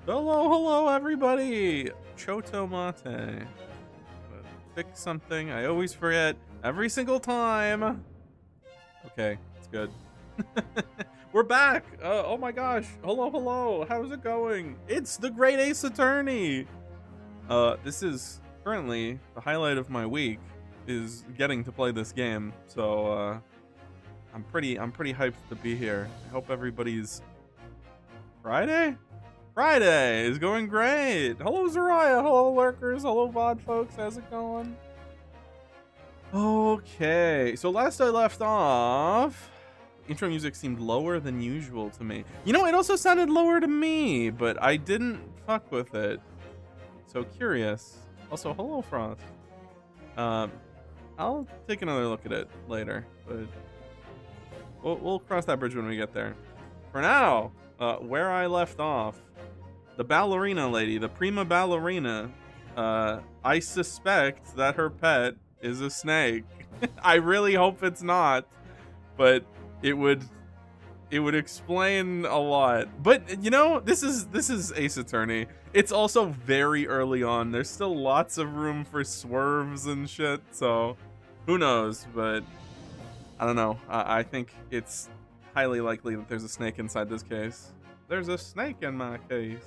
Hello, everybody. Choto mate. Pick something. I always forget every single time. Okay, it's good. We're back. Oh my gosh. Hello. How's it going? It's the Great Ace Attorney. This is currently the highlight of my week is getting to play this game. So, I'm pretty hyped to be here. I hope everybody's Friday is going great. Hello, Zariah. Hello, lurkers. Hello, VOD folks. How's it going? Okay, so last I left off, intro music seemed lower than usual to me. You know, it also sounded lower to me, but I didn't fuck with it. So curious. Also, hello, Frost. I'll take another look at it later, but we'll cross that bridge when we get there. For now, where I left off, the ballerina lady, the prima ballerina, I suspect that her pet is a snake. I really hope it's not, but it would explain a lot. But you know, this is Ace Attorney. It's also very early on. There's still lots of room for swerves and shit, so who knows, but I don't know. I think it's highly likely that there's a snake inside this case. There's a snake in my case.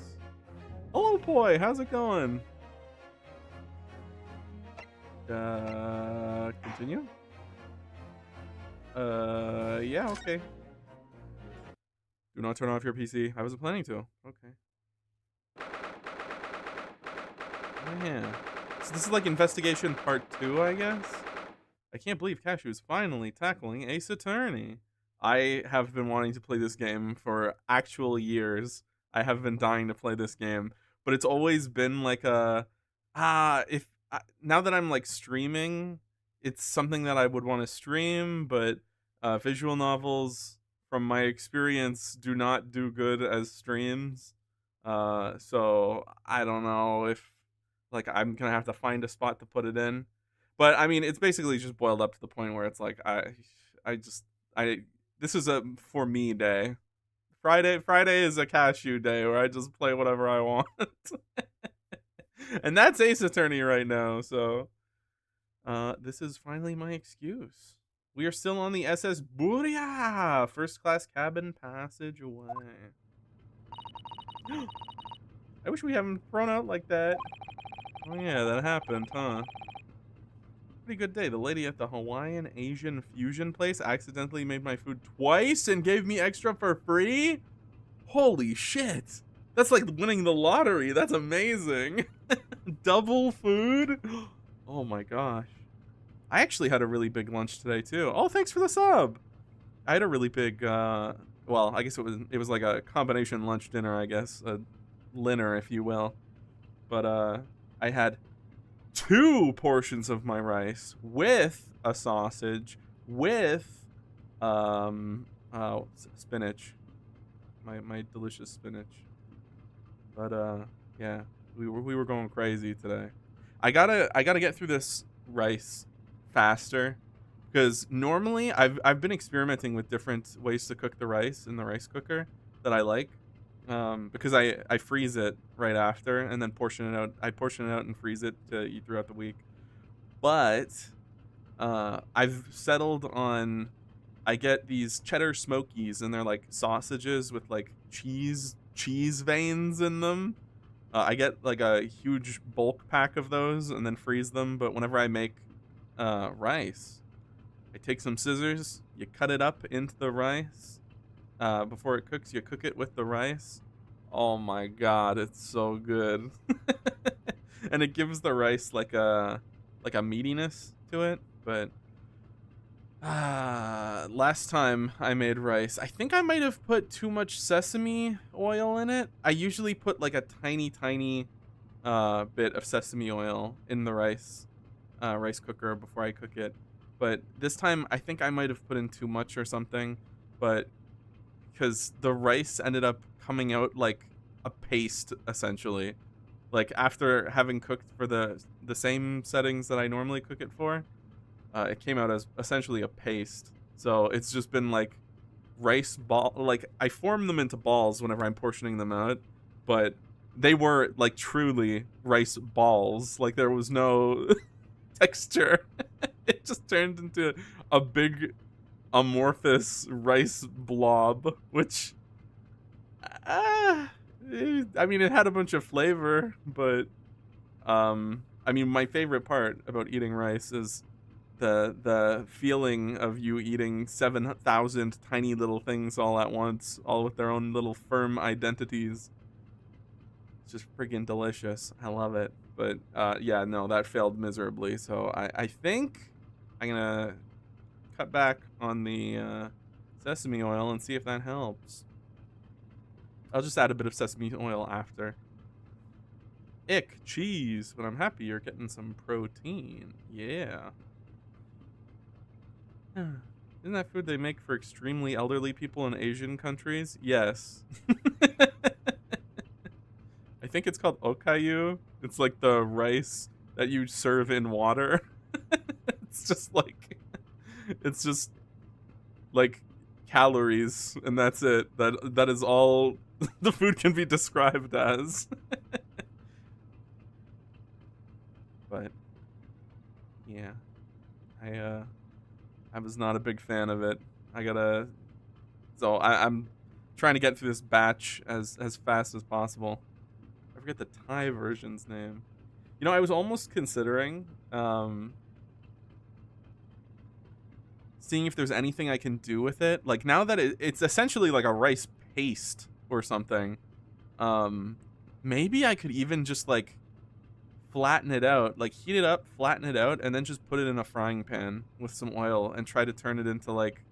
Hello, boy. How's it going? Continue? Yeah, okay. Do not turn off your PC. I wasn't planning to. Okay. Oh, yeah. So this is like investigation part 2, I guess? I can't believe Cashew's finally tackling Ace Attorney. I have been wanting to play this game for actual years. I have been dying to play this game, but it's always been like a now that I'm like streaming, it's something that I would want to stream, but visual novels from my experience do not do good as streams. So I don't know if like I'm going to have to find a spot to put it in. But I mean, it's basically just boiled up to the point where it's like this is a for me day. Friday is a cashew day where I just play whatever I want. And that's Ace Attorney right now, so this is finally my excuse. We are still on the SS Buria, first class cabin passage away. I wish we haven't thrown out like that. Oh yeah, that happened, huh? Pretty good day. The lady at the Hawaiian Asian fusion place accidentally made my food twice and gave me extra for free? Holy shit. That's like winning the lottery. That's amazing. Double food? Oh my gosh. I actually had a really big lunch today too. Oh, thanks for the sub. I had a really big well, I guess it was like a combination lunch dinner, I guess. A dinner, if you will. But I had 2 portions of my rice with a sausage with spinach. My delicious spinach. But yeah, we were going crazy today. I gotta get through this rice faster because normally I've been experimenting with different ways to cook the rice in the rice cooker that I like. Because I freeze it right after and then portion it out. I portion it out and freeze it to eat throughout the week. But I've settled on I get these cheddar smokies and they're like sausages with like cheese veins in them. I get like a huge bulk pack of those and then freeze them. But whenever I make rice, I take some scissors, you cut it up into the rice. Before it cooks, you cook it with the rice. Oh my god, it's so good. And it gives the rice like a meatiness to it. But last time I made rice, I think I might have put too much sesame oil in it. I usually put like a tiny bit of sesame oil in the rice cooker before I cook it. But this time I think I might have put in too much or something. But because the rice ended up coming out like a paste, essentially. Like after having cooked for the same settings that I normally cook it for, it came out as essentially a paste. So it's just been like rice ball. Like I form them into balls whenever I'm portioning them out, but they were like truly rice balls. Like there was no texture. It just turned into a big amorphous rice blob, which I mean, it had a bunch of flavor, but I mean, my favorite part about eating rice is the feeling of you eating 7,000 tiny little things all at once, all with their own little firm identities. It's just friggin' delicious. I love it. But yeah, no, that failed miserably. So I think I'm gonna cut back on the sesame oil and see if that helps. I'll just add a bit of sesame oil after. Ick, cheese, but I'm happy you're getting some protein. Yeah. Isn't that food they make for extremely elderly people in Asian countries? Yes. I think it's called okayu. It's like the rice that you serve in water. It's just like calories, and that's it. That is all the food can be described as. But yeah, I was not a big fan of it. So I'm trying to get through this batch as fast as possible. I forget the Thai version's name. You know, I was almost considering seeing if there's anything I can do with it. Like now that it's essentially like a rice paste or something. Maybe I could even just like flatten it out, like heat it up, flatten it out, and then just put it in a frying pan with some oil and try to turn it into like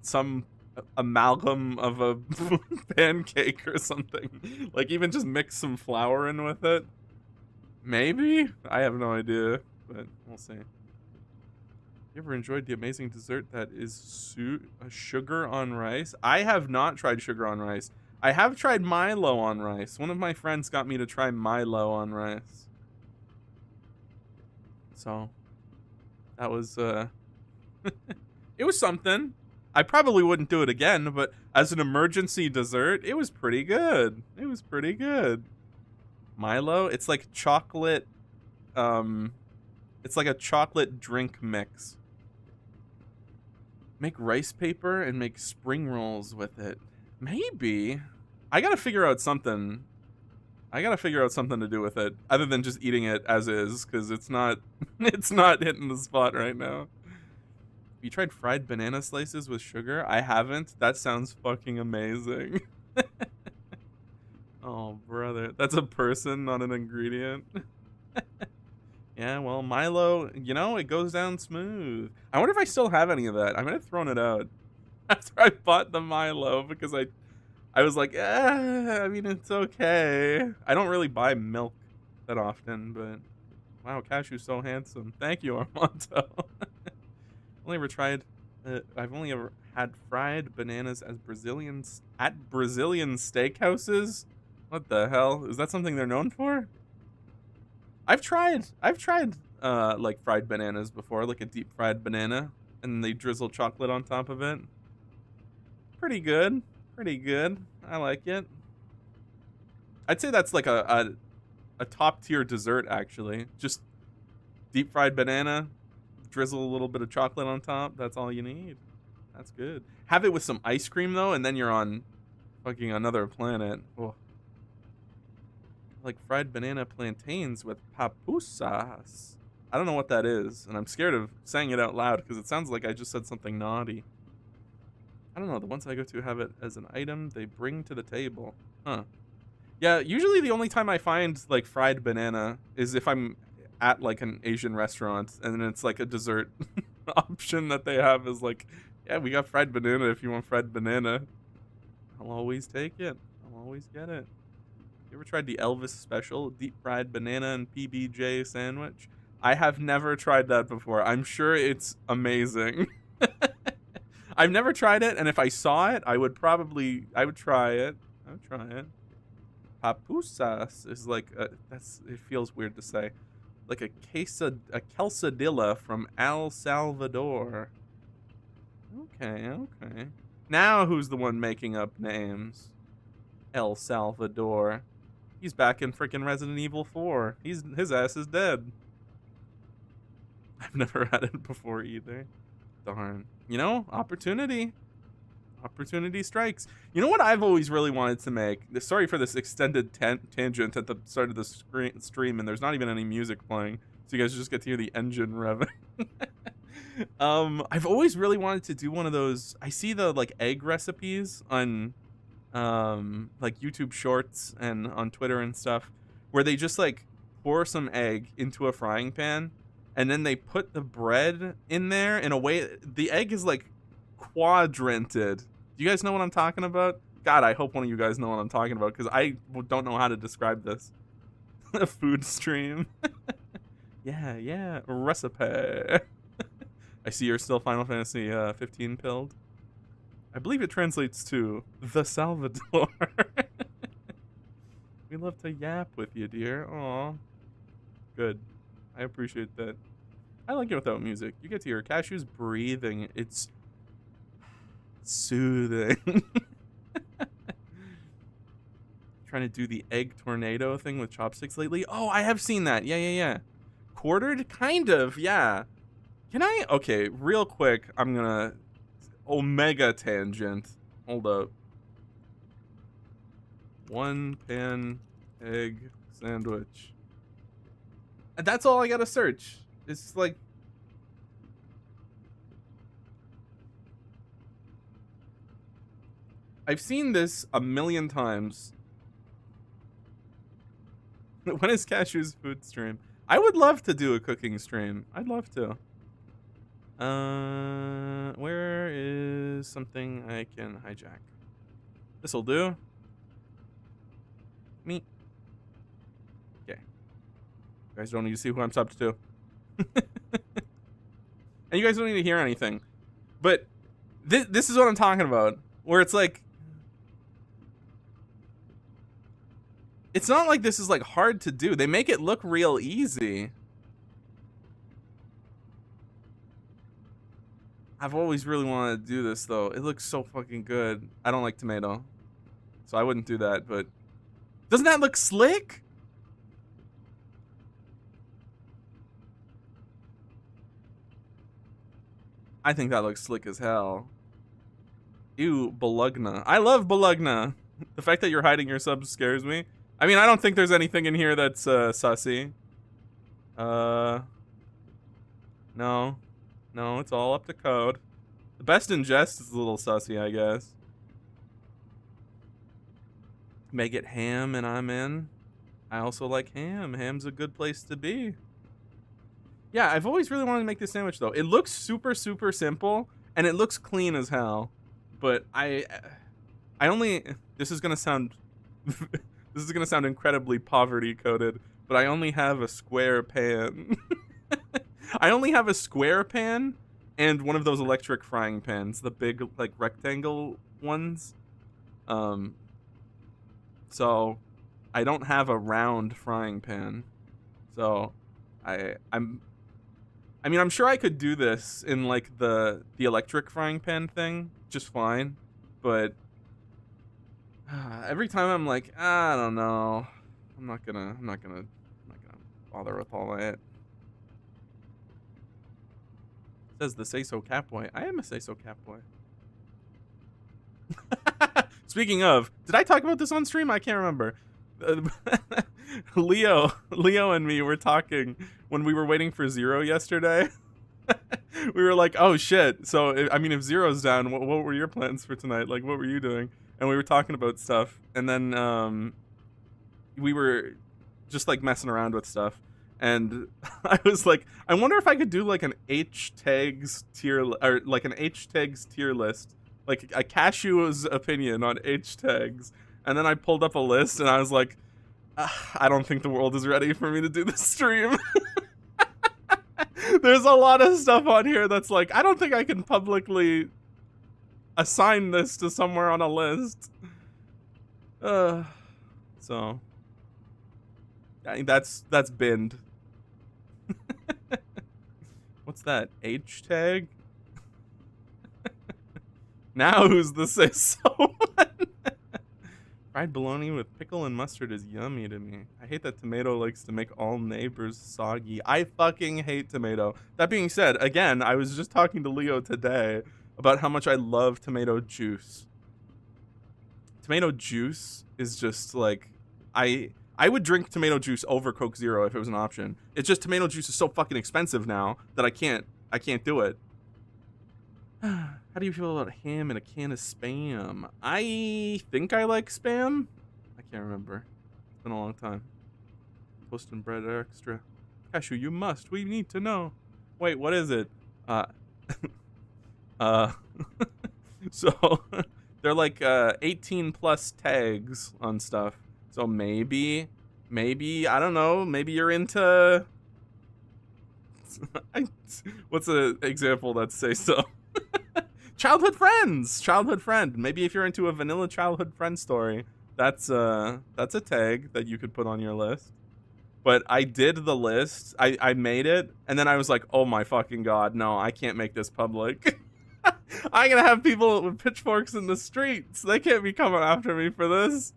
some amalgam of a pancake or something. Like even just mix some flour in with it. Maybe? I have no idea, but we'll see. You ever enjoyed the amazing dessert that is sugar on rice? I have not tried sugar on rice. I have tried Milo on rice. One of my friends got me to try Milo on rice. So that was it was something. I probably wouldn't do it again, but as an emergency dessert, it was pretty good. It was pretty good. Milo, it's like chocolate it's like a chocolate drink mix. Make rice paper and make spring rolls with it. Maybe. I gotta figure out something. I gotta figure out something to do with it other than just eating it as is, because it's not it's not hitting the spot right now. You tried fried banana slices with sugar? I haven't. That sounds fucking amazing. Oh, brother. That's a person, not an ingredient. Yeah, well, Milo, you know, it goes down smooth. I wonder if I still have any of that. I might have thrown it out after I bought the Milo because I was like, I mean, it's okay. I don't really buy milk that often, but wow, Cashew's so handsome. Thank you, Armando. I've only ever had fried bananas as at Brazilian steakhouses. What the hell? Is that something they're known for? I've tried like fried bananas before, like a deep fried banana, and they drizzle chocolate on top of it. Pretty good. Pretty good. I like it. I'd say that's like a top tier dessert, actually. Just deep fried banana, drizzle a little bit of chocolate on top. That's all you need. That's good. Have it with some ice cream though, and then you're on fucking another planet. Oh. Like fried banana plantains with papusas. I don't know what that is, and I'm scared of saying it out loud because it sounds like I just said something naughty. I don't know. The ones I go to have it as an item they bring to the table. Huh. Yeah, usually the only time I find like fried banana is if I'm at like an Asian restaurant and then it's like a dessert option that they have is like, yeah, we got fried banana if you want fried banana. I'll always take it. I'll always get it. You ever tried the Elvis special deep fried banana and PBJ sandwich? I have never tried that before. I'm sure it's amazing. I've never tried it, and if I saw it, I would try it. I would try it. Papusas is like it feels weird to say. Like a quesadilla from El Salvador. Okay. Now who's the one making up names? El Salvador. He's back in freaking Resident Evil 4. His ass is dead. I've never had it before either. Darn. You know, opportunity. Opportunity strikes. You know what I've always really wanted to make? Sorry for this extended tangent at the start of the stream, and there's not even any music playing, so you guys just get to hear the engine revving. I've always really wanted to do one of those. I see the like egg recipes on like YouTube Shorts and on Twitter and stuff, where they just like pour some egg into a frying pan, and then they put the bread in there in a way the egg is like quadranted. Do you guys know what I'm talking about? God, I hope one of you guys know what I'm talking about, because I don't know how to describe this. A food stream. Yeah, recipe. I see you're still Final Fantasy 15 pilled. I believe it translates to the Salvador. We love to yap with you, dear. Aw. Good. I appreciate that. I like it without music. You get to hear Cashew's breathing. It's soothing. Trying to do the egg tornado thing with chopsticks lately. Oh, I have seen that. Yeah. Quartered? Kind of, yeah. Can I? Okay, real quick. I'm gonna omega tangent. Hold up. One pan egg sandwich. That's all I gotta search. It's like, I've seen this a million times. When is Cashew's food stream? I would love to do a cooking stream. I'd love to. Where is something I can hijack? This'll do. Me. Okay. You guys don't need to see who I'm subbed to. And you guys don't need to hear anything. But this is what I'm talking about. Where it's like, it's not like this is like hard to do. They make it look real easy. I've always really wanted to do this though. It looks so fucking good. I don't like tomato, so I wouldn't do that, but doesn't that look slick? I think that looks slick as hell. Ew, Bologna. I love Bologna. The fact that you're hiding your subs scares me. I mean, I don't think there's anything in here that's sussy. No. No, it's all up to code. The best in jest is a little sussy, I guess. Make it ham and I'm in. I also like ham. Ham's a good place to be. Yeah, I've always really wanted to make this sandwich, though. It looks super, super simple, and it looks clean as hell. But I only... This is going to sound... This is going to sound incredibly poverty-coded, but I only have a square pan. I only have a square pan and one of those electric frying pans, the big, like, rectangle ones. So I don't have a round frying pan. So I'm sure I could do this in, like, the electric frying pan thing just fine, but every time I'm like, I don't know. I'm not gonna bother with all that. Says the Say So Cat Boy. I am a Say So Cat Boy. Speaking of, did I talk about this on stream? I can't remember. Leo and me were talking when we were waiting for Zero yesterday. We were like, oh shit. So, I mean, if Zero's down, what were your plans for tonight? Like, what were you doing? And we were talking about stuff. And then we were just like messing around with stuff. And I was like, I wonder if I could do like an H-tags tier, or like an H-tags tier list. Like a Cashew's opinion on H-tags. And then I pulled up a list and I was like, I don't think the world is ready for me to do this stream. There's a lot of stuff on here that's like, I don't think I can publicly assign this to somewhere on a list. So that's binned. What's that? H-tag? Now who's the say so one? Fried bologna with pickle and mustard is yummy to me. I hate that tomato likes to make all neighbors soggy. I fucking hate tomato. That being said, again, I was just talking to Leo today about how much I love tomato juice. Tomato juice is just like, I would drink tomato juice over Coke Zero if it was an option. It's just tomato juice is so fucking expensive now that I can't do it. How do you feel about ham and a can of Spam? I think I like Spam. I can't remember. It's been a long time. Toast and bread are extra. Cashew, you must. We need to know. Wait, what is it? So they're like 18 plus tags on stuff. So maybe, I don't know. Maybe you're into. What's an example that say so? Childhood friend. Maybe if you're into a vanilla childhood friend story, that's a tag that you could put on your list. But I did the list. I made it, and then I was like, oh my fucking god, no, I can't make this public. I'm gonna have people with pitchforks in the streets. They can't be coming after me for this.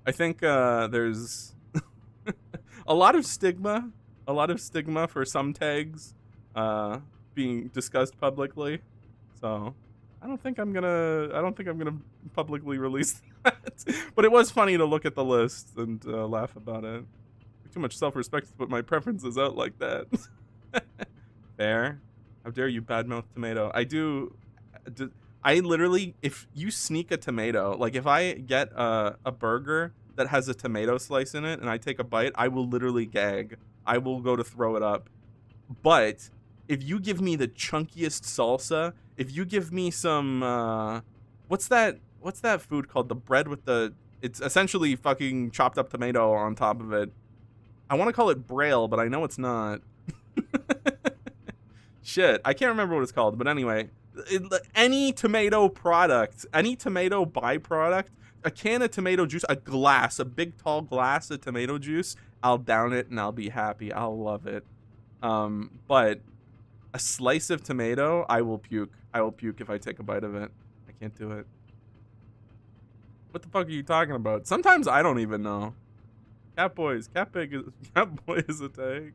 I think there's a lot of stigma for some tags being discussed publicly. So I don't think I'm gonna publicly release that. But it was funny to look at the list and laugh about it. Too much self-respect to put my preferences out like that. Fair. How dare you badmouth tomato? I literally, if you sneak a tomato, like if I get a burger that has a tomato slice in it and I take a bite, I will literally gag. I will go to throw it up. But if you give me the chunkiest salsa, if you give me some, what's that food called? The bread with it's essentially fucking chopped up tomato on top of it. I want to call it braille, but I know it's not. Shit, I can't remember what it's called, but anyway, any tomato product, any tomato byproduct, a can of tomato juice, a big tall glass of tomato juice, I'll down it and I'll be happy. I'll love it. But a slice of tomato, I will puke. I will puke if I take a bite of it. I can't do it. What the fuck are you talking about? Sometimes I don't even know. Catboy is a tag.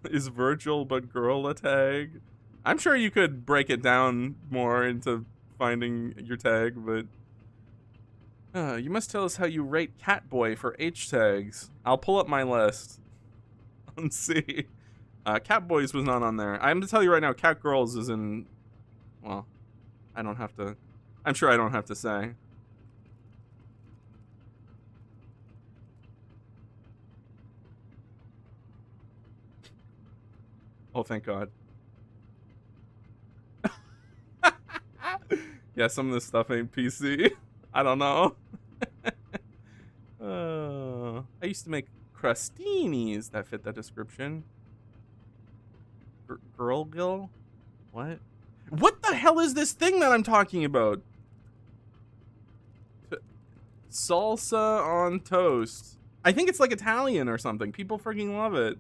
Is Virgil but girl a tag? I'm sure you could break it down more into finding your tag, but you must tell us how you rate Catboy for H tags. I'll pull up my list and see. Catboys was not on there. I'm gonna tell you right now, Catgirls is in. Well, I don't have to. I'm sure I don't have to say. Oh, thank God. Yeah, some of this stuff ain't PC. I don't know. I used to make crustinis that fit that description. Girl Gill? What? What the hell is this thing that I'm talking about? Salsa on toast. I think it's like Italian or something. People freaking love it.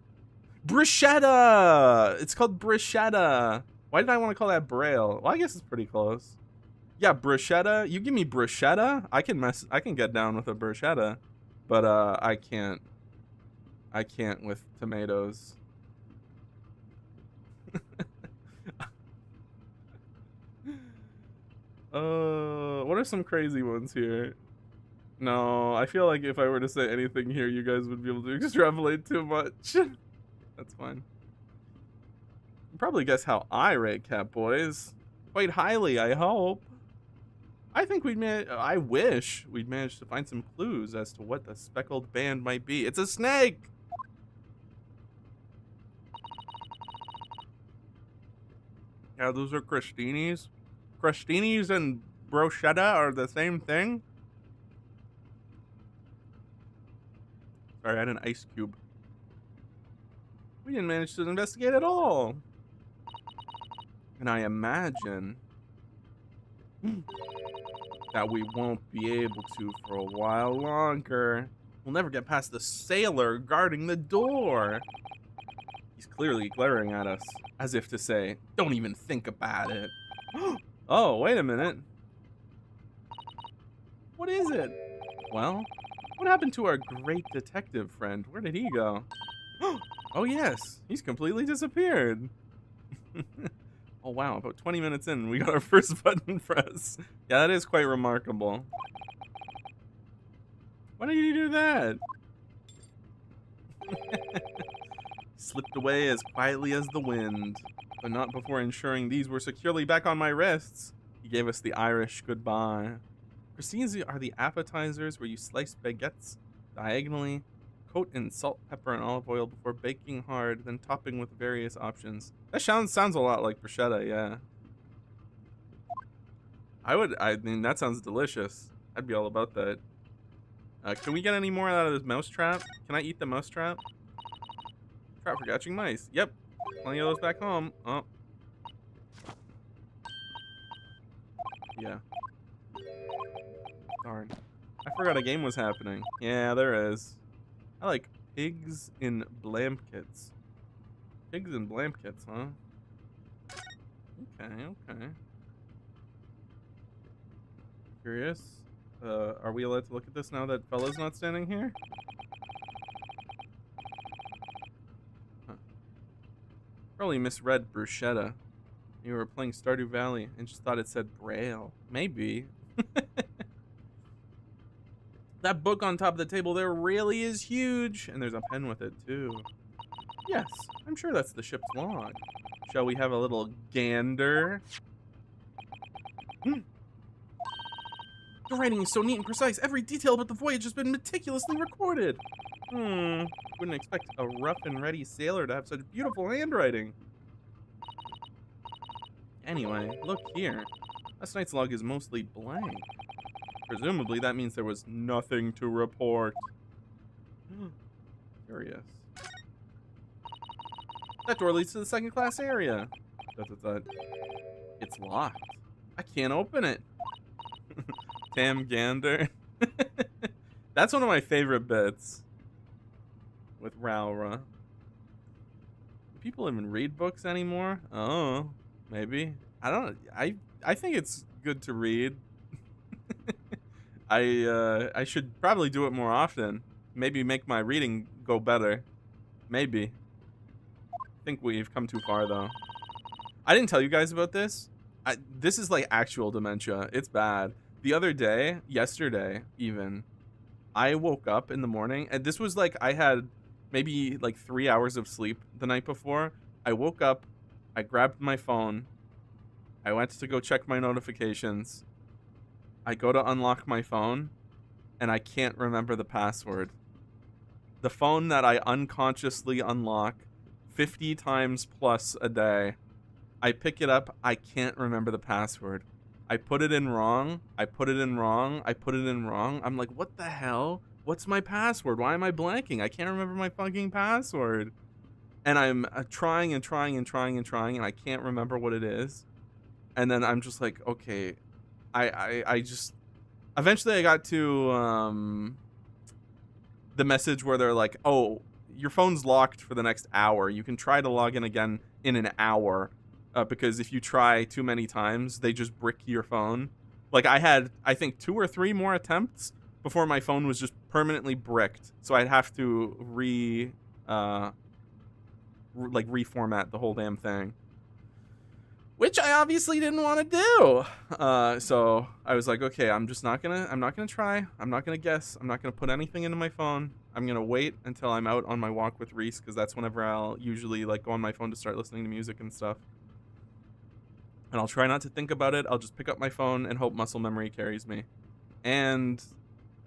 Bruschetta! It's called bruschetta. Why did I want to call that braille? Well, I guess it's pretty close. Yeah, bruschetta. You give me bruschetta, I can get down with a bruschetta, but I can't with tomatoes. What are some crazy ones here? No, I feel like if I were to say anything here, you guys would be able to extrapolate too much. That's fine. You probably guess how I rate Catboys. Quite highly, I hope. I think I wish we'd managed to find some clues as to what the speckled band might be. It's a snake! Yeah, those are crostinis. Crostinis and bruschetta are the same thing? Sorry, I had an ice cube. We didn't manage to investigate at all. And I imagine that we won't be able to for a while longer. We'll never get past the sailor guarding the door. He's clearly glaring at us, as if to say, don't even think about it. Oh, wait a minute. What is it? Well, what happened to our great detective friend? Where did he go? Oh, yes. He's completely disappeared. Oh, wow. About 20 minutes in, we got our first button press. Yeah, that is quite remarkable. Why did you do that? Slipped away as quietly as the wind, but not before ensuring these were securely back on my wrists. He gave us the Irish goodbye. Croissants are the appetizers where you slice baguettes diagonally, coat in salt, pepper, and olive oil before baking hard, then topping with various options. That sounds a lot like bruschetta, yeah. I mean, that sounds delicious. I'd be all about that. Can we get any more out of this mouse trap? Can I eat the mouse trap? Trap for catching mice. Yep. Plenty of those back home. Oh. Yeah. Darn. I forgot a game was happening. Yeah, there is. I like pigs in blankets. Pigs in blankets, huh? Okay, okay. Curious. Are we allowed to look at this now that Fella's not standing here? Huh. Probably misread bruschetta. You were playing Stardew Valley and just thought it said Braille. Maybe. That book on top of the table there really is huge. And there's a pen with it, too. Yes, I'm sure that's the ship's log. Shall we have a little gander? The writing is so neat and precise. Every detail about the voyage has been meticulously recorded. Wouldn't expect a rough and ready sailor to have such beautiful handwriting. Anyway, look here. Last night's log is mostly blank. Presumably, that means there was nothing to report. Curious. That door leads to the second class area. It's locked. I can't open it. Tam Gander. That's one of my favorite bits. With Rowra. Do people even read books anymore? Oh, maybe. I don't. I think it's good to read. I should probably do it more often. Maybe make my reading go better. Maybe. I think we've come too far though. I didn't tell you guys about this. This is like actual dementia. It's bad. The other day, yesterday even, I woke up in the morning and this was like I had maybe like 3 hours of sleep the night before. I woke up, I grabbed my phone, I went to go check my notifications. I go to unlock my phone and I can't remember the password. The phone that I unconsciously unlock 50 times plus a day. I pick it up, I can't remember the password. I put it in wrong. I put it in wrong. I put it in wrong. I'm like, what the hell? What's my password? Why am I blanking? I can't remember my fucking password. And I'm trying and trying and trying and trying, and I can't remember what it is. And then I'm just like, okay. I just... Eventually I got to the message where they're like, oh, your phone's locked for the next hour. You can try to log in again in an hour. Because if you try too many times, they just brick your phone. Like I had, I think 2 or 3 more attempts before my phone was just permanently bricked. So I'd have to reformat the whole damn thing, which I obviously didn't want to do. So I was like, okay, I'm not gonna try. I'm not gonna guess. I'm not gonna put anything into my phone. I'm gonna wait until I'm out on my walk with Reese, because that's whenever I'll usually like go on my phone to start listening to music and stuff. And I'll try not to think about it. I'll just pick up my phone and hope muscle memory carries me. And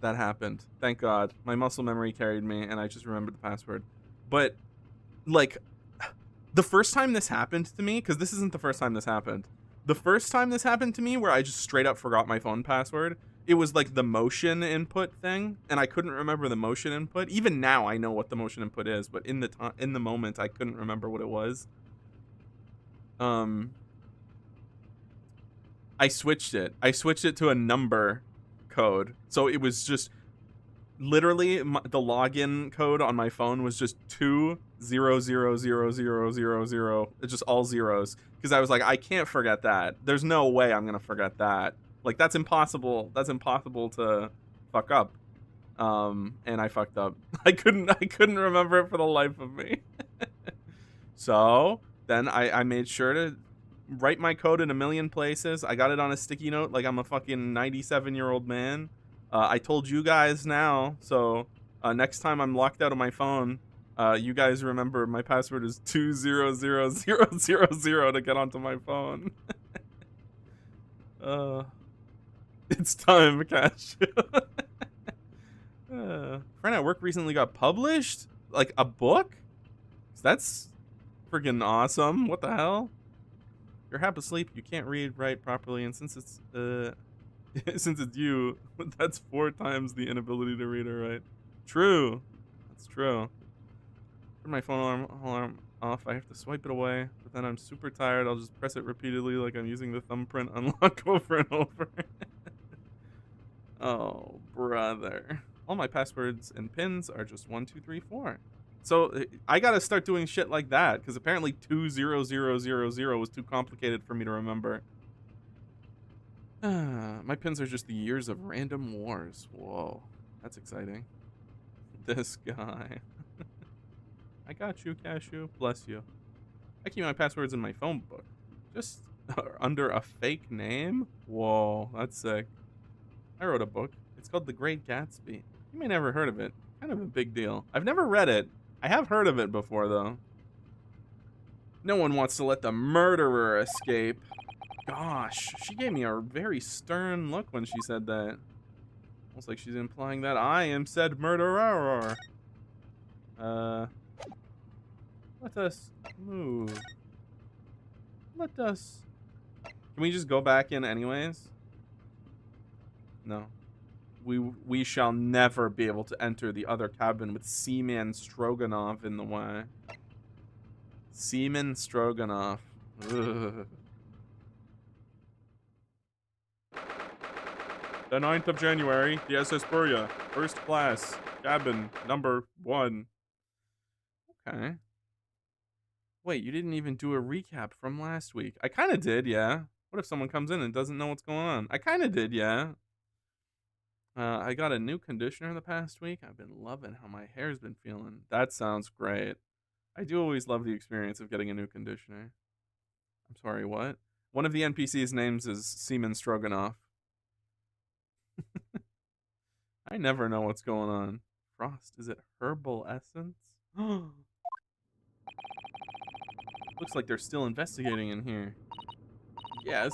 that happened. Thank God. My muscle memory carried me and I just remembered the password. But, like, the first time this happened to me, because this isn't the first time this happened. The first time this happened to me where I just straight up forgot my phone password, it was like the motion input thing. And I couldn't remember the motion input. Even now I know what the motion input is. But in the moment, I couldn't remember what it was. I switched it. I switched it to a number code. So it was just literally the login code on my phone was just 2000000. It's just all zeros. Because I was like, I can't forget that. There's no way I'm going to forget that. Like that's impossible. That's impossible to fuck up. And I fucked up. I couldn't remember it for the life of me. So then I made sure to write my code in a million places. I got it on a sticky note like I'm a fucking 97-year-old man. I told you guys now, so next time I'm locked out of my phone, you guys remember my password is 200000 to get onto my phone. It's time, Cash. Friend at work recently got published? Like a book? That's freaking awesome. What the hell? You're half asleep, you can't write properly, and since it's since it's you, that's 4 times the inability to read or write. True. That's true. Turn my phone alarm off. I have to swipe it away, but then I'm super tired. I'll just press it repeatedly like I'm using the thumbprint unlock over and over. Oh, brother. All my passwords and pins are just 1, 2, 3, 4. So I gotta start doing shit like that, because apparently 20000 was too complicated for me to remember. My pins are just the years of random wars. Whoa, that's exciting. This guy. I got you, Cashew. Bless you. I keep my passwords in my phone book. Just under a fake name? Whoa, that's sick. I wrote a book. It's called The Great Gatsby. You may never heard of it. Kind of a big deal. I've never read it. I have heard of it before, though. No one wants to let the murderer escape. Gosh, she gave me a very stern look when she said that. Almost like she's implying that I am said murderer. Let us move. Let us... Can we just go back in anyways? No. We shall never be able to enter the other cabin with Seaman Stroganoff in the way. Seaman Stroganoff. Ugh. The 9th of January, the SS Burya, first class, cabin number 1. Okay. Wait, you didn't even do a recap from last week. I kind of did, yeah. What if someone comes in and doesn't know what's going on? I kind of did, yeah. I got a new conditioner the past week. I've been loving how my hair's been feeling. That sounds great. I do always love the experience of getting a new conditioner. I'm sorry, what? One of the NPC's names is Seaman Stroganoff. I never know what's going on. Frost, is it herbal essence? Looks like they're still investigating in here. Yes,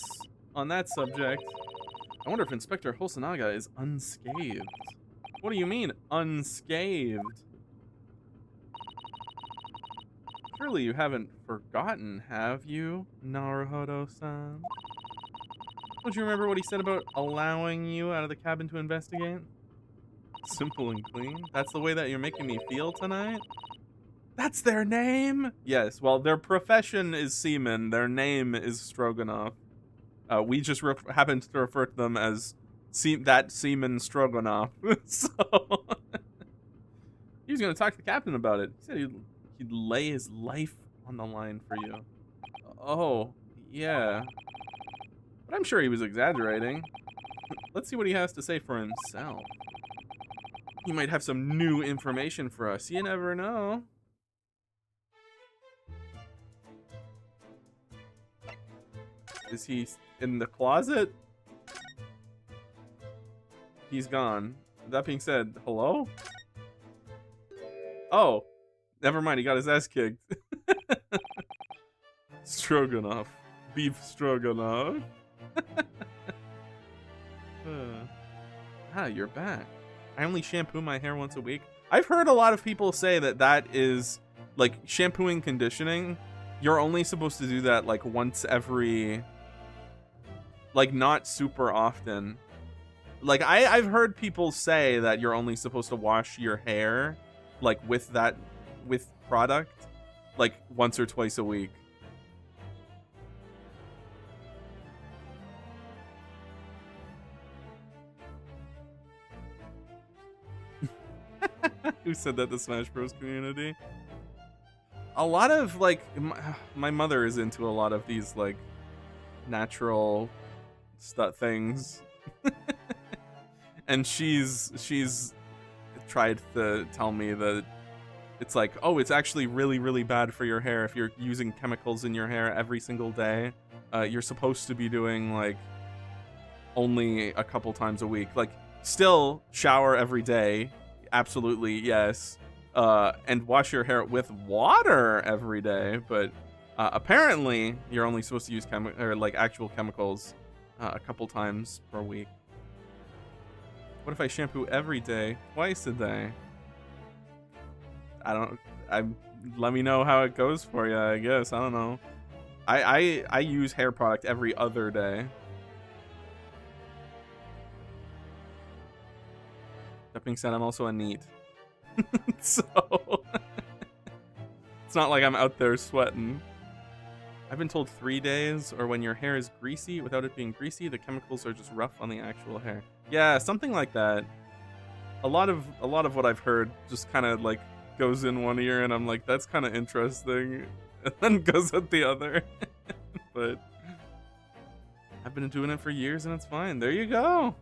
on that subject, I wonder if Inspector Holsanaga is unscathed. What do you mean, unscathed? Surely you haven't forgotten, have you, Naruhodo-san? Don't you remember what he said about allowing you out of the cabin to investigate? Simple and clean? That's the way that you're making me feel tonight? That's their name? Yes, well, their profession is seaman. Their name is Stroganoff. We just happen to refer to them as that Seaman Stroganoff. So he was going to talk to the captain about it. He said he'd lay his life on the line for you. Oh, yeah. But I'm sure he was exaggerating. Let's see what he has to say for himself. He might have some new information for us. You never know. Is he in the closet? He's gone. That being said, hello? Oh, never mind. He got his ass kicked. Stroganoff. Beef stroganoff. You're back. I only shampoo my hair once a week. I've heard a lot of people say that is like shampooing conditioning. You're only supposed to do that like once every, like not super often. Like I've heard people say that you're only supposed to wash your hair like with product like once or twice a week. Who said that? The Smash Bros community? A lot of like my mother is into a lot of these like natural things. And she's tried to tell me that it's like, oh, it's actually really, really bad for your hair if you're using chemicals in your hair every single day. You're supposed to be doing like only a couple times a week. Like, still shower every day, absolutely, yes. And wash your hair with water every day, but apparently you're only supposed to use actual chemicals a couple times per week. What if I shampoo every day, twice a day? Let me know how it goes for you, I guess. I don't know. I use hair product every other day. That being said, I'm also a NEET. So it's not like I'm out there sweating. I've been told 3 days, or when your hair is greasy without it being greasy, the chemicals are just rough on the actual hair. Yeah, something like that. A lot of what I've heard just kind of like goes in one ear, and I'm like, that's kind of interesting, and then goes out the other. But I've been doing it for years, and it's fine. There you go.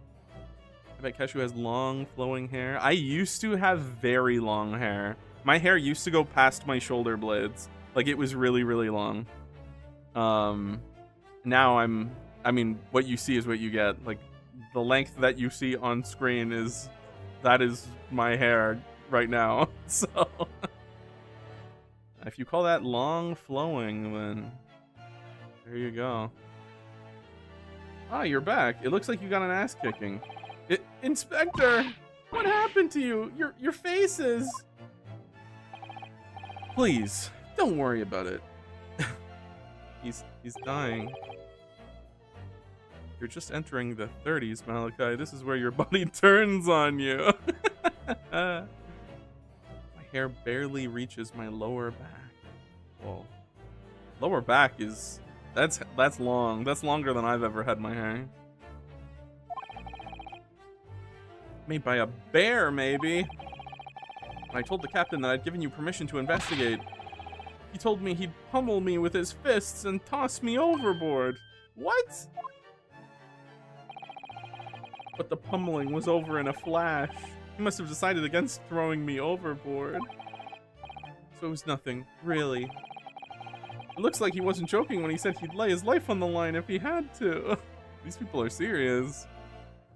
I bet Cashew has long, flowing hair. I used to have very long hair. My hair used to go past my shoulder blades. Like, it was really, really long. Now I mean, what you see is what you get. Like, the length that you see on screen that is my hair right now. So, if you call that long, flowing, then there you go. Ah, you're back. It looks like you got an ass kicking. Inspector, what happened to you? Your faces. Please, don't worry about it. He's dying. You're just entering the 30s, Malachi. This is where your body turns on you. My hair barely reaches my lower back. Whoa. Lower back is that's long. That's longer than I've ever had my hair. Made by a bear, maybe. I told the captain that I'd given you permission to investigate. He told me he'd pummel me with his fists and toss me overboard. What? But the pummeling was over in a flash. He must have decided against throwing me overboard. So it was nothing, really. It looks like he wasn't joking when he said he'd lay his life on the line if he had to. These people are serious.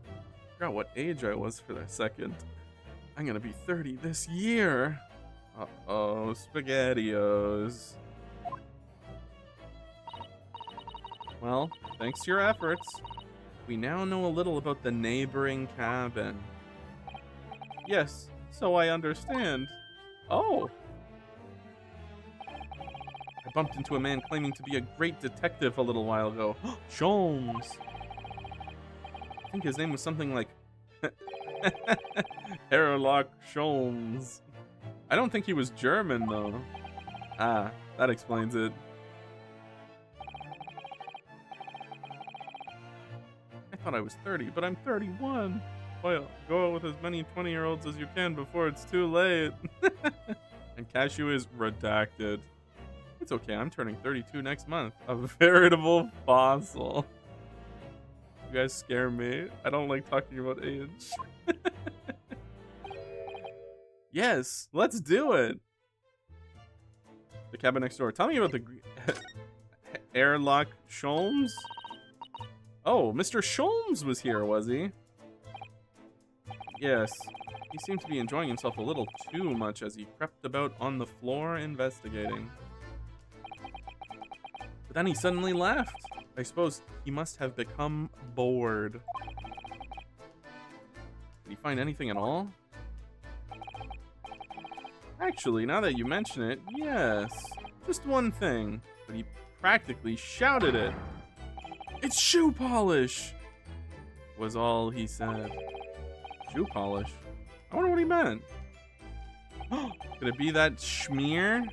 I forgot what age I was for a second. I'm gonna be 30 this year. Uh-oh, SpaghettiOs. Well, thanks to your efforts, we now know a little about the neighboring cabin. Yes, so I understand. Oh. I bumped into a man claiming to be a great detective a little while ago. Sholmes. I think his name was something like Sherlock Sholmes. I don't think he was German, though. Ah, that explains it. I thought I was 30, but I'm 31. Well, go out with as many 20-year-olds as you can before it's too late. And Cashew is redacted. It's okay, I'm turning 32 next month. A veritable fossil. You guys scare me. I don't like talking about age. Yes, let's do it. The cabin next door. Tell me about the Sherlock Sholmes. Oh, Mr. Sholmes was here, was he? Yes. He seemed to be enjoying himself a little too much as he crept about on the floor investigating. But then he suddenly left. I suppose he must have become bored. Did he find anything at all? Actually, now that you mention it, yes. Just one thing. But he practically shouted it. It's shoe polish! Was all he said. Shoe polish? I wonder what he meant. Could it be that schmear?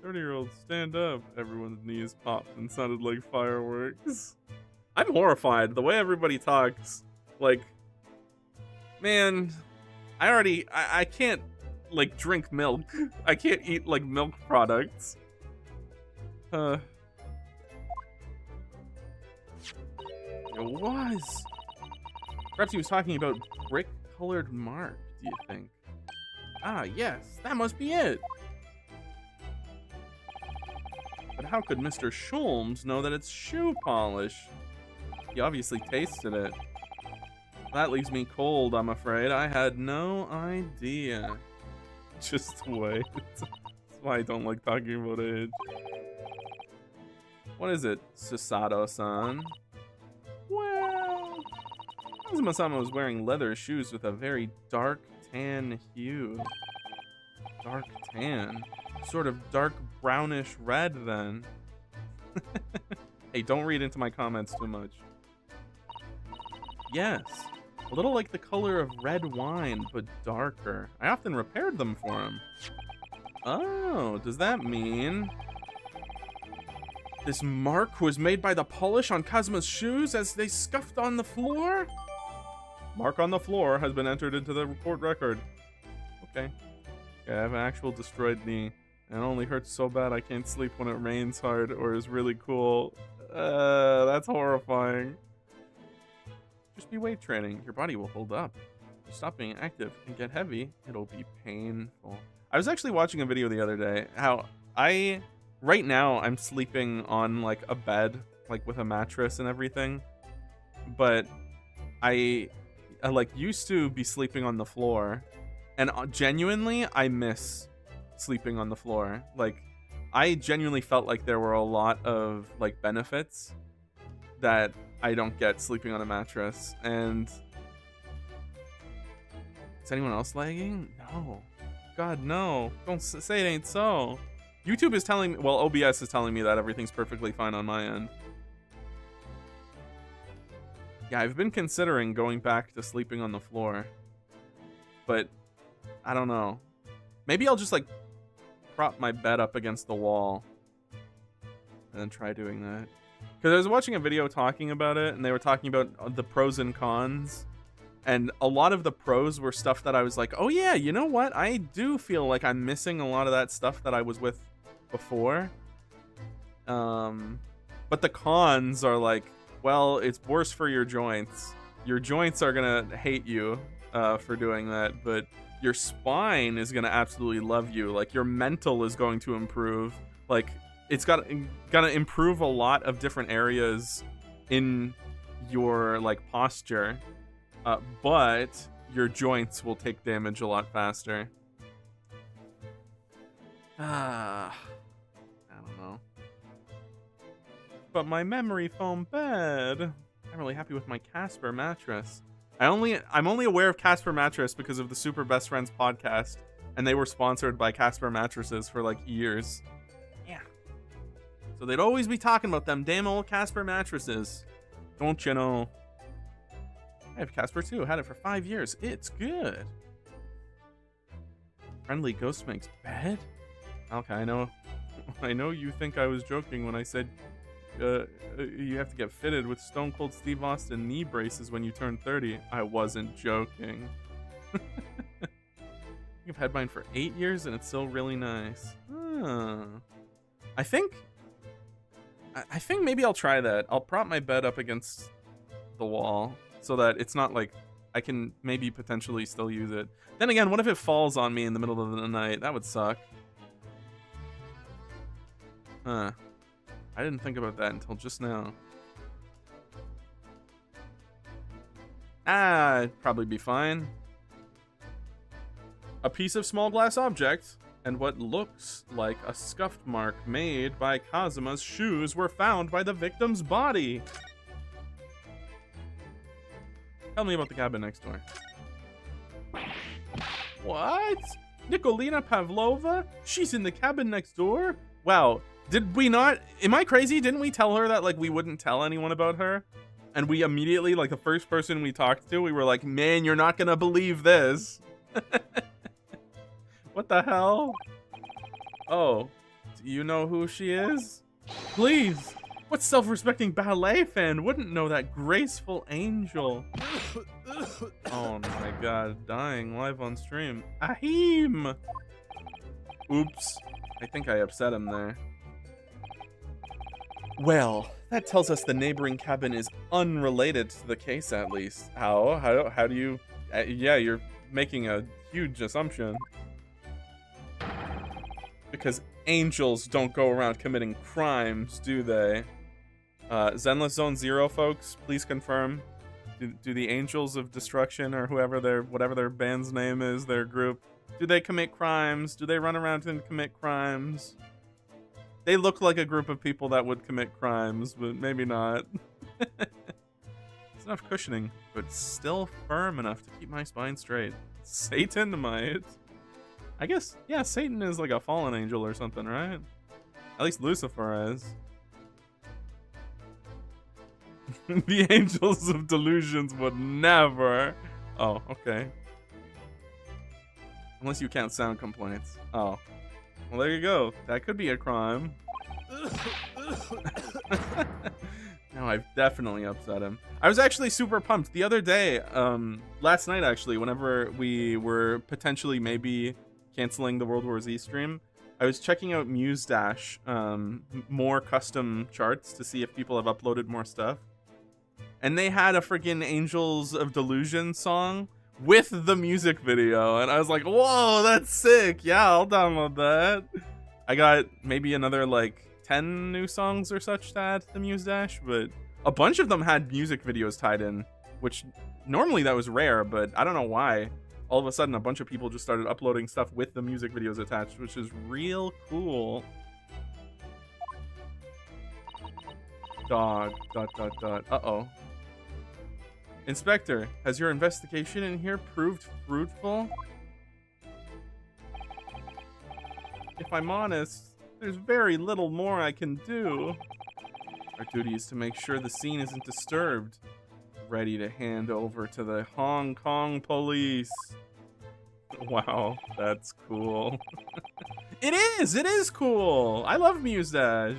30-year-olds, stand up. Everyone's knees popped and sounded like fireworks. I'm horrified. The way everybody talks. Like, man, I can't, like drink milk. I can't eat like milk products. It was. Perhaps he was talking about brick-colored mark, do you think? Ah, yes, that must be it. But how could Mr. Schulmes know that it's shoe polish? He obviously tasted it. That leaves me cold, I'm afraid. I had no idea. Just wait. That's why I don't like talking about age. What is it, Susato-san? Well, Kazuma-sama was wearing leather shoes with a very dark tan hue. Dark tan? Sort of dark brownish red, then. Hey, don't read into my comments too much. Yes. A little like the color of red wine, but darker. I often repaired them for him. Oh, does that mean this mark was made by the polish on Kazuma's shoes as they scuffed on the floor? Mark on the floor has been entered into the court record. Okay. I have an actual destroyed knee. And it only hurts so bad I can't sleep when it rains hard or is really cool. That's horrifying. Just be weight training. Your body will hold up. If you stop being active and get heavy, it'll be painful. I was actually watching a video the other day how right now I'm sleeping on like a bed, like with a mattress and everything. But I like used to be sleeping on the floor, and genuinely I miss sleeping on the floor. Like I genuinely felt like there were a lot of like benefits that I don't get sleeping on a mattress. And is anyone else lagging? No. God, no. Don't say it ain't so. YouTube is telling me, well, OBS is telling me that everything's perfectly fine on my end. Yeah, I've been considering going back to sleeping on the floor, but I don't know. Maybe I'll just like prop my bed up against the wall and then try doing that. Because I was watching a video talking about it, and they were talking about the pros and cons. And a lot of the pros were stuff that I was like, oh yeah, you know what? I do feel like I'm missing a lot of that stuff that I was with before. But the cons are like, well, it's worse for your joints. Your joints are going to hate you for doing that, but your spine is going to absolutely love you. Like, your mental is going to improve. Like, it's gonna improve a lot of different areas in your like posture, but your joints will take damage a lot faster. I don't know. But my memory foam bed. I'm really happy with my Casper mattress. I'm only aware of Casper mattress because of the Super Best Friends podcast, and they were sponsored by Casper mattresses for like years. Yeah. So they'd always be talking about them damn old Casper mattresses. Don't you know? I have Casper too. Had it for 5 years. It's good. Friendly Ghost makes bed? Okay, I know you think I was joking when I said you have to get fitted with Stone Cold Steve Austin knee braces when you turn 30. I wasn't joking. You've had mine for 8 years and it's still really nice. I think maybe I'll try that. I'll prop my bed up against the wall so that it's not like I can maybe potentially still use it. Then again, what if it falls on me in the middle of the night? That would suck. I didn't think about that until just now. It'd probably be fine. A piece of small glass object and what looks like a scuffed mark made by Kazuma's shoes were found by the victim's body. Tell me about the cabin next door. What? Nikolina Pavlova? She's in the cabin next door? Wow. Did we not? Am I crazy? Didn't we tell her that like we wouldn't tell anyone about her? And we immediately, like the first person we talked to, we were like, man, you're not gonna believe this. What the hell? Oh, do you know who she is? Please. What self-respecting ballet fan wouldn't know that graceful angel? Oh my god, dying live on stream. Aheem! Oops. I think I upset him there. Well, that tells us the neighboring cabin is unrelated to the case, at least. How do you... yeah, you're making a huge assumption. Because angels don't go around committing crimes, do they? Zenless Zone Zero, folks, please confirm. Do the Angels of Destruction, or whatever their band's name is, their group, do they commit crimes? Do they run around and commit crimes? They look like a group of people that would commit crimes, but maybe not. It's enough cushioning, but still firm enough to keep my spine straight. Satan might. I guess, yeah, Satan is like a fallen angel or something, right? At least Lucifer is. The Angels of Delusions would never. Oh, okay. Unless you count sound complaints. Oh. Well, there you go. That could be a crime. Now I've definitely upset him. I was actually super pumped the other day, last night actually, whenever we were potentially maybe canceling the World War Z stream, I was checking out Muse Dash, more custom charts to see if people have uploaded more stuff. And they had a friggin' Angels of Delusion song with the music video. And I was like, whoa, that's sick. Yeah, I'll download that. I got maybe another like 10 new songs or such to add to the Muse Dash, but a bunch of them had music videos tied in, which normally that was rare, but I don't know why. All of a sudden, a bunch of people just started uploading stuff with the music videos attached, which is real cool. Dog, ... Uh-oh. Inspector, has your investigation in here proved fruitful? If I'm honest, there's very little more I can do. Our duty is to make sure the scene isn't disturbed. Ready to hand over to the Hong Kong police. Wow, that's cool. It is cool. I love Muse Dash.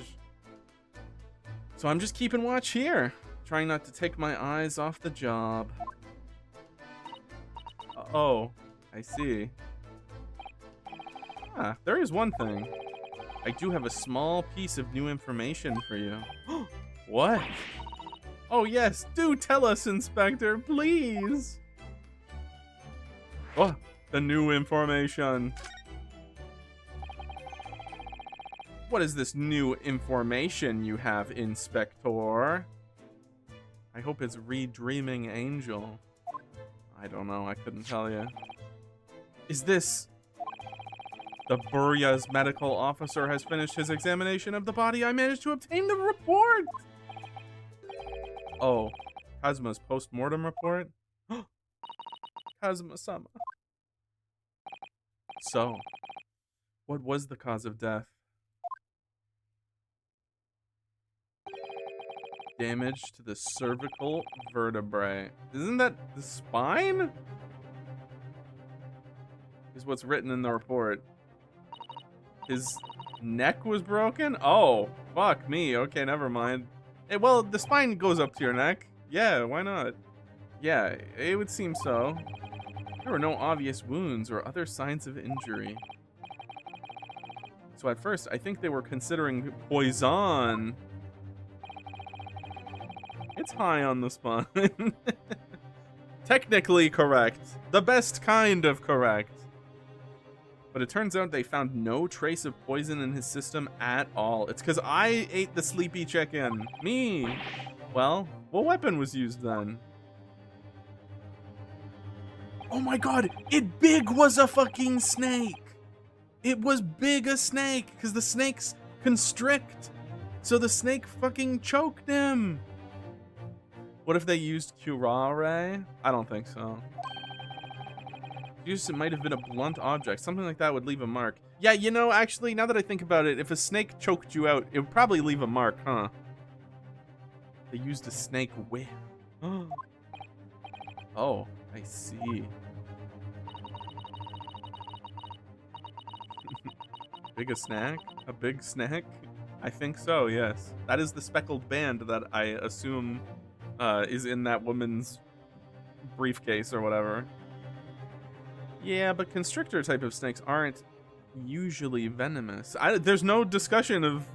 So I'm just keeping watch here, trying not to take my eyes off the job. Oh, I see. Ah, there is one thing. I do have a small piece of new information for you. What? Oh yes, do tell us, Inspector, please. Oh, the new information. What is this new information you have, Inspector? I hope it's Redreaming Angel. I don't know, I couldn't tell you. Is this... The Burya's medical officer has finished his examination of the body. I managed to obtain the report! Oh, Kazuma's post-mortem report? Kazuma-sama. So, what was the cause of death? Damage to the cervical vertebrae. Isn't that the spine? Is what's written in the report. His neck was broken? Oh, fuck me. Okay, never mind. Hey, well, the spine goes up to your neck. Yeah, why not? Yeah, it would seem so. There were no obvious wounds or other signs of injury. So at first, I think they were considering poison. It's high on the spine. Technically correct. The best kind of correct. But it turns out they found no trace of poison in his system at all. It's because I ate the sleepy chicken. Me. Well, what weapon was used then? Oh my god, it big was a fucking snake. It was big a snake because the snakes constrict. So the snake fucking choked him. What if they used curare? I don't think so. It might have been a blunt object. Something like that would leave a mark. Yeah, you know, actually, now that I think about it, if a snake choked you out, it would probably leave a mark, huh? They used a snake whip. Oh, I see. Big a snack? A big snack? I think so, yes. That is the speckled band that I assume is in that woman's briefcase or whatever. Yeah, but constrictor type of snakes aren't usually venomous. There's no discussion of.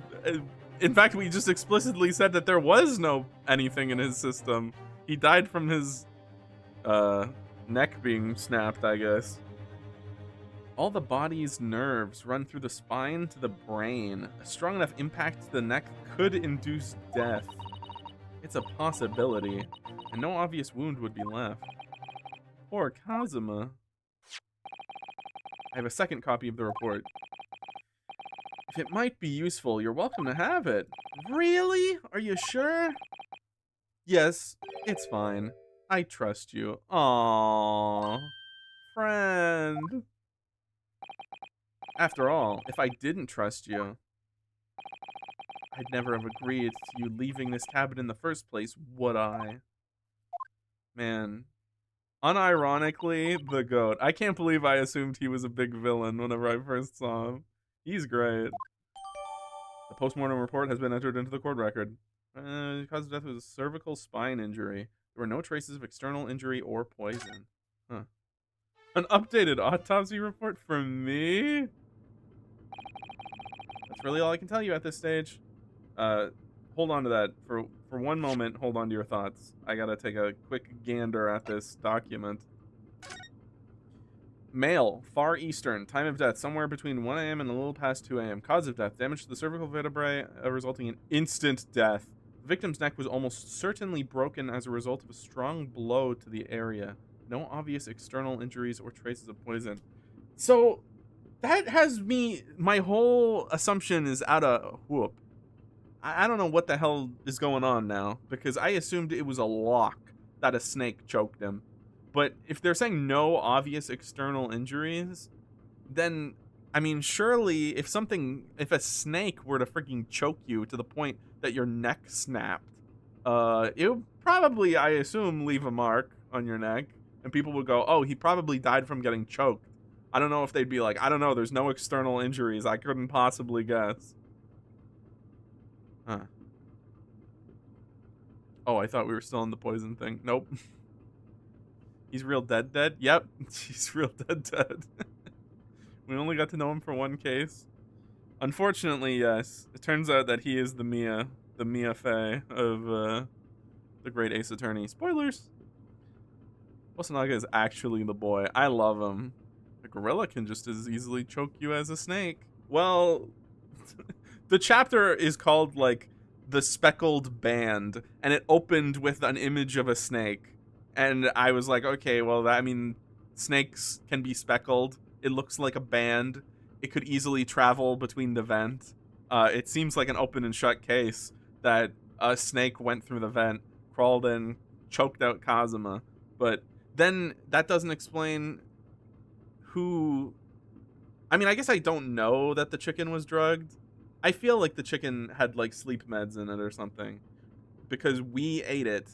In fact, we just explicitly said that there was no anything in his system. He died from his neck being snapped, I guess. All the body's nerves run through the spine to the brain. A strong enough impact to the neck could induce death. It's a possibility, and no obvious wound would be left. Poor Kazuma. I have a second copy of the report. If it might be useful, you're welcome to have it. Really? Are you sure? Yes, it's fine. I trust you. Aww. Friend. After all, if I didn't trust you, I'd never have agreed to you leaving this cabin in the first place, would I? Man. Unironically, the GOAT. I can't believe I assumed he was a big villain whenever I first saw him. He's great. The postmortem report has been entered into the court record. The cause of death was a cervical spine injury. There were no traces of external injury or poison. Huh. An updated autopsy report from me? That's really all I can tell you at this stage. Hold on to that for one moment. Hold on to your thoughts. I gotta take a quick gander at this document. Male, Far Eastern, time of death somewhere between 1 a.m. and a little past 2 a.m. Cause of death, damage to the cervical vertebrae resulting in instant death. The victim's neck was almost certainly broken as a result of a strong blow to the area. No obvious external injuries or traces of poison. So that has me, my whole assumption is out of whoop. I don't know what the hell is going on now, because I assumed it was a lock that a snake choked him. But if they're saying no obvious external injuries, then, I mean, surely if a snake were to freaking choke you to the point that your neck snapped, it would probably, I assume, leave a mark on your neck. And people would go, oh, he probably died from getting choked. I don't know if they'd be like, I don't know, there's no external injuries. I couldn't possibly guess. Huh. Oh, I thought we were still in the poison thing. Nope. He's real dead. Yep. He's real dead. We only got to know him for one case. Unfortunately, yes. It turns out that he is the Mia Fey of the Great Ace Attorney. Spoilers. Osanaga is actually the boy. I love him. The gorilla can just as easily choke you as a snake. Well, the chapter is called, like, The Speckled Band, and it opened with an image of a snake. And I was like, okay, well, I mean, snakes can be speckled. It looks like a band. It could easily travel between the vent. It seems like an open and shut case that a snake went through the vent, crawled in, choked out Kazuma. But then that doesn't explain who... I mean, I guess I don't know that the chicken was drugged. I feel like the chicken had, like, sleep meds in it or something. Because we ate it,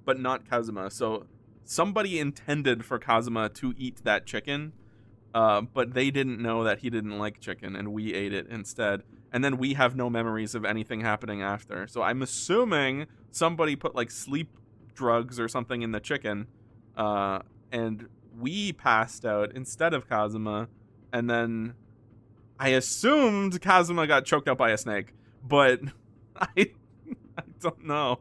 but not Kazuma. So somebody intended for Kazuma to eat that chicken, but they didn't know that he didn't like chicken, and we ate it instead. And then we have no memories of anything happening after. So I'm assuming somebody put, like, sleep drugs or something in the chicken, and we passed out instead of Kazuma, and then I assumed Kazuma got choked out by a snake, but I don't know.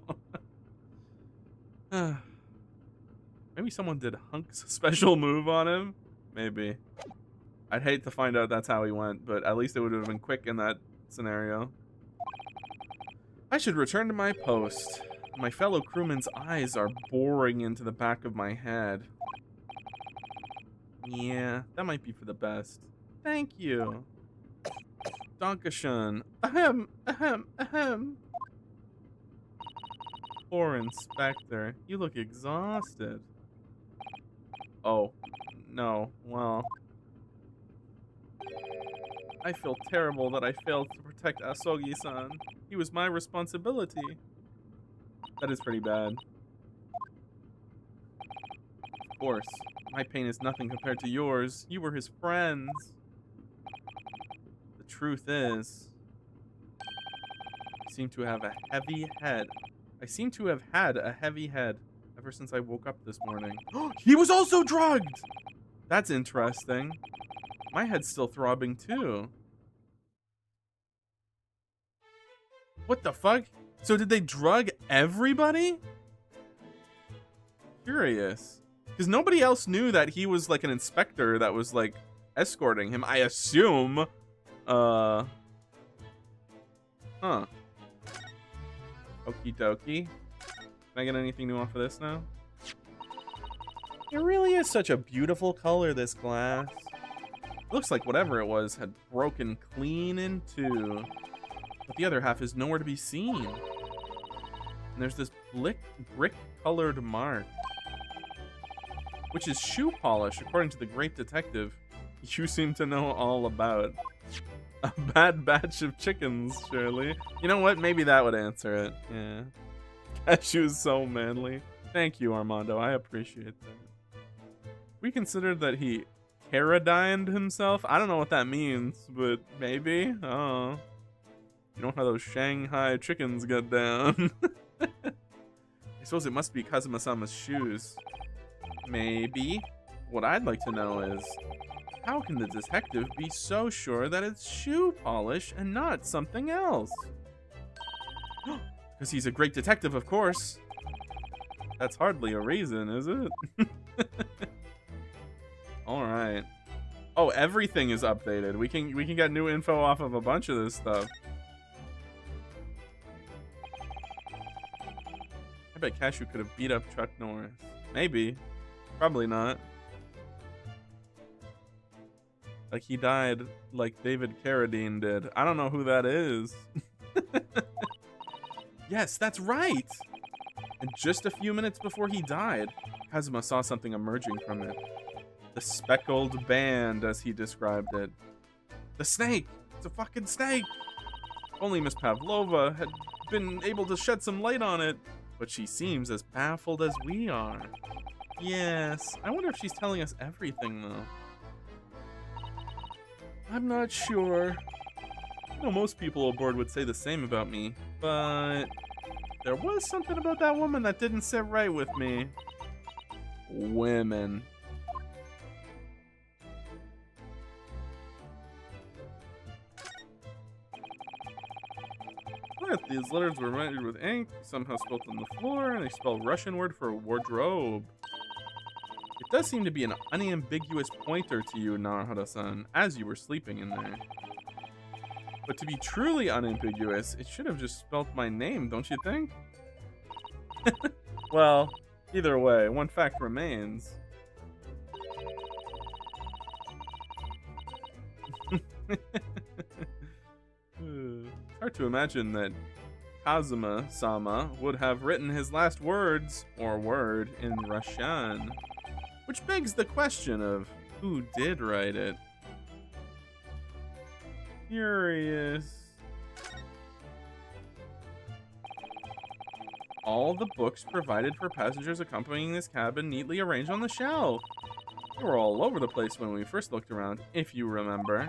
Maybe someone did Hunk's special move on him? Maybe. I'd hate to find out that's how he went, but at least it would have been quick in that scenario. I should return to my post. My fellow crewmen's eyes are boring into the back of my head. Yeah, that might be for the best. Thank you. Dankeschön. Ahem. Poor Inspector. You look exhausted. Oh, no. Well, I feel terrible that I failed to protect Asogi-san. He was my responsibility. That is pretty bad. Of course, my pain is nothing compared to yours. You were his friends. The truth is, seem to have a heavy head. I seem to have had a heavy head ever since I woke up this morning. He was also drugged! That's interesting. My head's still throbbing too. What the fuck? So did they drug everybody? Curious. Because nobody else knew that he was like an inspector that was like escorting him. I assume. Huh. Okie dokie. Can I get anything new off of this now? It really is such a beautiful color, this glass. Looks like whatever it was had broken clean in two. But the other half is nowhere to be seen. And there's this brick-colored mark, which is shoe polish, according to the great detective you seem to know all about. A bad batch of chickens, surely. You know what? Maybe that would answer it. Yeah. Cashew's so manly. Thank you, Armando. I appreciate that. We considered that he paradined himself. I don't know what that means, but maybe. Oh. You know how those Shanghai chickens get down. I suppose it must be Kazuma-sama's shoes. Maybe. What I'd like to know is, how can the detective be so sure that it's shoe polish and not something else? Because he's a great detective, of course. That's hardly a reason, is it? Alright. Oh, everything is updated. We can get new info off of a bunch of this stuff. I bet Cashew could have beat up Chuck Norris. Maybe. Probably not. Like he died like David Carradine did. I don't know who that is. Yes, that's right! And just a few minutes before he died, Kazuma saw something emerging from it. The speckled band, as he described it. The snake! It's a fucking snake! If only Miss Pavlova had been able to shed some light on it. But she seems as baffled as we are. Yes, I wonder if she's telling us everything, though. I'm not sure. I know most people aboard would say the same about me, but there was something about that woman that didn't sit right with me. Women. What? These letters were written with ink, somehow spilled on the floor, and they spell Russian word for wardrobe. It does seem to be an unambiguous pointer to you, Naruhodo-san, as you were sleeping in there. But to be truly unambiguous, it should have just spelt my name, don't you think? Well, either way, one fact remains. It's hard to imagine that Kazuma-sama would have written his last words, or word, in Russian. Which begs the question of who did write it. Curious. All the books provided for passengers accompanying this cabin neatly arranged on the shelf. They were all over the place when we first looked around, if you remember.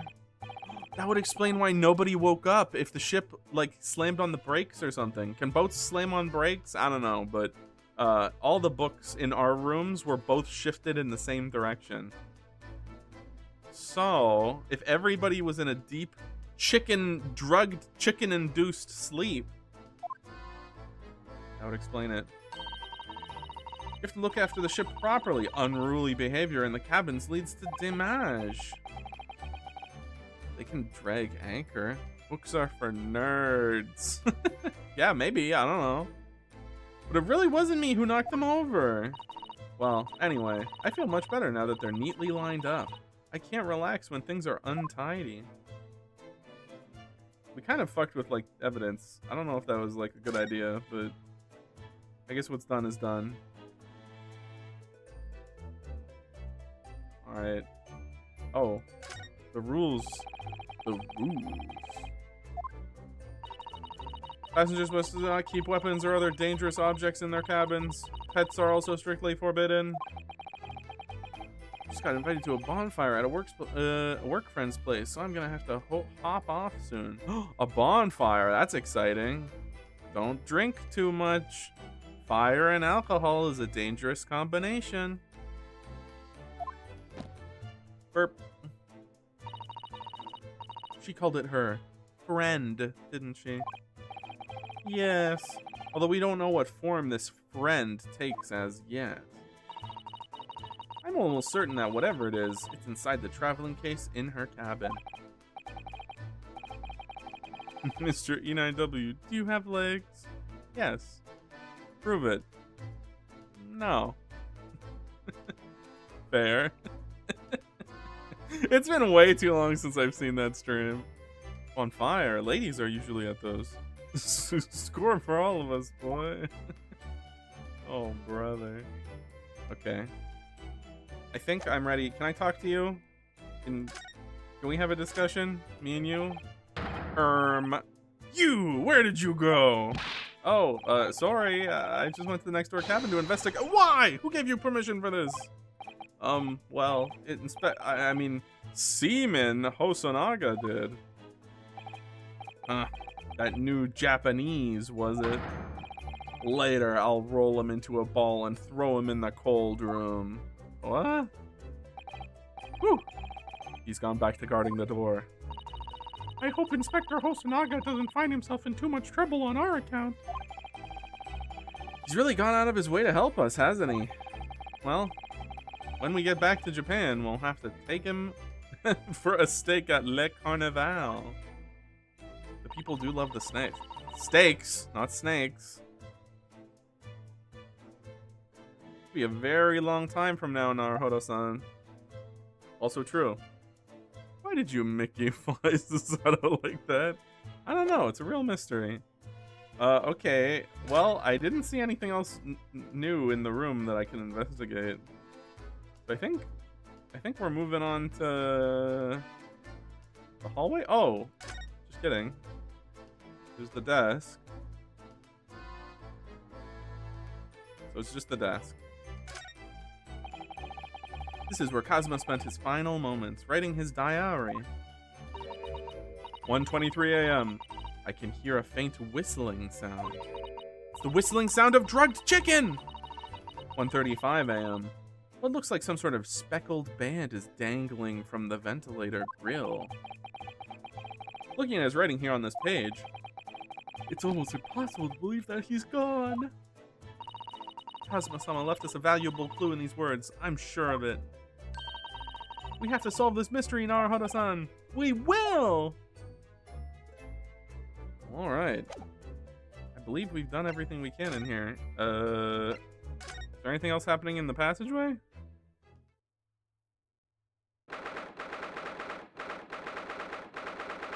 That would explain why nobody woke up if the ship, like, slammed on the brakes or something. Can boats slam on brakes? I don't know, but all the books in our rooms were both shifted in the same direction. So, if everybody was in a deep, drugged, chicken-induced sleep, that would explain it. You have to look after the ship properly. Unruly behavior in the cabins leads to damage. They can drag anchor. Books are for nerds. Yeah, maybe. I don't know. But it really wasn't me who knocked them over. Well, anyway, I feel much better now that they're neatly lined up. I can't relax when things are untidy. We kind of fucked with, like, evidence. I don't know if that was, like, a good idea, but I guess what's done is done. Alright. Oh. The rules. The rules. Passengers must not keep weapons or other dangerous objects in their cabins. Pets are also strictly forbidden. Just got invited to a bonfire at a work friend's place, so I'm gonna have to hop off soon. A bonfire, that's exciting. Don't drink too much. Fire and alcohol is a dangerous combination. Burp. She called it her friend, didn't she? Yes. Although we don't know what form this friend takes as yet. I'm almost certain that whatever it is, it's inside the traveling case in her cabin. Mr. E9W, do you have legs? Yes. Prove it. No. Fair. It's been way too long since I've seen that stream. On fire. Ladies are usually at those. Score for all of us, boy. Oh, brother. Okay. I think I'm ready. Can I talk to you? Can we have a discussion? Me and you? You! Where did you go? Oh, sorry. I just went to the next door cabin to investigate. Why? Who gave you permission for this? Well, I mean, Seaman Hosonaga did. That new Japanese, was it? Later, I'll roll him into a ball and throw him in the cold room. What? Whew. He's gone back to guarding the door. I hope Inspector Hosonaga doesn't find himself in too much trouble on our account. He's really gone out of his way to help us, hasn't he? Well, when we get back to Japan, we'll have to take him for a steak at Le Carnival. The people do love the snake. Steaks, not snakes. It'll be a very long time from now, Naruhodo-san. Also true. Why did you Mickey flies Susato like that? I don't know. It's a real mystery. Okay. Well, I didn't see anything else new in the room that I can investigate. So I think we're moving on to the hallway. Oh, just kidding. There's the desk. So it's just the desk. This is where Kazuma spent his final moments, writing his diary. 1:23 a.m. I can hear a faint whistling sound. It's the whistling sound of drugged chicken! 1:35 a.m. What looks like some sort of speckled band is dangling from the ventilator grill. Looking at his writing here on this page, it's almost impossible to believe that he's gone. Kazuma-sama left us a valuable clue in these words. I'm sure of it. We have to solve this mystery, Naruhodo-san. We will! Alright. I believe we've done everything we can in here. Is there anything else happening in the passageway?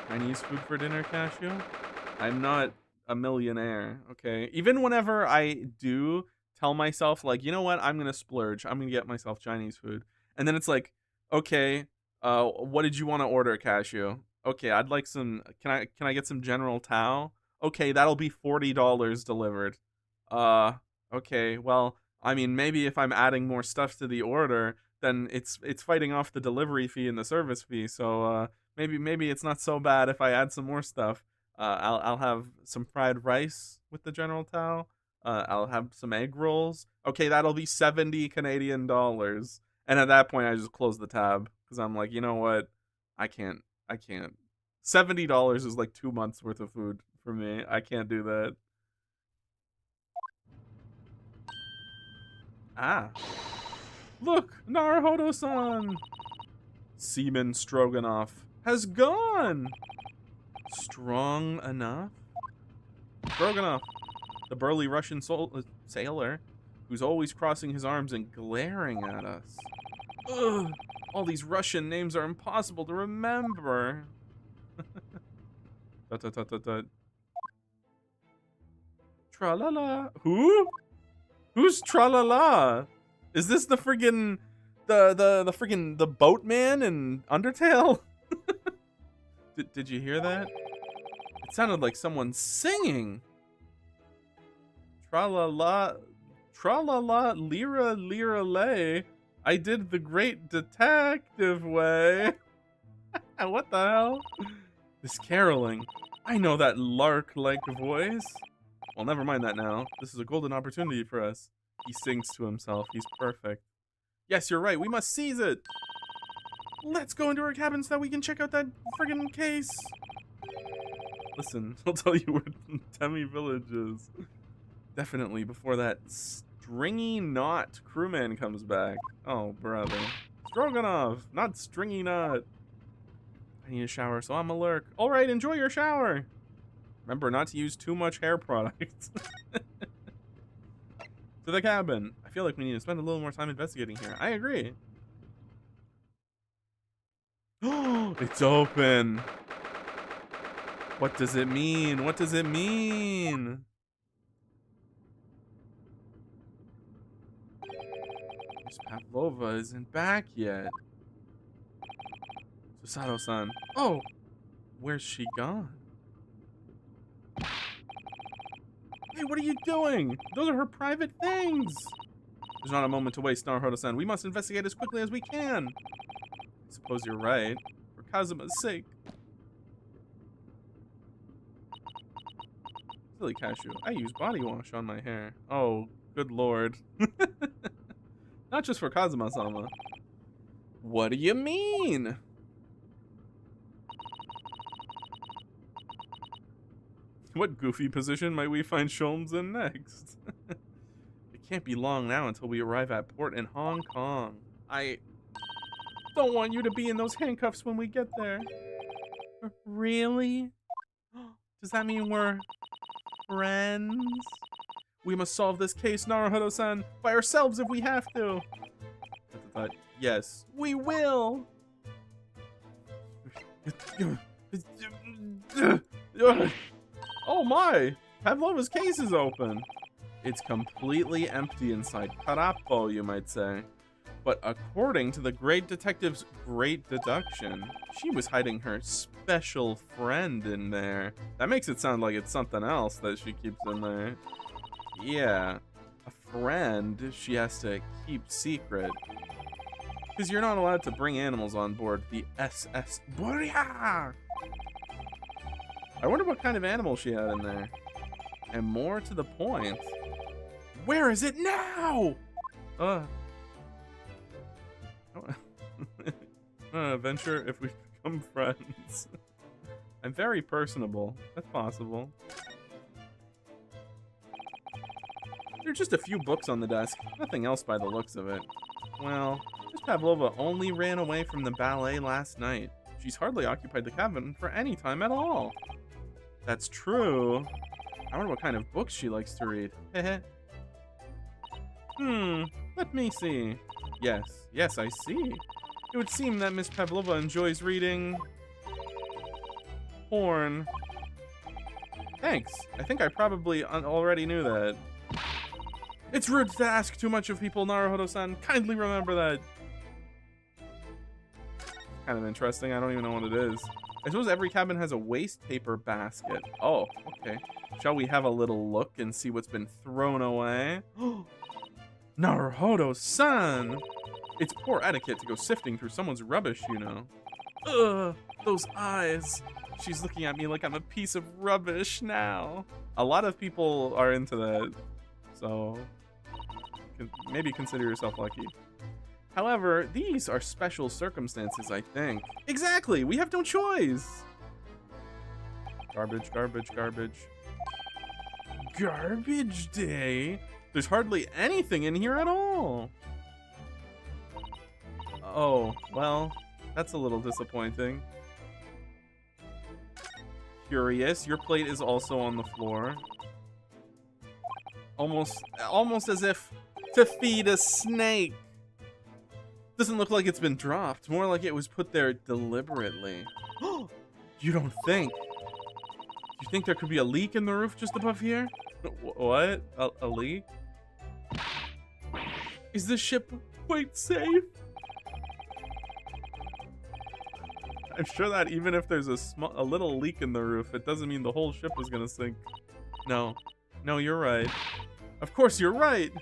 Chinese food for dinner, Cashew? I'm not a millionaire, okay? Even whenever I do tell myself, like, you know what, I'm gonna splurge. I'm gonna get myself Chinese food. And then it's like, okay, what did you want to order, Cashew? Okay, I'd like some, can I get some General Tao? Okay, that'll be $40 delivered. Okay, well, I mean, maybe if I'm adding more stuff to the order, then it's fighting off the delivery fee and the service fee. So, maybe it's not so bad if I add some more stuff. I'll have some fried rice with the General Tao. I'll have some egg rolls. Okay, that'll be 70 Canadian dollars. And at that point, I just close the tab because I'm like, you know what? I can't. $70 is like 2 months worth of food for me. I can't do that. Ah. Look, Naruhodo-san. Seaman Stroganoff has gone. Strong enough? Stroganoff, the burly Russian sailor who's always crossing his arms and glaring at us. Ugh, all these Russian names are impossible to remember. Tra-la-la. Who? Who's Tra-la-la? Is this the friggin' the boatman in Undertale? Did you hear that? It sounded like someone singing. Tra-la-la, tra-la-la, lira, lira, lay. I did the great detective way. What the hell? This caroling. I know that lark-like voice. Well, never mind that now. This is a golden opportunity for us. He sings to himself. He's perfect. Yes, you're right. We must seize it. Let's go into our cabin so that we can check out that friggin' case. Listen, I'll tell you where Temmie Village is. Definitely before that stringy knot crewman comes back. Oh, brother. Stroganoff, not stringy knot. I need a shower, so I'm a lurk. All right, enjoy your shower. Remember not to use too much hair product. To the cabin. I feel like we need to spend a little more time investigating here. I agree. Oh, it's open. What does it mean? What does it mean? Miss Pavlova isn't back yet. Susato-san. Oh, where's she gone? Hey, what are you doing? Those are her private things. There's not a moment to waste, Naruhodo-san. We must investigate as quickly as we can. I suppose you're right. For Kazuma's sake. Silly Cashew. I use body wash on my hair. Oh, good lord. Not just for Kazuma-sama. What do you mean? What goofy position might we find Sholmes in next? It can't be long now until we arrive at port in Hong Kong. I don't want you to be in those handcuffs when we get there. Really? Does that mean we're friends? We must solve this case, Naruhodo-san, by ourselves if we have to. Yes, we will. Oh my! Pavlova's case is open. It's completely empty inside. Carapo, you might say. But according to the great detective's great deduction, she was hiding her special friend in there. That makes it sound like it's something else that she keeps in there. Yeah, a friend she has to keep secret. Because you're not allowed to bring animals on board the SS Boria. I wonder what kind of animal she had in there. And more to the point, where is it now? Venture if we become friends. I'm very personable. That's possible. There are just a few books on the desk. Nothing else by the looks of it. Well, Miss Pavlova only ran away from the ballet last night. She's hardly occupied the cabin for any time at all. That's true. I wonder what kind of books she likes to read. Heh. Let me see. Yes, I see. It would seem that Miss Pavlova enjoys reading porn. Thanks. I think I probably already knew that. It's rude to ask too much of people, Naruhodo-san. Kindly remember that. Kind of interesting. I don't even know what it is. I suppose every cabin has a waste paper basket. Oh, okay. Shall we have a little look and see what's been thrown away? Naruhodo-san! It's poor etiquette to go sifting through someone's rubbish, you know. Ugh, those eyes. She's looking at me like I'm a piece of rubbish now. A lot of people are into that, so maybe consider yourself lucky. However, these are special circumstances, I think. Exactly! We have no choice! Garbage, garbage, garbage. Garbage day? There's hardly anything in here at all. Oh, well, that's a little disappointing. Curious, your plate is also on the floor. Almost as if to feed a snake. Doesn't look like it's been dropped. More like it was put there deliberately. You don't think? You think there could be a leak in the roof just above here? What? A leak? Is this ship quite safe? I'm sure that even if there's a little leak in the roof, it doesn't mean the whole ship is gonna sink. No, you're right. Of course you're right.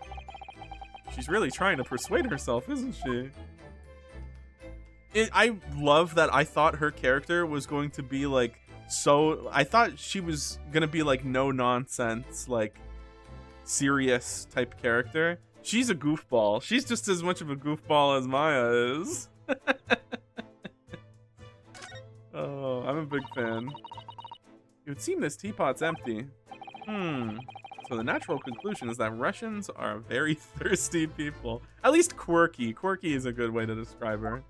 She's really trying to persuade herself, isn't she? I love that I thought her character was going to be like I thought she was gonna be like no nonsense, like serious type character. She's a goofball. She's just as much of a goofball as Maya is. Oh, I'm a big fan. It would seem this teapot's empty. So the natural conclusion is that Russians are very thirsty people. At least quirky. Quirky is a good way to describe her.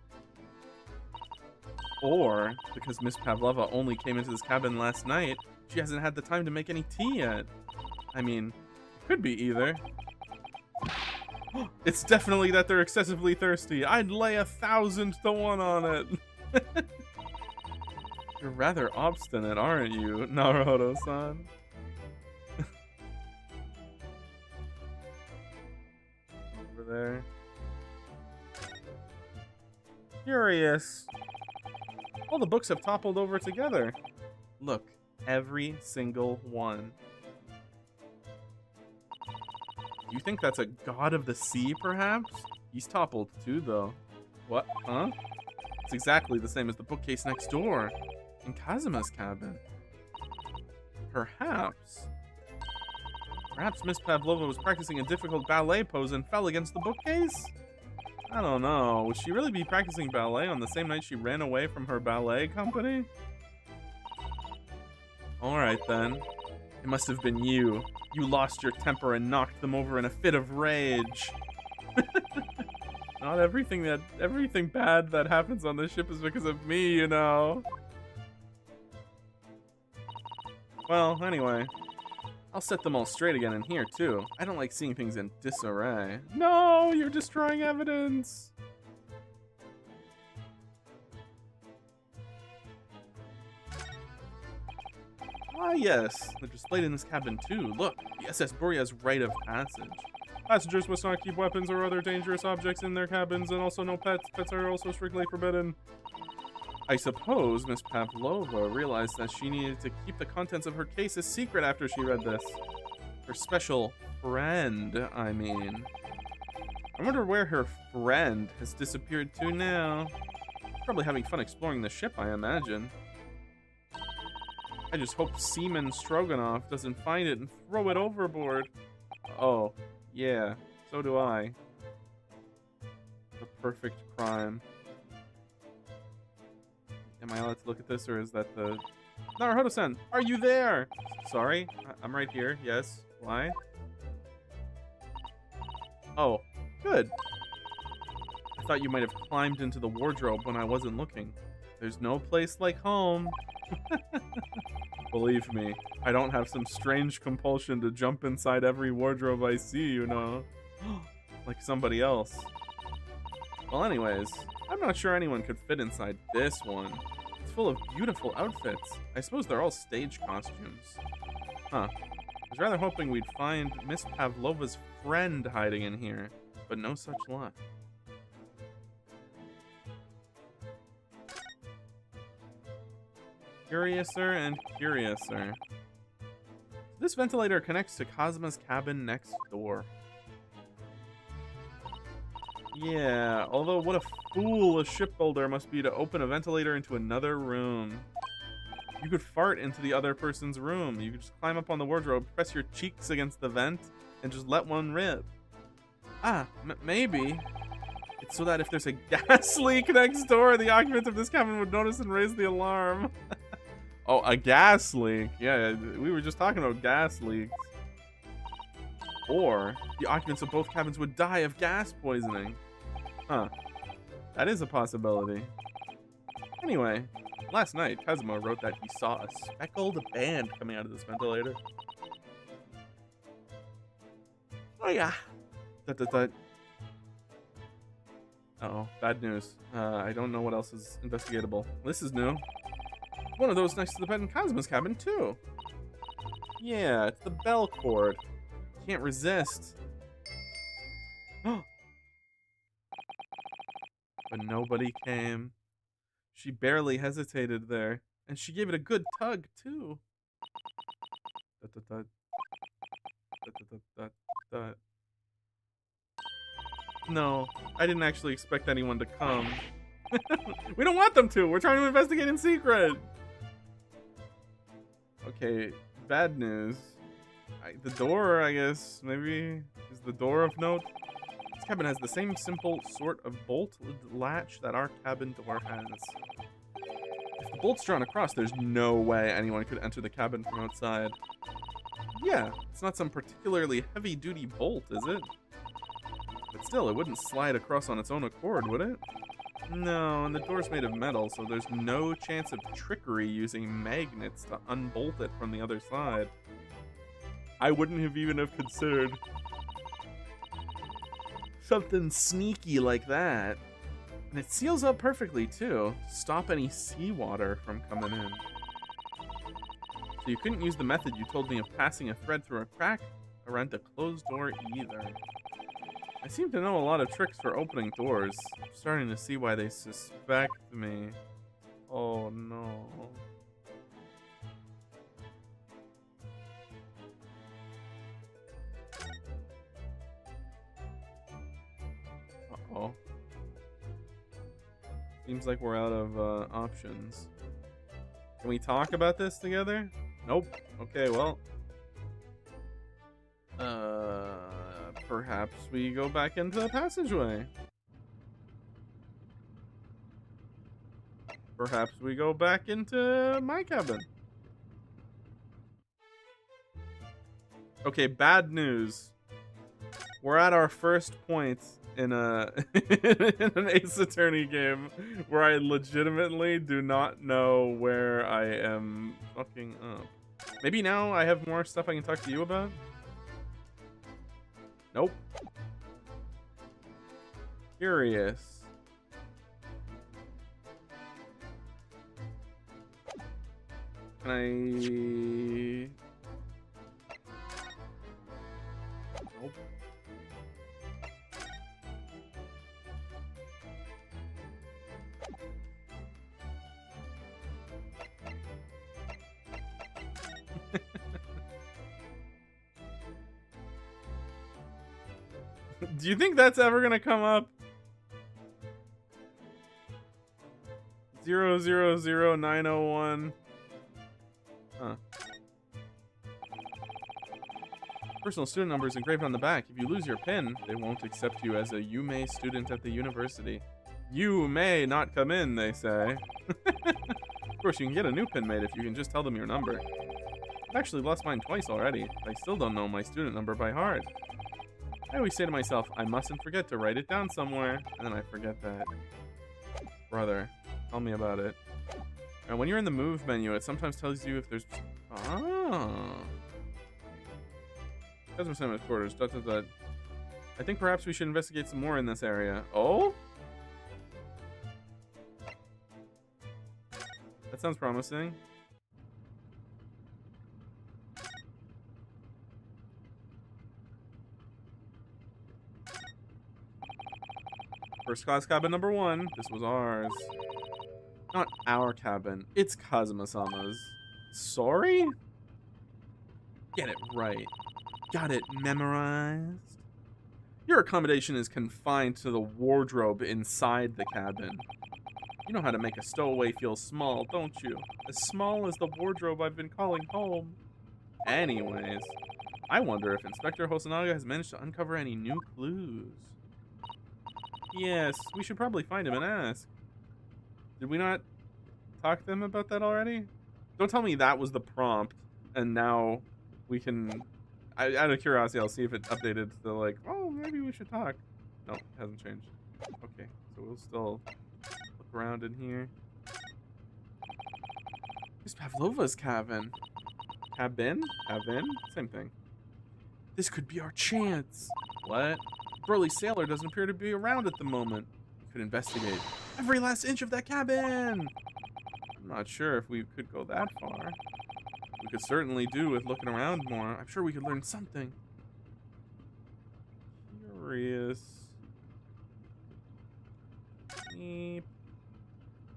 Or, because Miss Pavlova only came into this cabin last night, she hasn't had the time to make any tea yet. I mean, it could be either. It's definitely that they're excessively thirsty. I'd lay 1,000 to 1 on it. You're rather obstinate, aren't you, Naruto-san? Over there. Curious. All the books have toppled over together. Look, every single one. You think that's a god of the sea, perhaps? He's toppled too, though. What? Huh? It's exactly the same as the bookcase next door. In Kazuma's cabin. Perhaps. Perhaps Miss Pavlova was practicing a difficult ballet pose and fell against the bookcase? I don't know. Would she really be practicing ballet on the same night she ran away from her ballet company? Alright then. It must have been you. You lost your temper and knocked them over in a fit of rage. Not everything bad that happens on this ship is because of me, you know. Well, anyway. I'll set them all straight again in here, too. I don't like seeing things in disarray. No, you're destroying evidence! Ah, yes. They're displayed in this cabin, too. Look, the SS Borea's rite of passage. Passengers must not keep weapons or other dangerous objects in their cabins, and also no pets. Pets are also strictly forbidden. I suppose Miss Pavlova realized that she needed to keep the contents of her case a secret after she read this. Her special friend, I mean. I wonder where her friend has disappeared to now. Probably having fun exploring the ship, I imagine. I just hope Seaman Stroganoff doesn't find it and throw it overboard. Oh, yeah, so do I. The perfect crime. Am I allowed to look at this, or is that the... Naruto-san, are you there? Sorry, I'm right here, yes. Why? Oh, good. I thought you might have climbed into the wardrobe when I wasn't looking. There's no place like home. Believe me, I don't have some strange compulsion to jump inside every wardrobe I see, you know. Like somebody else. Well, anyways, I'm not sure anyone could fit inside this one. It's full of beautiful outfits. I suppose they're all stage costumes. Huh. I was rather hoping we'd find Miss Pavlova's friend hiding in here, but no such luck. Curiouser and curiouser. This ventilator connects to Kazuma's cabin next door. Yeah, although what a fool a shipbuilder must be to open a ventilator into another room. You could fart into the other person's room. You could just climb up on the wardrobe, press your cheeks against the vent, and just let one rip. Ah, maybe. It's so that if there's a gas leak next door, the occupants of this cabin would notice and raise the alarm. Oh, a gas leak. Yeah, we were just talking about gas leaks. Or the occupants of both cabins would die of gas poisoning. Huh. That is a possibility. Anyway, last night, Kazuma wrote that he saw a speckled band coming out of this ventilator. Oh yeah. Uh-oh, bad news. I don't know what else is investigatable. This is new. One of those next to the bed in Kazuma's cabin, too. Yeah, it's the bell cord. Can't resist. But nobody came. She barely hesitated there, and she gave it a good tug, too. No, I didn't actually expect anyone to come. We don't want them to. We're trying to investigate in secret. Okay, bad news. The door, I guess, maybe is the door of note. This cabin has the same simple sort of bolt latch that our cabin door has. If the bolt's drawn across, there's no way anyone could enter the cabin from outside. Yeah, it's not some particularly heavy-duty bolt, is it? But still, it wouldn't slide across on its own accord, would it? No, and the door's made of metal, so there's no chance of trickery using magnets to unbolt it from the other side. I wouldn't have even have considered something sneaky like that. And it seals up perfectly, too. Stop any seawater from coming in. So you couldn't use the method you told me of passing a thread through a crack around a closed door either. I seem to know a lot of tricks for opening doors. I'm starting to see why they suspect me. Oh no. Uh-oh. Seems like we're out of options. Can we talk about this together? Nope. Okay, well. Perhaps we go back into the passageway. Perhaps we go back into my cabin. Okay, bad news. We're at our first point in a in an Ace Attorney game where I legitimately do not know where I am fucking up. Maybe now I have more stuff I can talk to you about? Nope. Curious. Can I... Nope. Do you think that's ever gonna come up? 000901. Huh. Personal student number is engraved on the back. If you lose your pin, they won't accept you as a UMay student at the university. You may not come in, they say. Of course, you can get a new pin made if you can just tell them your number. I've actually lost mine twice already. I still don't know my student number by heart. I always say to myself, I mustn't forget to write it down somewhere, and then I forget that. Brother, tell me about it. And when you're in the move menu, it sometimes tells you if there's... Oh. Customer service quarters. ... I think perhaps we should investigate some more in this area. Oh? That sounds promising. First class cabin number 1. This was ours. Not our cabin. It's Kazuma-sama's. Sorry? Get it right. Got it memorized? Your accommodation is confined to the wardrobe inside the cabin. You know how to make a stowaway feel small, don't you? As small as the wardrobe I've been calling home. Anyways, I wonder if Inspector Hosonaga has managed to uncover any new clues. Yes, we should probably find him and ask. Did we not talk to them about that already? Don't tell me that was the prompt, and now we can... out of curiosity, I'll see if it updated to like, oh, maybe we should talk. No, it hasn't changed. Okay, so we'll still look around in here. It's Pavlova's cabin. Cabin? Cabin? Same thing. This could be our chance. What? Burly Sailor doesn't appear to be around at the moment. We could investigate every last inch of that cabin. I'm not sure if we could go that far. We could certainly do with looking around more. I'm sure we could learn something. Curious. Beep.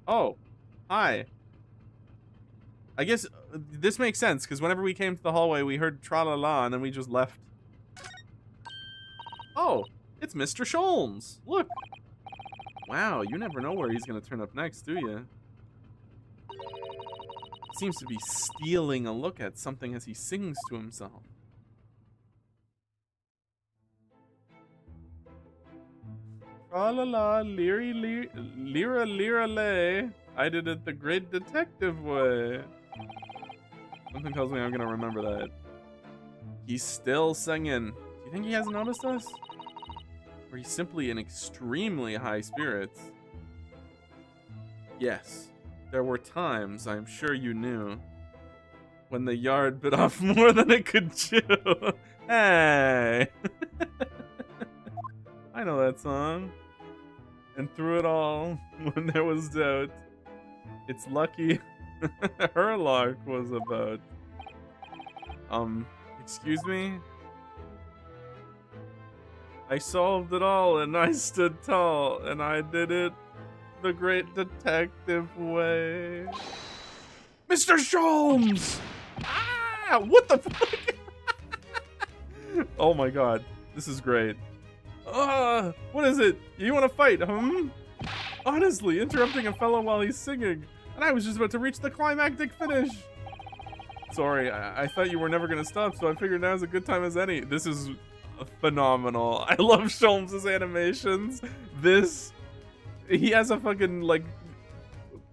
Oh, hi. I guess this makes sense, because whenever we came to the hallway, we heard tra-la-la, and then we just left. Oh, It's Mr. Sholmes. Look. Wow, you never know where he's gonna turn up next, do you? Seems to be stealing a look at something as he sings to himself. Tra la la, leery, lira, lira, lay. I did it the great detective way. Something tells me I'm gonna remember that. He's still singing. Do you think he hasn't noticed us? Or he's simply in extremely high spirits? Yes, there were times, I'm sure you knew, when the yard bit off more than it could chew. Hey! I know that song. And through it all, when there was doubt, it's lucky her luck was about. Excuse me? I solved it all and I stood tall and I did it the great detective way. Mr. Sholmes! Ah! What the fuck? Oh my god. This is great. What is it? You want to fight, Honestly, interrupting a fellow while he's singing. And I was just about to reach the climactic finish. Sorry, I thought you were never going to stop, so I figured now's a good time as any. This is phenomenal. I love Sholmes' animations. He has a fucking, like,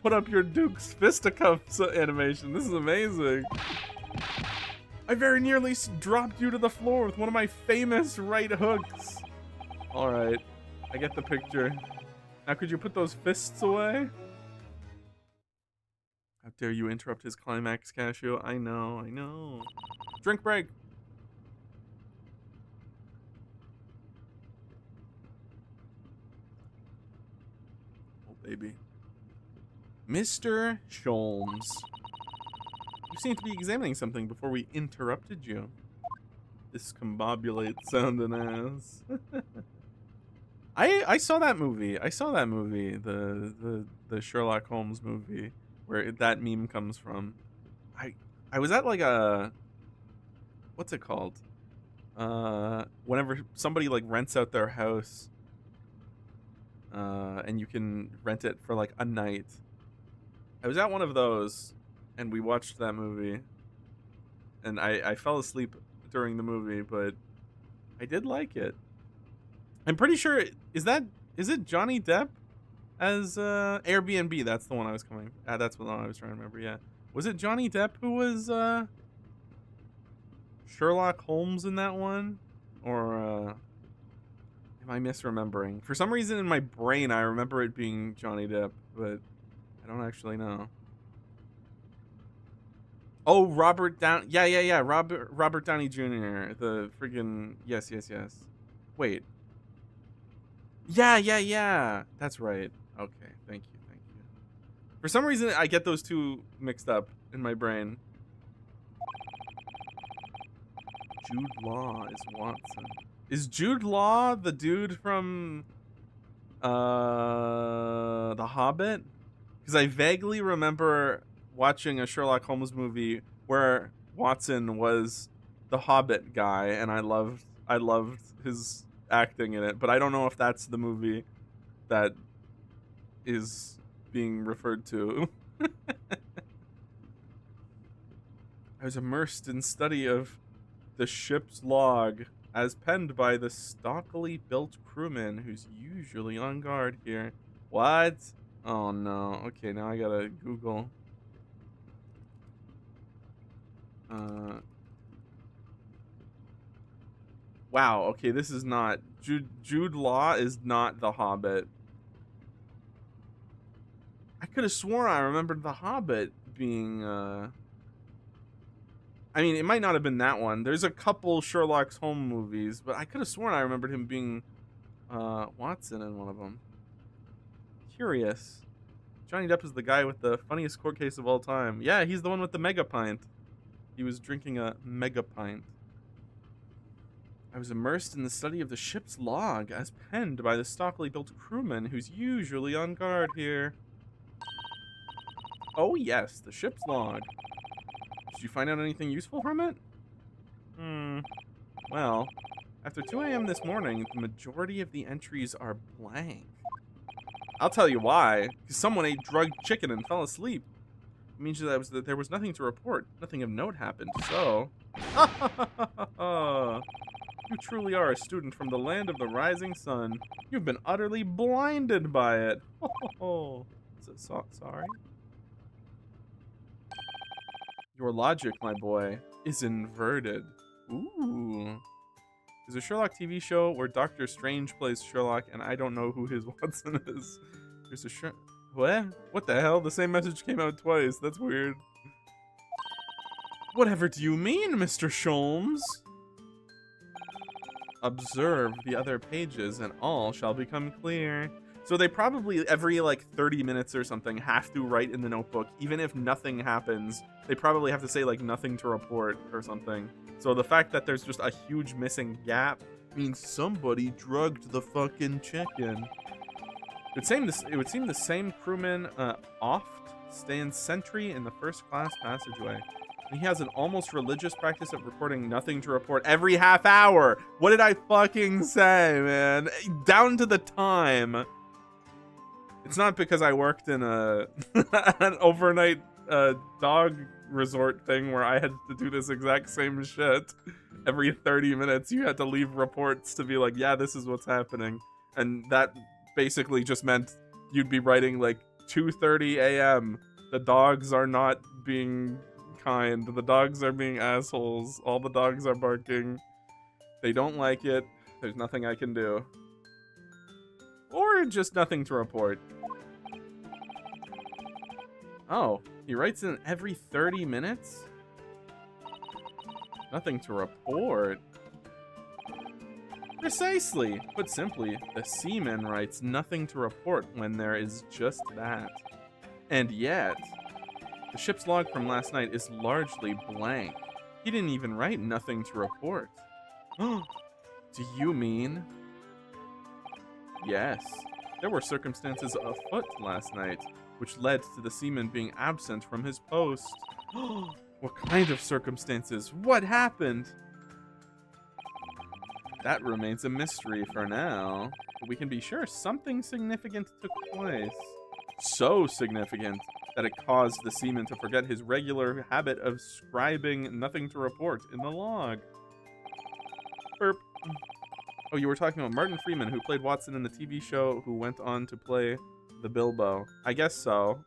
put up your Duke's fisticuffs animation. This is amazing. I very nearly dropped you to the floor with one of my famous right hooks. Alright, I get the picture. Now could you put those fists away? How dare you interrupt his climax, Cashew? I know. Drink break! Oh, baby. Mr. Sholmes. You seem to be examining something before we interrupted you. Discombobulate sounding ass. I saw that movie. The Sherlock Holmes movie where that meme comes from. I was at like a, what's it called? Whenever somebody like rents out their house, and you can rent it for like a night. I was at one of those and we watched that movie and I fell asleep during the movie, but I did like it. I'm pretty sure, is it Johnny Depp as Airbnb? That's the one I was that's the one I was trying to remember. Yeah, was it Johnny Depp who was Sherlock Holmes in that one, or am I misremembering? For some reason in my brain I remember it being Johnny Depp, but I don't actually know. Oh, Robert Downey. Yeah. Robert Downey Jr. The friggin' yes. Wait. Yeah. That's right. Okay, thank you. For some reason, I get those two mixed up in my brain. Jude Law is Watson. Is Jude Law the dude from The Hobbit? Because I vaguely remember watching a Sherlock Holmes movie where Watson was the Hobbit guy, and I loved his acting in it, but I don't know if that's the movie that is being referred to. I was immersed in study of the ship's log as penned by the stockily built crewman who's usually on guard here. What? Oh no. Okay, now I gotta Google. Wow, okay, this is not Jude Law is not the Hobbit. I could have sworn I remembered the Hobbit being I mean, it might not have been that one. There's a couple Sherlock Holmes movies, but I could have sworn I remembered him being Watson in one of them. Curious. Johnny Depp is the guy with the funniest court case of all time. Yeah, he's the one with the mega pint. He was drinking a mega pint. I was immersed in the study of the ship's log as penned by the stockily built crewman who's usually on guard here. Oh yes, the ship's log. Did you find out anything useful from it? Well, After 2 a.m. this morning, the majority of the entries are blank. I'll tell you why. Because someone ate drugged chicken and fell asleep. It means that there was nothing to report. Nothing of note happened, so... You truly are a student from the land of the rising sun. You've been utterly blinded by it. Sorry? Your logic, my boy, is inverted. Ooh. There's a Sherlock TV show where Doctor Strange plays Sherlock, and I don't know who his Watson is. There's a What? What the hell? The same message came out twice. That's weird. Whatever do you mean, Mr. Sholmes? Observe the other pages, and all shall become clear. So they probably, every, like, 30 minutes or something, have to write in the notebook, even if nothing happens. They probably have to say, like, nothing to report or something. So the fact that there's just a huge missing gap means somebody drugged the fucking chicken. It would seem the same crewman, Oft, stands sentry in the first-class passageway. And he has an almost religious practice of recording nothing to report every half hour. What did I fucking say, man? Down to the time. It's not because I worked in an overnight dog resort thing where I had to do this exact same shit. Every 30 minutes, you had to leave reports to be like, yeah, this is what's happening. And that basically just meant you'd be writing like 2:30 a.m. The dogs are not being kind. The dogs are being assholes. All the dogs are barking. They don't like it. There's nothing I can do. Or just nothing to report. Oh, he writes in every 30 minutes? Nothing to report. Precisely. Put simply, the seaman writes nothing to report when there is just that. And yet, the ship's log from last night is largely blank. He didn't even write nothing to report. Do you mean? Yes. There were circumstances afoot last night, which led to the seaman being absent from his post. What kind of circumstances? What happened? That remains a mystery for now, but we can be sure something significant took place. So significant that it caused the seaman to forget his regular habit of scribing nothing to report in the log. Burp. Oh, you were talking about Martin Freeman, who played Watson in the TV show, who went on to play the Bilbo. I guess so.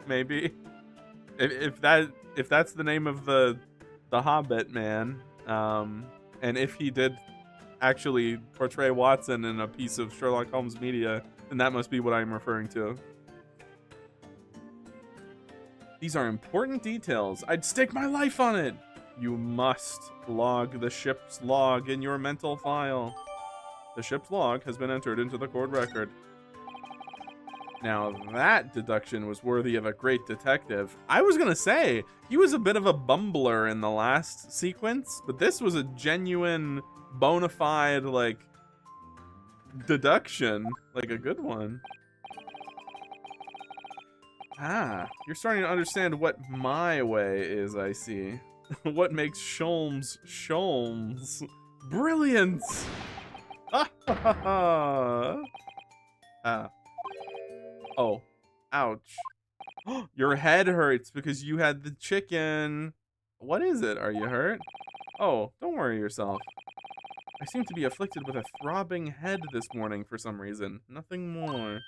Maybe. If that's the name of the Hobbit man, and if he did actually portray Watson in a piece of Sherlock Holmes media, then that must be what I'm referring to. These are important details. I'd stake my life on it. You must log the ship's log in your mental file. The ship's log has been entered into the court record. Now that deduction was worthy of a great detective. I was gonna say, he was a bit of a bumbler in the last sequence, but this was a genuine, bona fide, like, deduction. Like, a good one. Ah, you're starting to understand what my way is, I see. What makes Sholmes Sholmes? Brilliance! Ah, ha, ha, ha. Ah. Oh. Ouch. Your head hurts because you had the chicken. What is it? Are you hurt? Oh, don't worry yourself. I seem to be afflicted with a throbbing head this morning for some reason. Nothing more.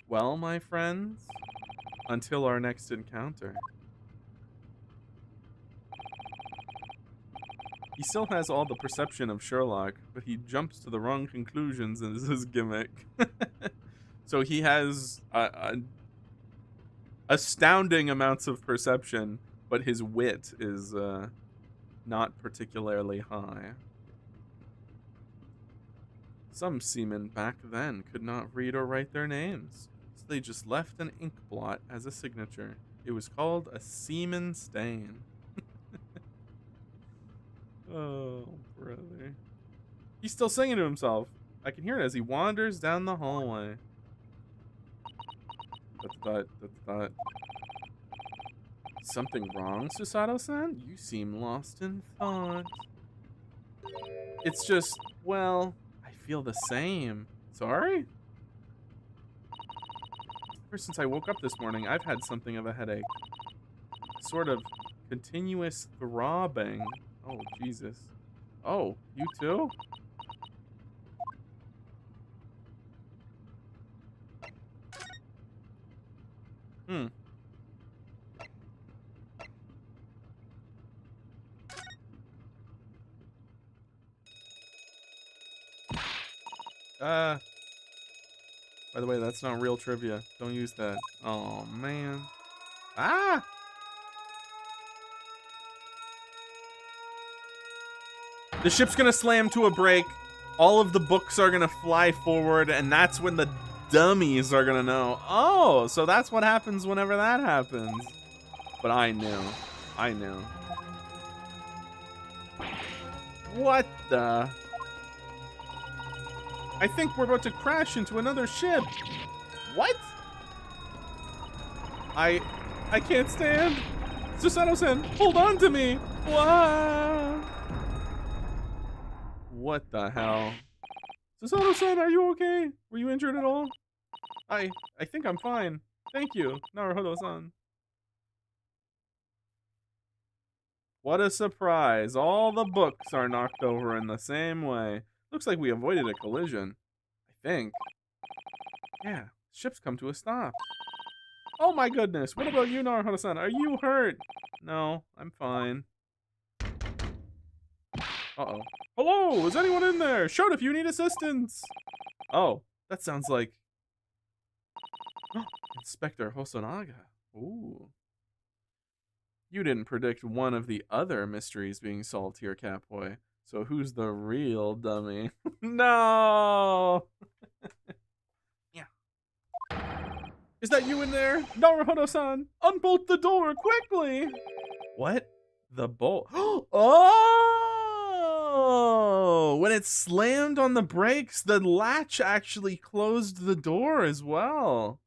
Well, my friends, until our next encounter. He still has all the perception of Sherlock, but he jumps to the wrong conclusions as his gimmick. So he has astounding amounts of perception, but his wit is not particularly high. Some seamen back then could not read or write their names, so they just left an ink blot as a signature. It was called a seaman stain. Oh, brother. He's still singing to himself. I can hear it as he wanders down the hallway. something wrong, Susato-san? You seem lost in thought. It's just, well, I feel the same. Sorry? Ever since I woke up this morning, I've had something of a headache. Sort of continuous throbbing. Oh, Jesus. Oh, you too? Hmm. By the way, that's not real trivia. Don't use that. Oh, man. Ah! The ship's gonna slam to a break. All of the books are gonna fly forward, and that's when the dummies are gonna know. Oh, so that's what happens whenever that happens. But I knew. I knew. What the? I think we're about to crash into another ship. What? I can't stand. Susato-san, hold on to me. Wow. What the hell? Susato-san, are you okay? Were you injured at all? I think I'm fine. Thank you, Naruhodo-san. What a surprise. All the books are knocked over in the same way. Looks like we avoided a collision. I think. Yeah, ship's come to a stop. Oh my goodness. What about you, Naruhodo-san? Are you hurt? No, I'm fine. Uh-oh. Hello, is anyone in there? Shout if you need assistance. Oh, that sounds like Inspector Hosonaga. Ooh. You didn't predict one of the other mysteries being solved here, Catboy. So who's the real dummy? No! Yeah. Is that you in there? Naruhodo-san! Unbolt the door, quickly! What? The bolt? Oh! When it slammed on the brakes, the latch actually closed the door as well.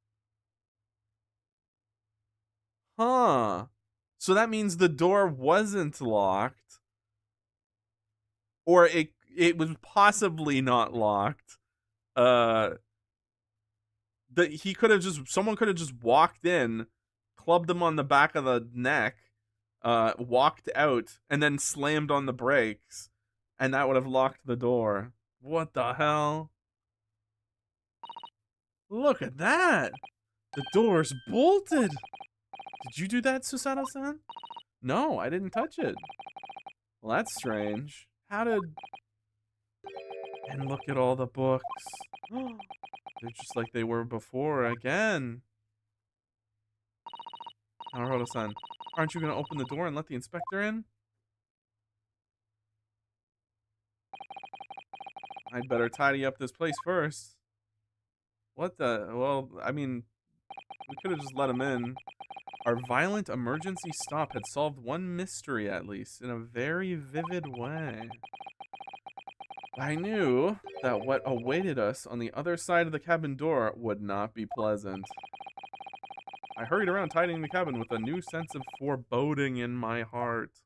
Huh. So that means the door wasn't locked. Or it was possibly not locked. Someone could have just walked in, clubbed him on the back of the neck, walked out, and then slammed on the brakes, and that would have locked the door. What the hell? Look at that! The door's bolted! Did you do that, Susato-san? No, I didn't touch it. Well, that's strange. How did... And look at all the books. They're just like they were before again. Naruhodo-san, aren't you going to open the door and let the inspector in? I'd better tidy up this place first. What the... Well, I mean, we could have just let him in. Our violent emergency stop had solved one mystery, at least, in a very vivid way. I knew that what awaited us on the other side of the cabin door would not be pleasant. I hurried around tidying the cabin with a new sense of foreboding in my heart.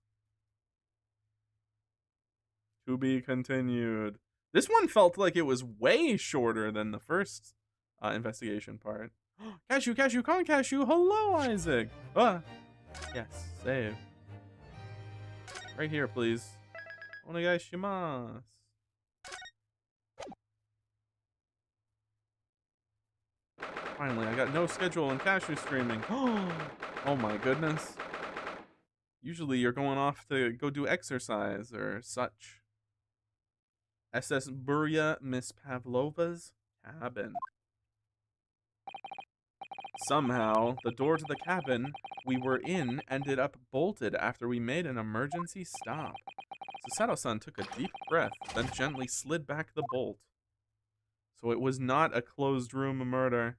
To be continued. This one felt like it was way shorter than the first investigation part. Cashew, Cashew, Con Cashew, hello, Isaac. Yes, save. Right here, please. Onegaishimasu. Finally, I got no schedule in Cashew streaming. Oh my goodness. Usually you're going off to go do exercise or such. SS Burya Miss Pavlova's cabin. Somehow, the door to the cabin we were in ended up bolted after we made an emergency stop. Susato-san took a deep breath, then gently slid back the bolt. So it was not a closed room murder.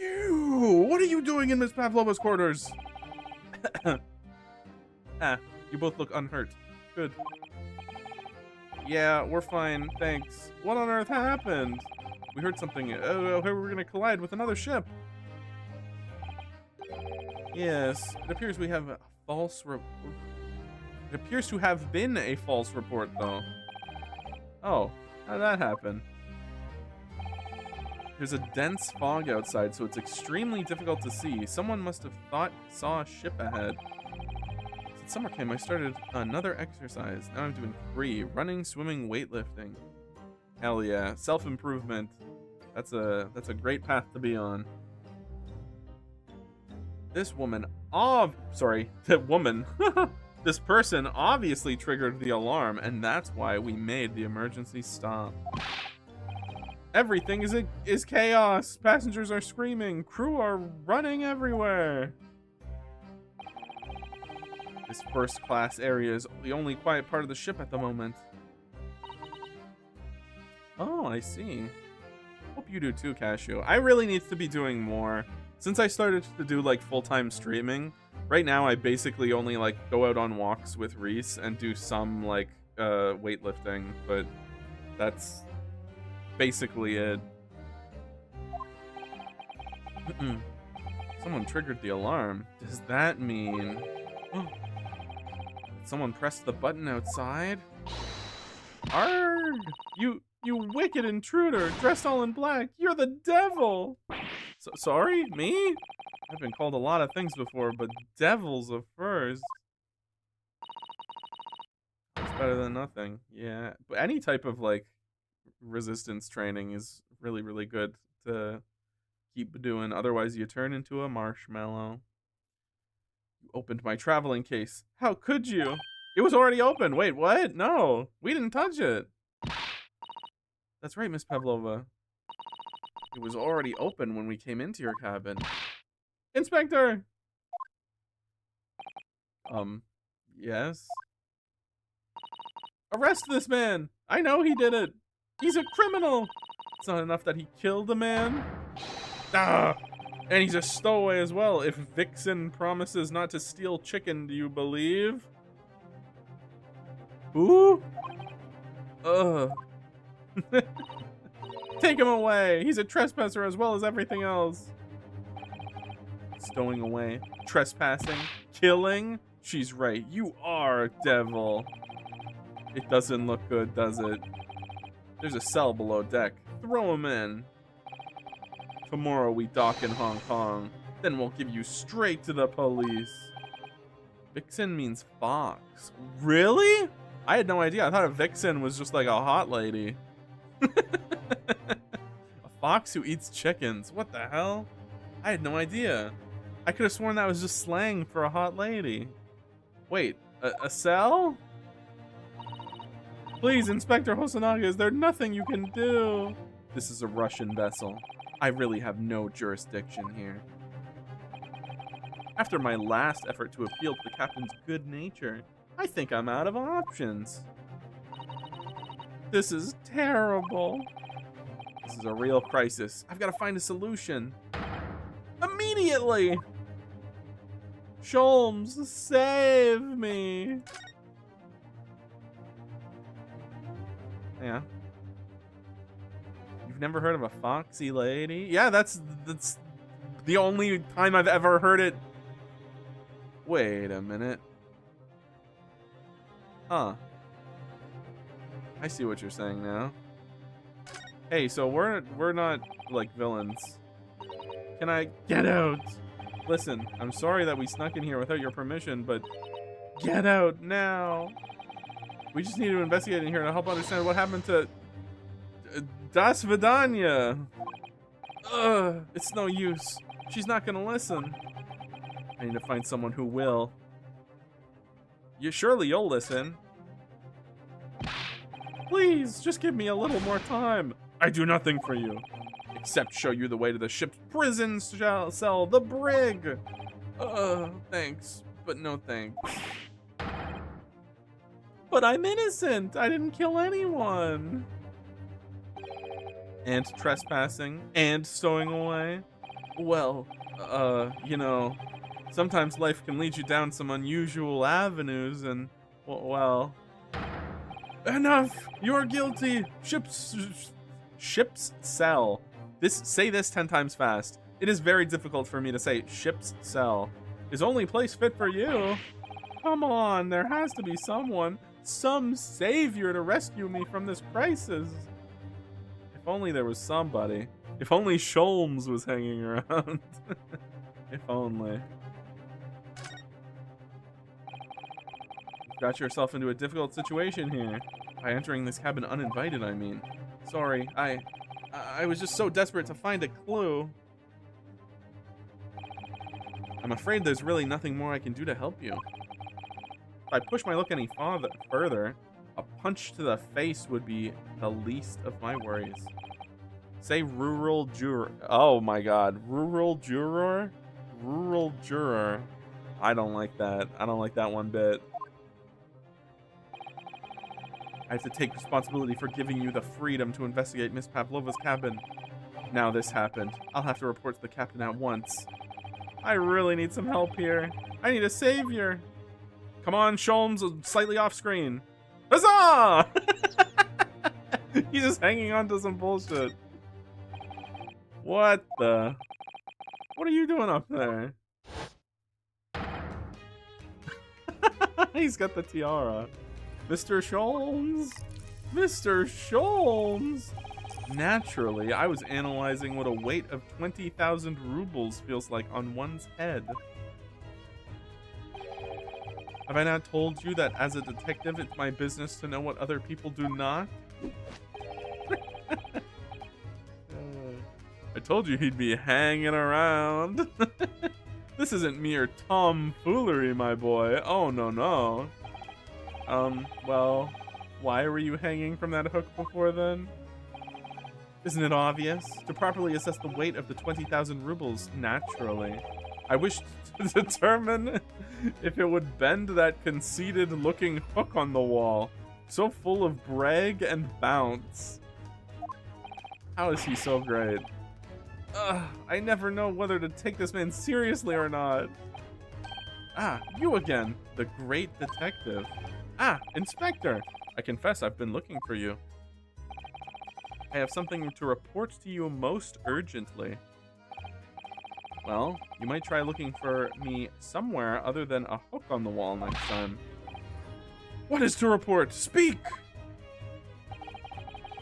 You! What are you doing in Miss Pavlova's quarters? You both look unhurt. Good. Yeah, we're fine, thanks. What on earth happened? We heard something. We were gonna collide with another ship. Yes, it appears we have a false It appears to have been a false report, though. Oh, how did that happen? There's a dense fog outside, so it's extremely difficult to see. Someone must have saw a ship ahead. Since summer came, I started another exercise. Now I'm doing 3: running, swimming, weightlifting. Hell yeah, self-improvement. That's a great path to be on. This woman, this person obviously triggered the alarm, and that's why we made the emergency stop. Everything is chaos. Passengers are screaming. Crew are running everywhere. This first class area is the only quiet part of the ship at the moment. Oh, I see. Hope you do too, Cashew. I really need to be doing more. Since I started to do like full-time streaming, right now I basically only like go out on walks with Reese and do some like weightlifting, but that's basically it. Someone triggered the alarm. Does that mean someone pressed the button outside? Arrgh! You wicked intruder, dressed all in black. You're the devil. Sorry, me? I've been called a lot of things before, but devil's a first. It's better than nothing. Yeah, but any type of like resistance training is really, really good to keep doing. Otherwise, you turn into a marshmallow. You opened my traveling case. How could you? It was already open. Wait, what? No, we didn't touch it. That's right, Miss Pavlova. It was already open when we came into your cabin. Inspector! Yes? Arrest this man! I know he did it! He's a criminal! It's not enough that he killed a man. Ah! And he's a stowaway as well. If Vixen promises not to steal chicken, do you believe? Who? Ugh. Take him away! He's a trespasser as well as everything else. Stowing away, trespassing, killing. She's right. You are a devil. It doesn't look good, does it? There's a cell below deck. Throw him in. Tomorrow we dock in Hong Kong. Then we'll give you straight to the police. Vixen means fox. Really? I had no idea. I thought a vixen was just like a hot lady. A fox who eats chickens. What the hell? I had no idea. I could have sworn that was just slang for a hot lady. Wait, a cell? Please, Inspector Hosonaga, is there nothing you can do? This is a Russian vessel. I really have no jurisdiction here. After my last effort to appeal to the captain's good nature, I think I'm out of options. This is terrible. This is a real crisis. I've got to find a solution. Immediately! Sholmes, save me! Yeah. You've never heard of a foxy lady? Yeah, that's the only time I've ever heard it. Wait a minute. Huh. I see what you're saying now. Hey, so we're not like villains. Can I get out? Listen, I'm sorry that we snuck in here without your permission, but get out now. We just need to investigate in here to help understand what happened to Das Vidanya. Ugh, it's no use. She's not gonna listen. I need to find someone who will. Surely you'll listen. Please, just give me a little more time. I do nothing for you, except show you the way to the ship's prison cell, the brig. Thanks, but no thanks. But I'm innocent. I didn't kill anyone. And trespassing and stowing away. Well, you know, sometimes life can lead you down some unusual avenues and, well... Enough! You're guilty! Ship's cell. Say this 10 times fast. It is very difficult for me to say ship's cell. is only place fit for you. Come on, there has to be someone, some savior to rescue me from this crisis. If only there was somebody. If only Sholmes was hanging around. If only. You've got yourself into a difficult situation here. By entering this cabin uninvited, I mean. Sorry, I was just so desperate to find a clue. I'm afraid there's really nothing more I can do to help you. If I push my luck any further, a punch to the face would be the least of my worries. Say rural juror. Oh my god. Rural juror? Rural juror. I don't like that. I don't like that one bit. I have to take responsibility for giving you the freedom to investigate Miss Pavlova's cabin. Now this happened. I'll have to report to the captain at once. I really need some help here. I need a savior. Come on, Sholmes, slightly off screen. Huzzah! He's just hanging on to some bullshit. What the? What are you doing up there? He's got the tiara. Mr. Sholmes? Mr. Sholmes? Naturally, I was analyzing what a weight of 20,000 rubles feels like on one's head. Have I not told you that as a detective, it's my business to know what other people do not? I told you he'd be hanging around. This isn't mere tomfoolery, my boy. Oh, no, no. Well, why were you hanging from that hook before then? Isn't it obvious? To properly assess the weight of the 20,000 rubles, naturally. I wished to determine if it would bend that conceited-looking hook on the wall, so full of brag and bounce. How is he so great? I never know whether to take this man seriously or not. Ah, you again, the great detective. Ah, Inspector! I confess I've been looking for you. I have something to report to you most urgently. Well, you might try looking for me somewhere other than a hook on the wall next time. What is to report? Speak!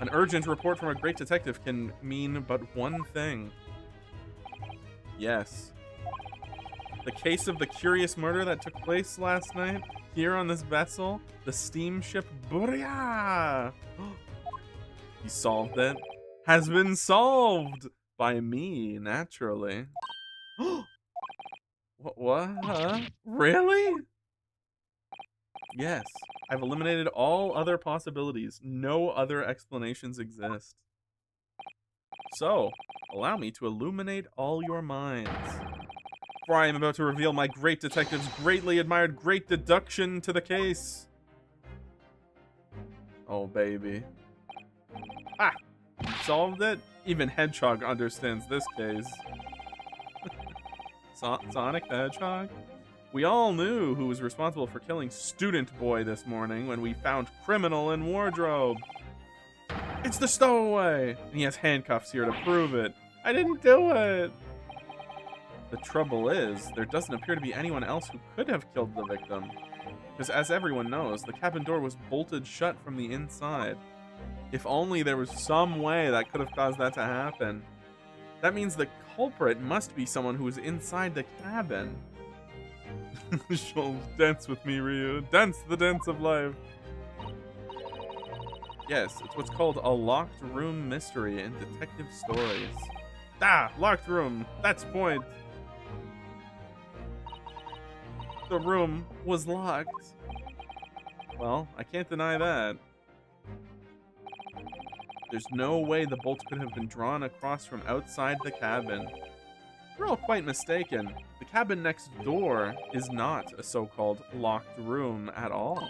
An urgent report from a great detective can mean but one thing. Yes. The case of the curious murder that took place last night here on this vessel, the steamship Buria. He solved it. Has been solved by me, naturally. What? Huh? Really? Yes. I've eliminated all other possibilities. No other explanations exist. So, allow me to illuminate all your minds. For I am about to reveal my great detective's greatly admired great deduction to the case. Oh, baby. Ah! You solved it? Even Hedgehog understands this case. Sonic the Hedgehog? We all knew who was responsible for killing Student Boy this morning when we found criminal in wardrobe. It's the stowaway! And he has handcuffs here to prove it. I didn't do it! The trouble is, there doesn't appear to be anyone else who could have killed the victim. Because as everyone knows, the cabin door was bolted shut from the inside. If only there was some way that could have caused that to happen. That means the culprit must be someone who was inside the cabin. She'll dance with me, Ryu. Dance the dance of life. Yes, it's what's called a locked room mystery in detective stories. Ah, locked room. That's point. The room was locked. Well, I can't deny that. There's no way the bolt could have been drawn across from outside the cabin. We're all quite mistaken. The cabin next door is not a so-called locked room at all.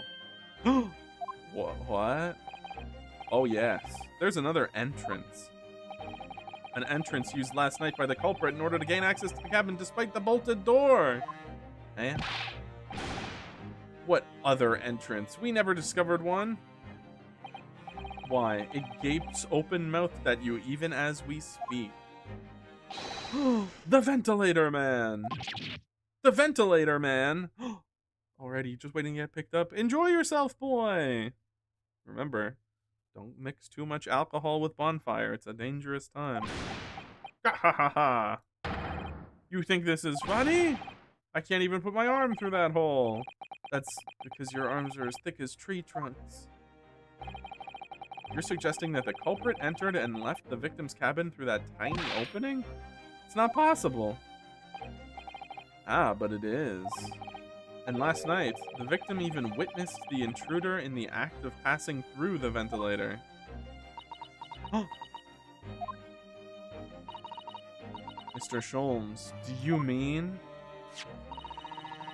What? Oh yes, there's another entrance. An entrance used last night by the culprit in order to gain access to the cabin despite the bolted door. Eh? What other entrance? We never discovered one. Why, it gapes open-mouthed at you even as we speak. The Ventilator Man! The ventilator man. Already just waiting to get picked up. Enjoy yourself, boy. Remember, don't mix too much alcohol with bonfire. It's a dangerous time. Ha ha ha. You think this is funny? I can't even put my arm through that hole. That's because your arms are as thick as tree trunks. You're suggesting that the culprit entered and left the victim's cabin through that tiny opening? It's not possible. Ah, but it is. And last night, the victim even witnessed the intruder in the act of passing through the ventilator. Mr. Sholmes, do you mean...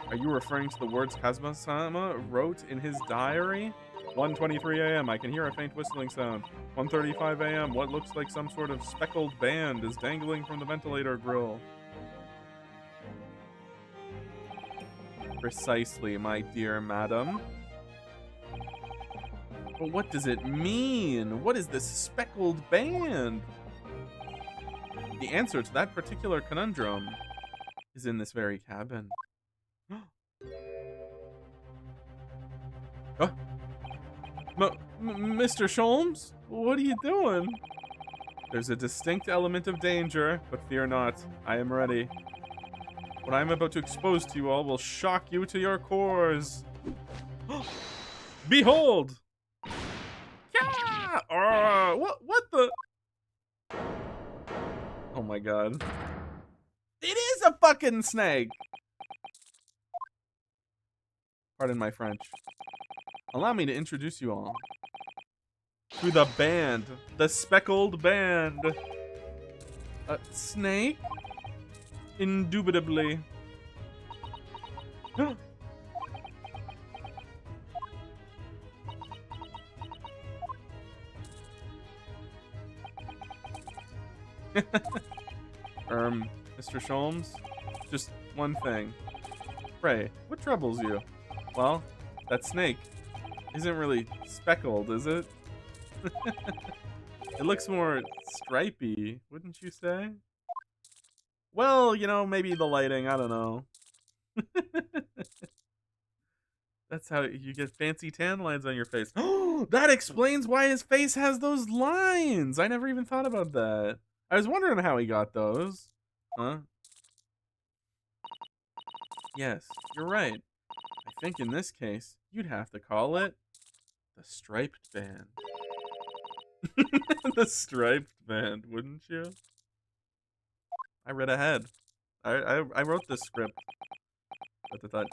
Are you referring to the words Kazuma-sama wrote in his diary? 1:23 a.m. I can hear a faint whistling sound. 1:35 a.m. What looks like some sort of speckled band is dangling from the ventilator grill. Precisely, my dear madam. But what does it mean? What is this speckled band? The answer to that particular conundrum is in this very cabin. Huh? Mr. Sholmes? What are you doing? There's a distinct element of danger, but fear not. I am ready. What I am about to expose to you all will shock you to your cores. Behold! Yeah! What the? Oh my god. It is a fucking snake! Pardon my French. Allow me to introduce you all to the band. The speckled band. Snake? Indubitably. Mr. Sholmes? Just one thing. Pray, what troubles you? Well, that snake isn't really speckled, is it? It looks more stripy, wouldn't you say? Well, you know, maybe the lighting, I don't know. That's how you get fancy tan lines on your face. Oh, that explains why his face has those lines. I never even thought about that. I was wondering how he got those. Huh? Yes, you're right. I think in this case, you'd have to call it the striped band. The striped band, wouldn't you? I read ahead. I wrote this script. But I thought,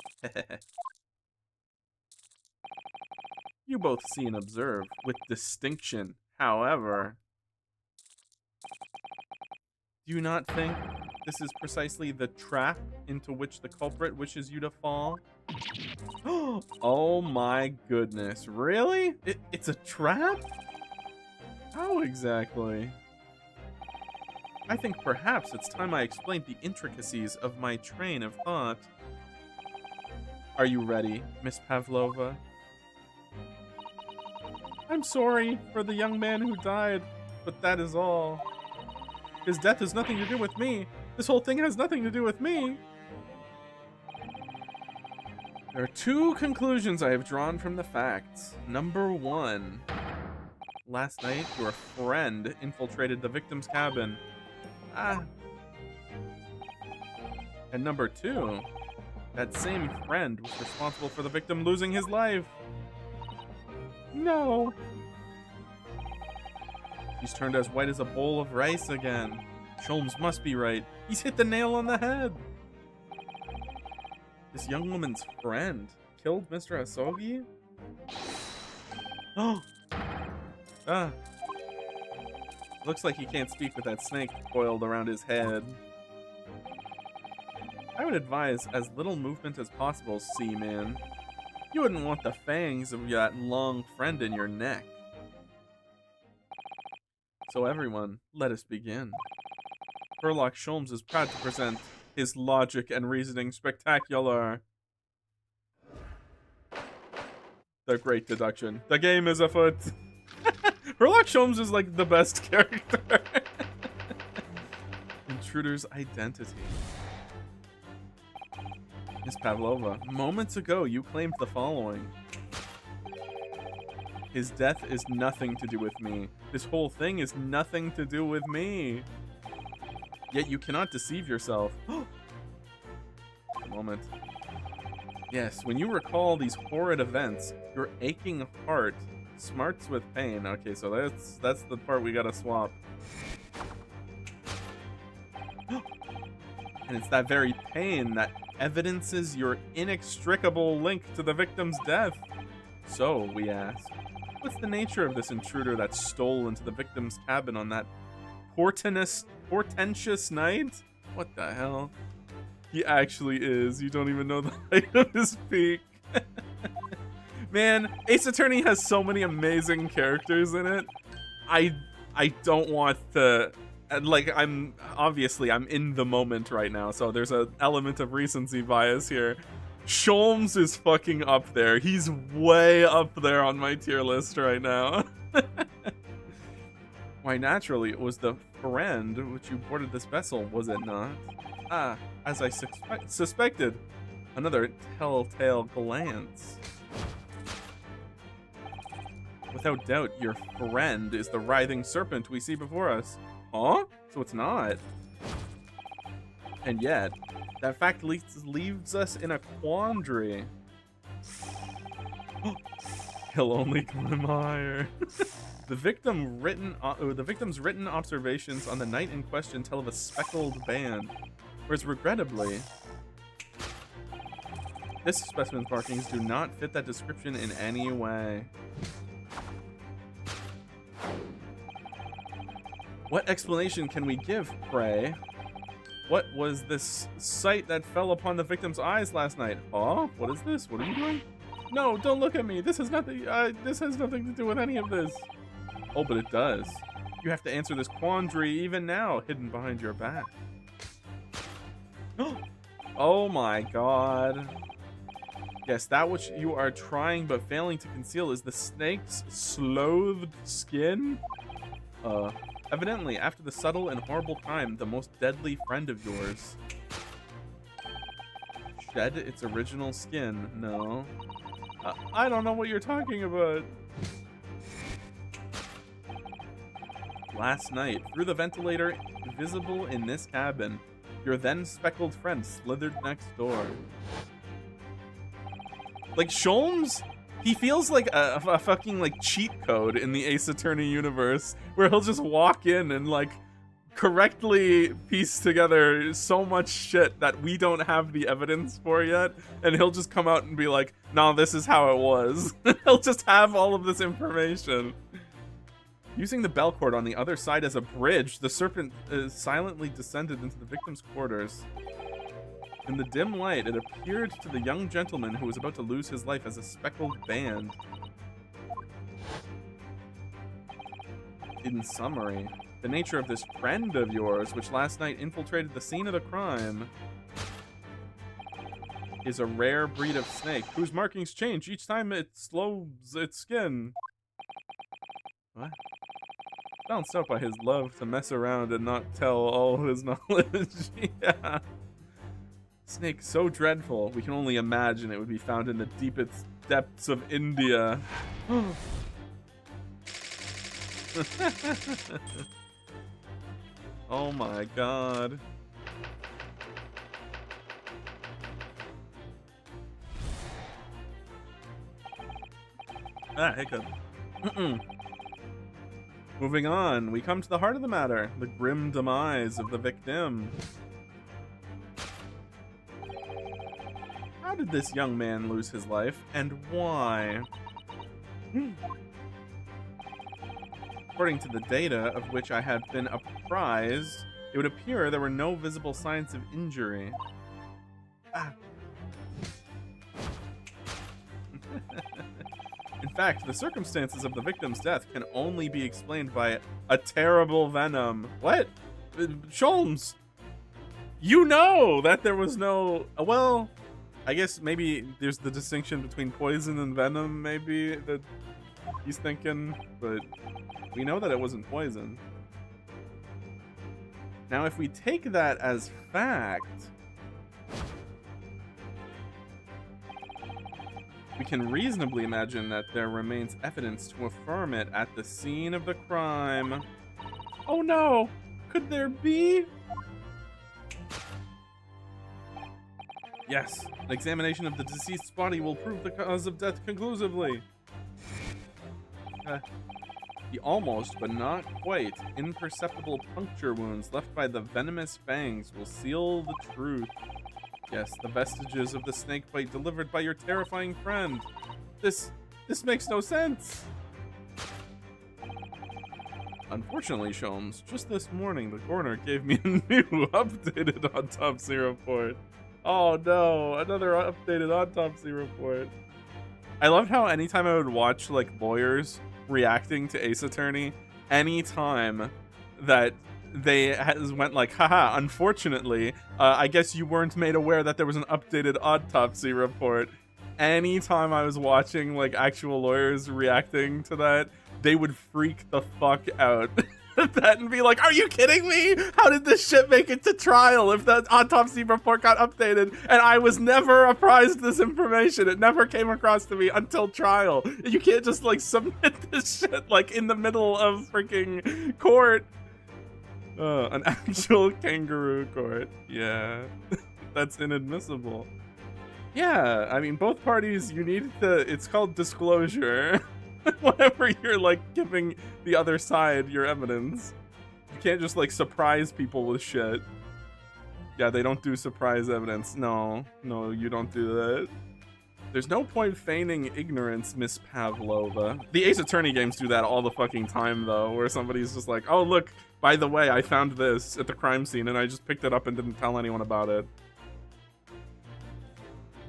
you both see and observe with distinction. However, do you not think this is precisely the trap into which the culprit wishes you to fall? Oh my goodness. Really? It's a trap? How exactly? I think perhaps it's time I explained the intricacies of my train of thought. Are you ready, Miss Pavlova? I'm sorry for the young man who died, but that is all. His death has nothing to do with me. This whole thing has nothing to do with me. There are two conclusions I have drawn from the facts. Number one, last night your friend infiltrated the victim's cabin. And number two, that same friend was responsible for the victim losing his life. No. He's turned as white as a bowl of rice again. Sholmes must be right. He's hit the nail on the head. This young woman's friend killed Mr. Asogi? Oh. Looks like he can't speak with that snake coiled around his head. I would advise as little movement as possible, Seaman. You wouldn't want the fangs of that long friend in your neck. So everyone, let us begin. Sherlock Sholmes is proud to present his logic and reasoning spectacular. The Great Deduction. The game is afoot. Sherlock Sholmes is like the best character. Intruder's identity. Miss Pavlova, moments ago you claimed the following. His death is nothing to do with me. This whole thing is nothing to do with me. Yet you cannot deceive yourself. A moment. Yes, when you recall these horrid events, your aching heart smarts with pain. Okay, so that's the part we gotta swap. And it's that very pain that evidences your inextricable link to the victim's death. So, we ask, what's the nature of this intruder that stole into the victim's cabin on that portentous night? What the hell? He actually is. You don't even know the height of his peak. Man, Ace Attorney has so many amazing characters in it. I don't want to... Like, I'm in the moment right now, so there's an element of recency bias here. Sholmes is fucking up there. He's way up there on my tier list right now. Why, naturally, it was the friend which you boarded this vessel, was it not? Ah, as I suspected. Another telltale glance. Without doubt, your friend is the writhing serpent we see before us. Huh? So it's not. And yet, that fact leaves us in a quandary. He'll only climb higher. The victim's written observations on the night in question tell of a speckled band, whereas regrettably, this specimen's markings do not fit that description in any way. What explanation can we give, pray? What was this sight that fell upon the victim's eyes last night? Huh? What is this? What are you doing? No, don't look at me. This has nothing to do with any of this. Oh, but it does. You have to answer this quandary even now, hidden behind your back. Oh my god. Yes, that which you are trying but failing to conceal is the snake's slothed skin? Evidently, after the subtle and horrible crime, the most deadly friend of yours shed its original skin. No. I don't know what you're talking about. Last night, through the ventilator visible in this cabin, your then speckled friend slithered next door. Like, Sholmes? He feels like a fucking, like, cheat code in the Ace Attorney universe, where he'll just walk in and, like, correctly piece together so much shit that we don't have the evidence for yet, and he'll just come out and be like, no, this is how it was. He'll just have all of this information. Using the bell cord on the other side as a bridge, the serpent silently descended into the victim's quarters. In the dim light, it appeared to the young gentleman who was about to lose his life as a speckled band. In summary, the nature of this friend of yours, which last night infiltrated the scene of the crime, is a rare breed of snake whose markings change each time it slows its skin. What? Balanced out by his love to mess around and not tell all his knowledge. Yeah. Snake so dreadful, we can only imagine it would be found in the deepest depths of India. Oh my god. Ah, hiccup. Moving on, we come to the heart of the matter, the grim demise of the victim. How did this young man lose his life, and why? According to the data of which I have been apprised, it would appear there were no visible signs of injury. Ah. In fact, the circumstances of the victim's death can only be explained by a terrible venom. What? Sholmes! You know that there was no... Well, I guess maybe there's the distinction between poison and venom, maybe, that he's thinking, but we know that it wasn't poison. Now, if we take that as fact, We can reasonably imagine that there remains evidence to affirm it at the scene of the crime. Oh no! Could there be? Yes, an examination of the deceased's body will prove the cause of death conclusively. The almost, but not quite, imperceptible puncture wounds left by the venomous fangs will seal the truth. Yes, the vestiges of the snake bite delivered by your terrifying friend. This makes no sense. Unfortunately, Sholmes, just this morning, the coroner gave me a new updated autopsy report. Oh no, another updated autopsy report. I loved how anytime I would watch like lawyers reacting to Ace Attorney, anytime that they went like, haha, unfortunately, I guess you weren't made aware that there was an updated autopsy report. Anytime I was watching like actual lawyers reacting to that, they would freak the fuck out. That and be like, are you kidding me? How did this shit make it to trial if the autopsy report got updated and I was never apprised this information? It never came across to me until trial. You can't just like submit this shit like in the middle of freaking court. An actual kangaroo court. Yeah, that's inadmissible. Yeah, I mean, both parties, you need to, it's called disclosure. Whenever you're like giving the other side your evidence, you can't just like surprise people with shit. Yeah, they don't do surprise evidence. No, you don't do that. There's no point feigning ignorance, Miss Pavlova. The Ace Attorney games do that all the fucking time though, where somebody's just like, oh look, by the way, I found this at the crime scene and I just picked it up and didn't tell anyone about it.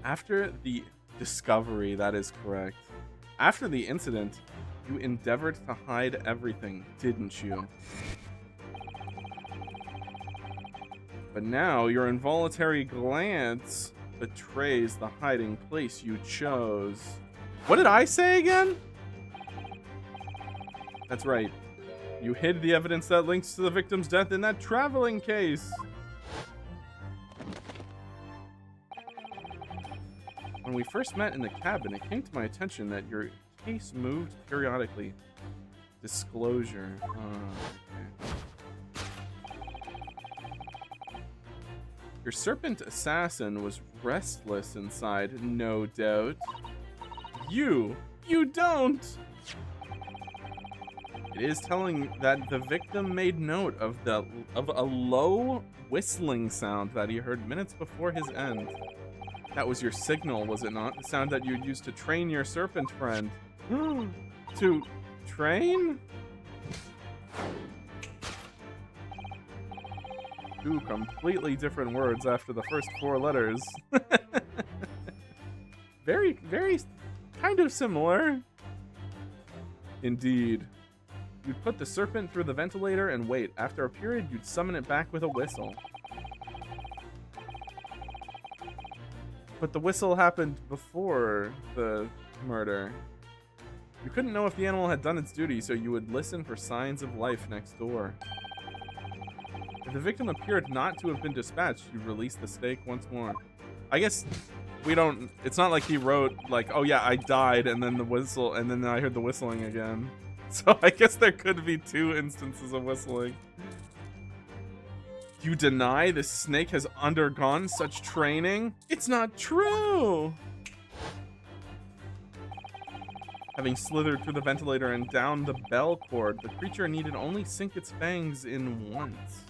After the discovery, that is correct. After the incident, you endeavored to hide everything, didn't you? But now your involuntary glance betrays the hiding place you chose. What did I say again? That's right. You hid the evidence that links to the victim's death in that traveling case. When we first met in the cabin, it came to my attention that your case moved periodically. Disclosure. Okay. Your serpent assassin was restless inside, no doubt. You don't! It is telling that the victim made note of a low whistling sound that he heard minutes before his end. That was your signal, was it not? The sound that you'd use to train your serpent friend. To train? Two completely different words after the first 4 letters. Very, very kind of similar. Indeed. You'd put the serpent through the ventilator and wait. After a period, you'd summon it back with a whistle. But the whistle happened before the murder. You couldn't know if the animal had done its duty, so you would listen for signs of life next door. If the victim appeared not to have been dispatched, you'd release the stake once more. I guess we don't, it's not like he wrote like, oh yeah, I died, and then the whistle, and then I heard the whistling again. So I guess there could be 2 instances of whistling. You deny the snake has undergone such training? It's not true! Having slithered through the ventilator and down the bell cord, the creature needed only sink its fangs in once.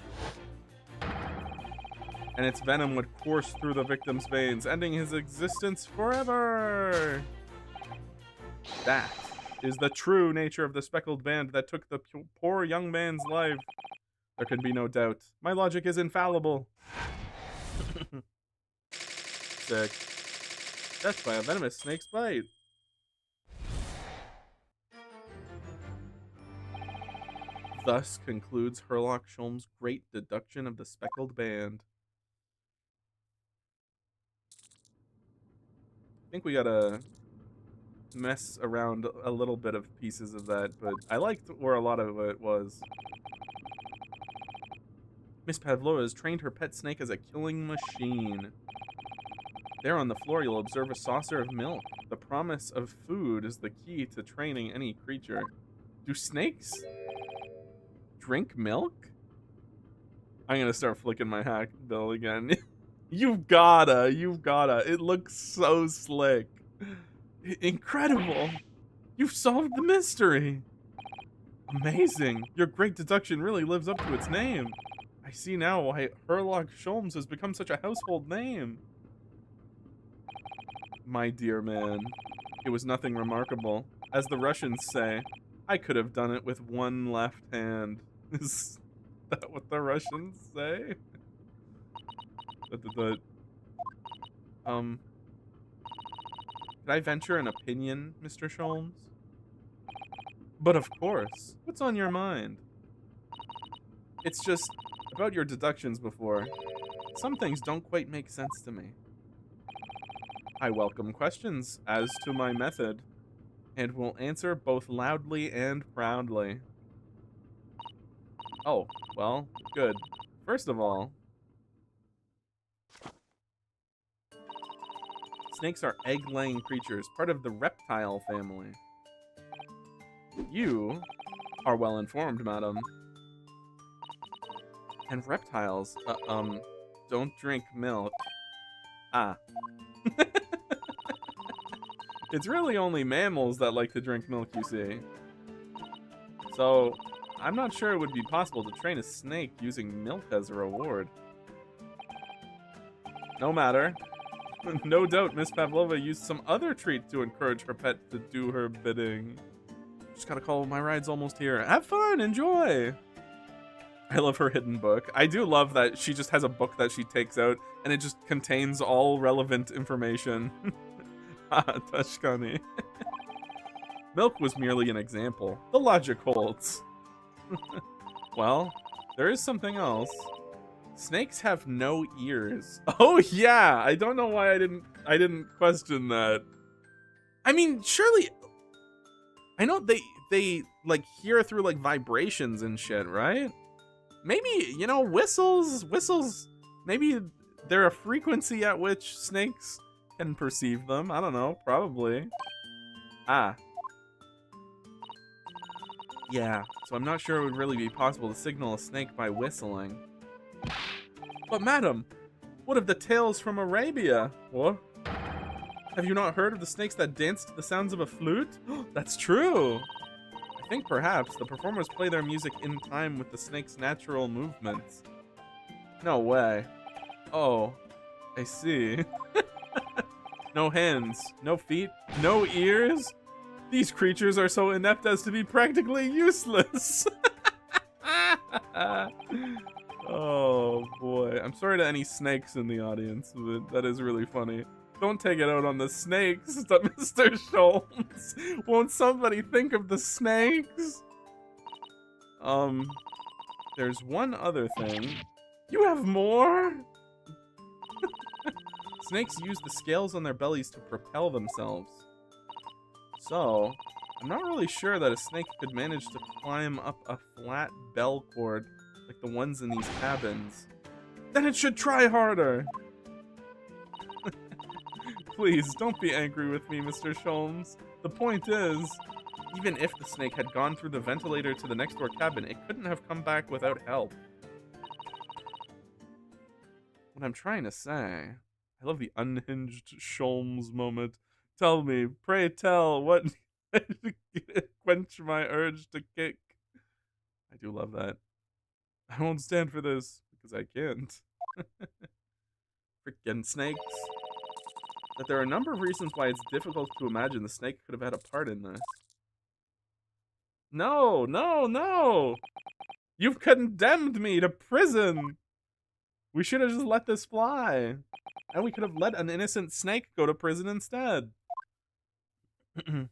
And its venom would course through the victim's veins, ending his existence forever! That is the true nature of the speckled band that took the poor young man's life. There can be no doubt. My logic is infallible. Sick. Death by a venomous snake's bite. Thus concludes Herlock Sholmes' great deduction of the speckled band. I think we gotta mess around a little bit of pieces of that, but I liked where a lot of it was. Miss Pavlova has trained her pet snake as a killing machine. There on the floor, you'll observe a saucer of milk. The promise of food is the key to training any creature. Do snakes drink milk? I'm gonna start flicking my hack bill again. You've gotta. It looks so slick. Incredible. You've solved the mystery. Amazing. Your great deduction really lives up to its name. I see now why Herlock Sholmes has become such a household name. My dear man, it was nothing remarkable. As the Russians say, I could have done it with one left hand. Is that what the Russians say? Could I venture an opinion, Mr. Sholmes? But of course. What's on your mind? It's just about your deductions before. Some things don't quite make sense to me. I welcome questions as to my method, and will answer both loudly and proudly. Oh, well, good. First of all, snakes are egg-laying creatures, part of the reptile family. You are well informed, madam. And reptiles, don't drink milk. Ah. It's really only mammals that like to drink milk, you see. So, I'm not sure it would be possible to train a snake using milk as a reward. No matter. No doubt Miss Pavlova used some other treat to encourage her pet to do her bidding. Just gotta call, my ride's almost here. Have fun, enjoy! I love her hidden book. I do love that she just has a book that she takes out, and it just contains all relevant information. Tashkani. Milk was merely an example. The logic holds. Well, there is something else. Snakes have no ears. Oh yeah, I don't know why I didn't question that. I mean, surely I know they like hear through like vibrations and shit, right? Maybe, you know, whistles, maybe they're a frequency at which snakes can perceive them. I don't know, probably. Ah. Yeah, so I'm not sure it would really be possible to signal a snake by whistling. But madam, what of the tales from Arabia? What? Have you not heard of the snakes that dance to the sounds of a flute? That's true. I think perhaps the performers play their music in time with the snake's natural movements. No way. Oh, I see. No hands, no feet, no ears? These creatures are so inept as to be practically useless. Oh boy. I'm sorry to any snakes in the audience, but that is really funny. Don't take it out on the snakes, Mr. Sholmes. Won't somebody think of the snakes? There's one other thing. You have more? Snakes use the scales on their bellies to propel themselves. So, I'm not really sure that a snake could manage to climb up a flat bell cord like the ones in these cabins. Then it should try harder! Please, don't be angry with me, Mr. Sholmes. The point is, even if the snake had gone through the ventilator to the next door cabin, it couldn't have come back without help. What I'm trying to say... I love the unhinged Sholmes moment. Tell me, pray tell, what quench my urge to kick? I do love that. I won't stand for this, because I can't. Frickin' snakes. That there are a number of reasons why it's difficult to imagine the snake could have had a part in this. No, no, no! You've condemned me to prison! We should have just let this fly. And we could have let an innocent snake go to prison instead. I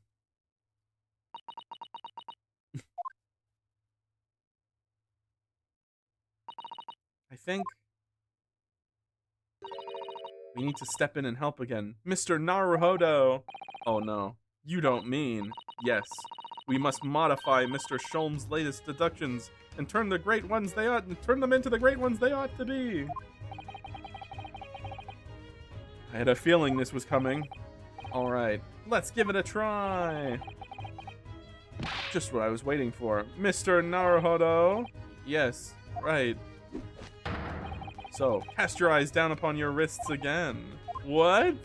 think we need to step in and help again. Mr. Naruhodo! Oh no, you don't mean. Yes, we must modify Mr. Sholmes' latest deductions and turn them into the great ones they ought to be. I had a feeling this was coming. Alright, let's give it a try. Just what I was waiting for. Mr. Naruhodo. Yes, right. So, cast your eyes down upon your wrists again. What?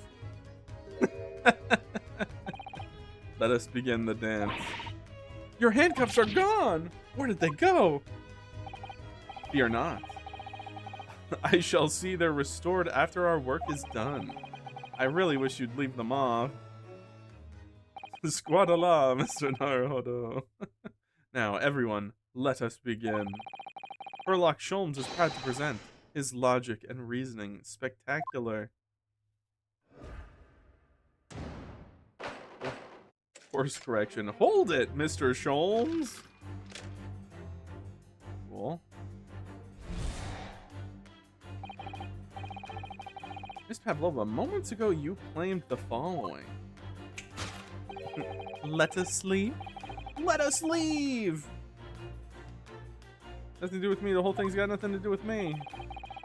Let us begin the dance. Your handcuffs are gone! Where did they go? Fear not. I shall see they're restored after our work is done. I really wish you'd leave them off. Squadala, Mr. Naruhodo. Now, everyone, let us begin. Sherlock Sholmes is proud to present his logic and reasoning spectacular. Course correction. Hold it, Mr. Sholmes. Cool. Miss Pavlova, moments ago you claimed the following. Let us leave? Let us leave! Nothing to do with me. The whole thing's got nothing to do with me.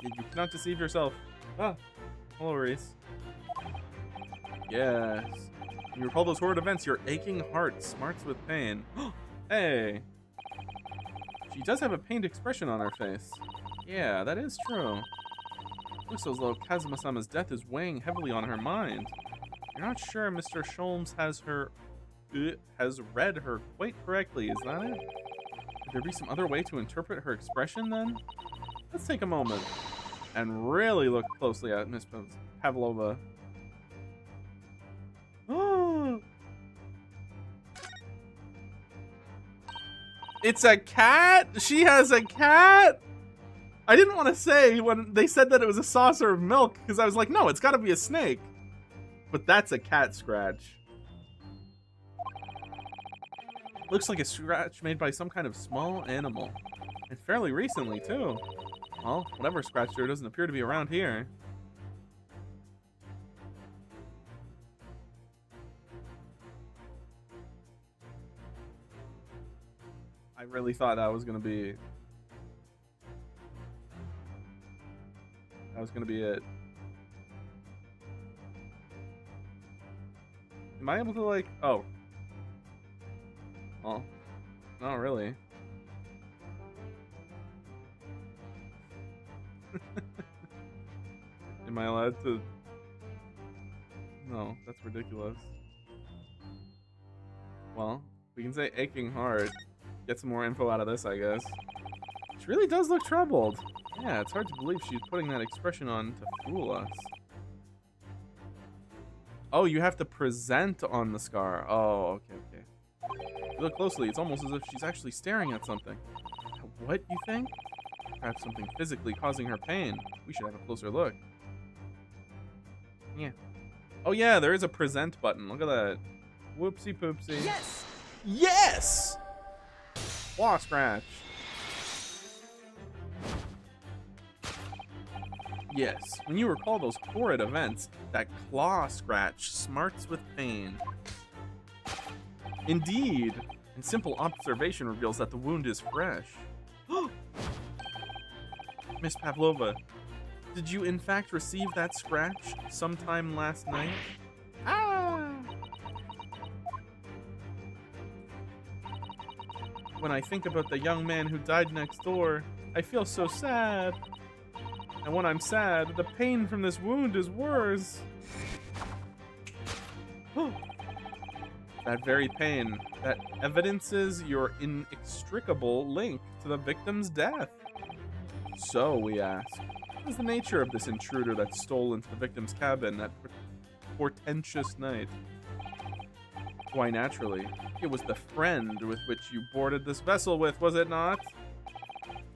You cannot deceive yourself. Ah, hello, Reese. Yes. When you recall those horrid events, your aching heart smarts with pain. Hey! She does have a pained expression on her face. Yeah, that is true. Looks as though Kazuma-sama's death is weighing heavily on her mind. You're not sure Mr. Sholmes has read her quite correctly, is that it? Could there be some other way to interpret her expression, then? Let's take a moment and really look closely at Miss Pavlova. It's a cat? She has a cat? I didn't want to say when they said that it was a saucer of milk, because I was like, no, it's got to be a snake. But that's a cat scratch. Looks like a scratch made by some kind of small animal. And fairly recently, too. Well, whatever scratched her doesn't appear to be around here. I really thought that was going to be... That was going to be it. Am I able to, like... Oh. Well, not really. Am I allowed to... No, that's ridiculous. Well, we can say aching heart. Get some more info out of this, I guess. She really does look troubled. Yeah, it's hard to believe she's putting that expression on to fool us. Oh, you have to present on the scar. Oh, okay, okay. If you look closely, it's almost as if she's actually staring at something. What, you think? Perhaps something physically causing her pain. We should have a closer look. Yeah. Oh yeah, there is a present button. Look at that. Whoopsie poopsie. Yes! Yes! Claw scratch. Yes, when you recall those horrid events, that claw scratch smarts with pain. Indeed, and simple observation reveals that the wound is fresh. Miss Pavlova, did you in fact receive that scratch sometime last night? Ah! When I think about the young man who died next door, I feel so sad. And when I'm sad, the pain from this wound is worse. That very pain, that evidences your inextricable link to the victim's death. So, we ask, what is the nature of this intruder that stole into the victim's cabin that portentous night? Why, naturally, it was the friend with which you boarded this vessel with, was it not?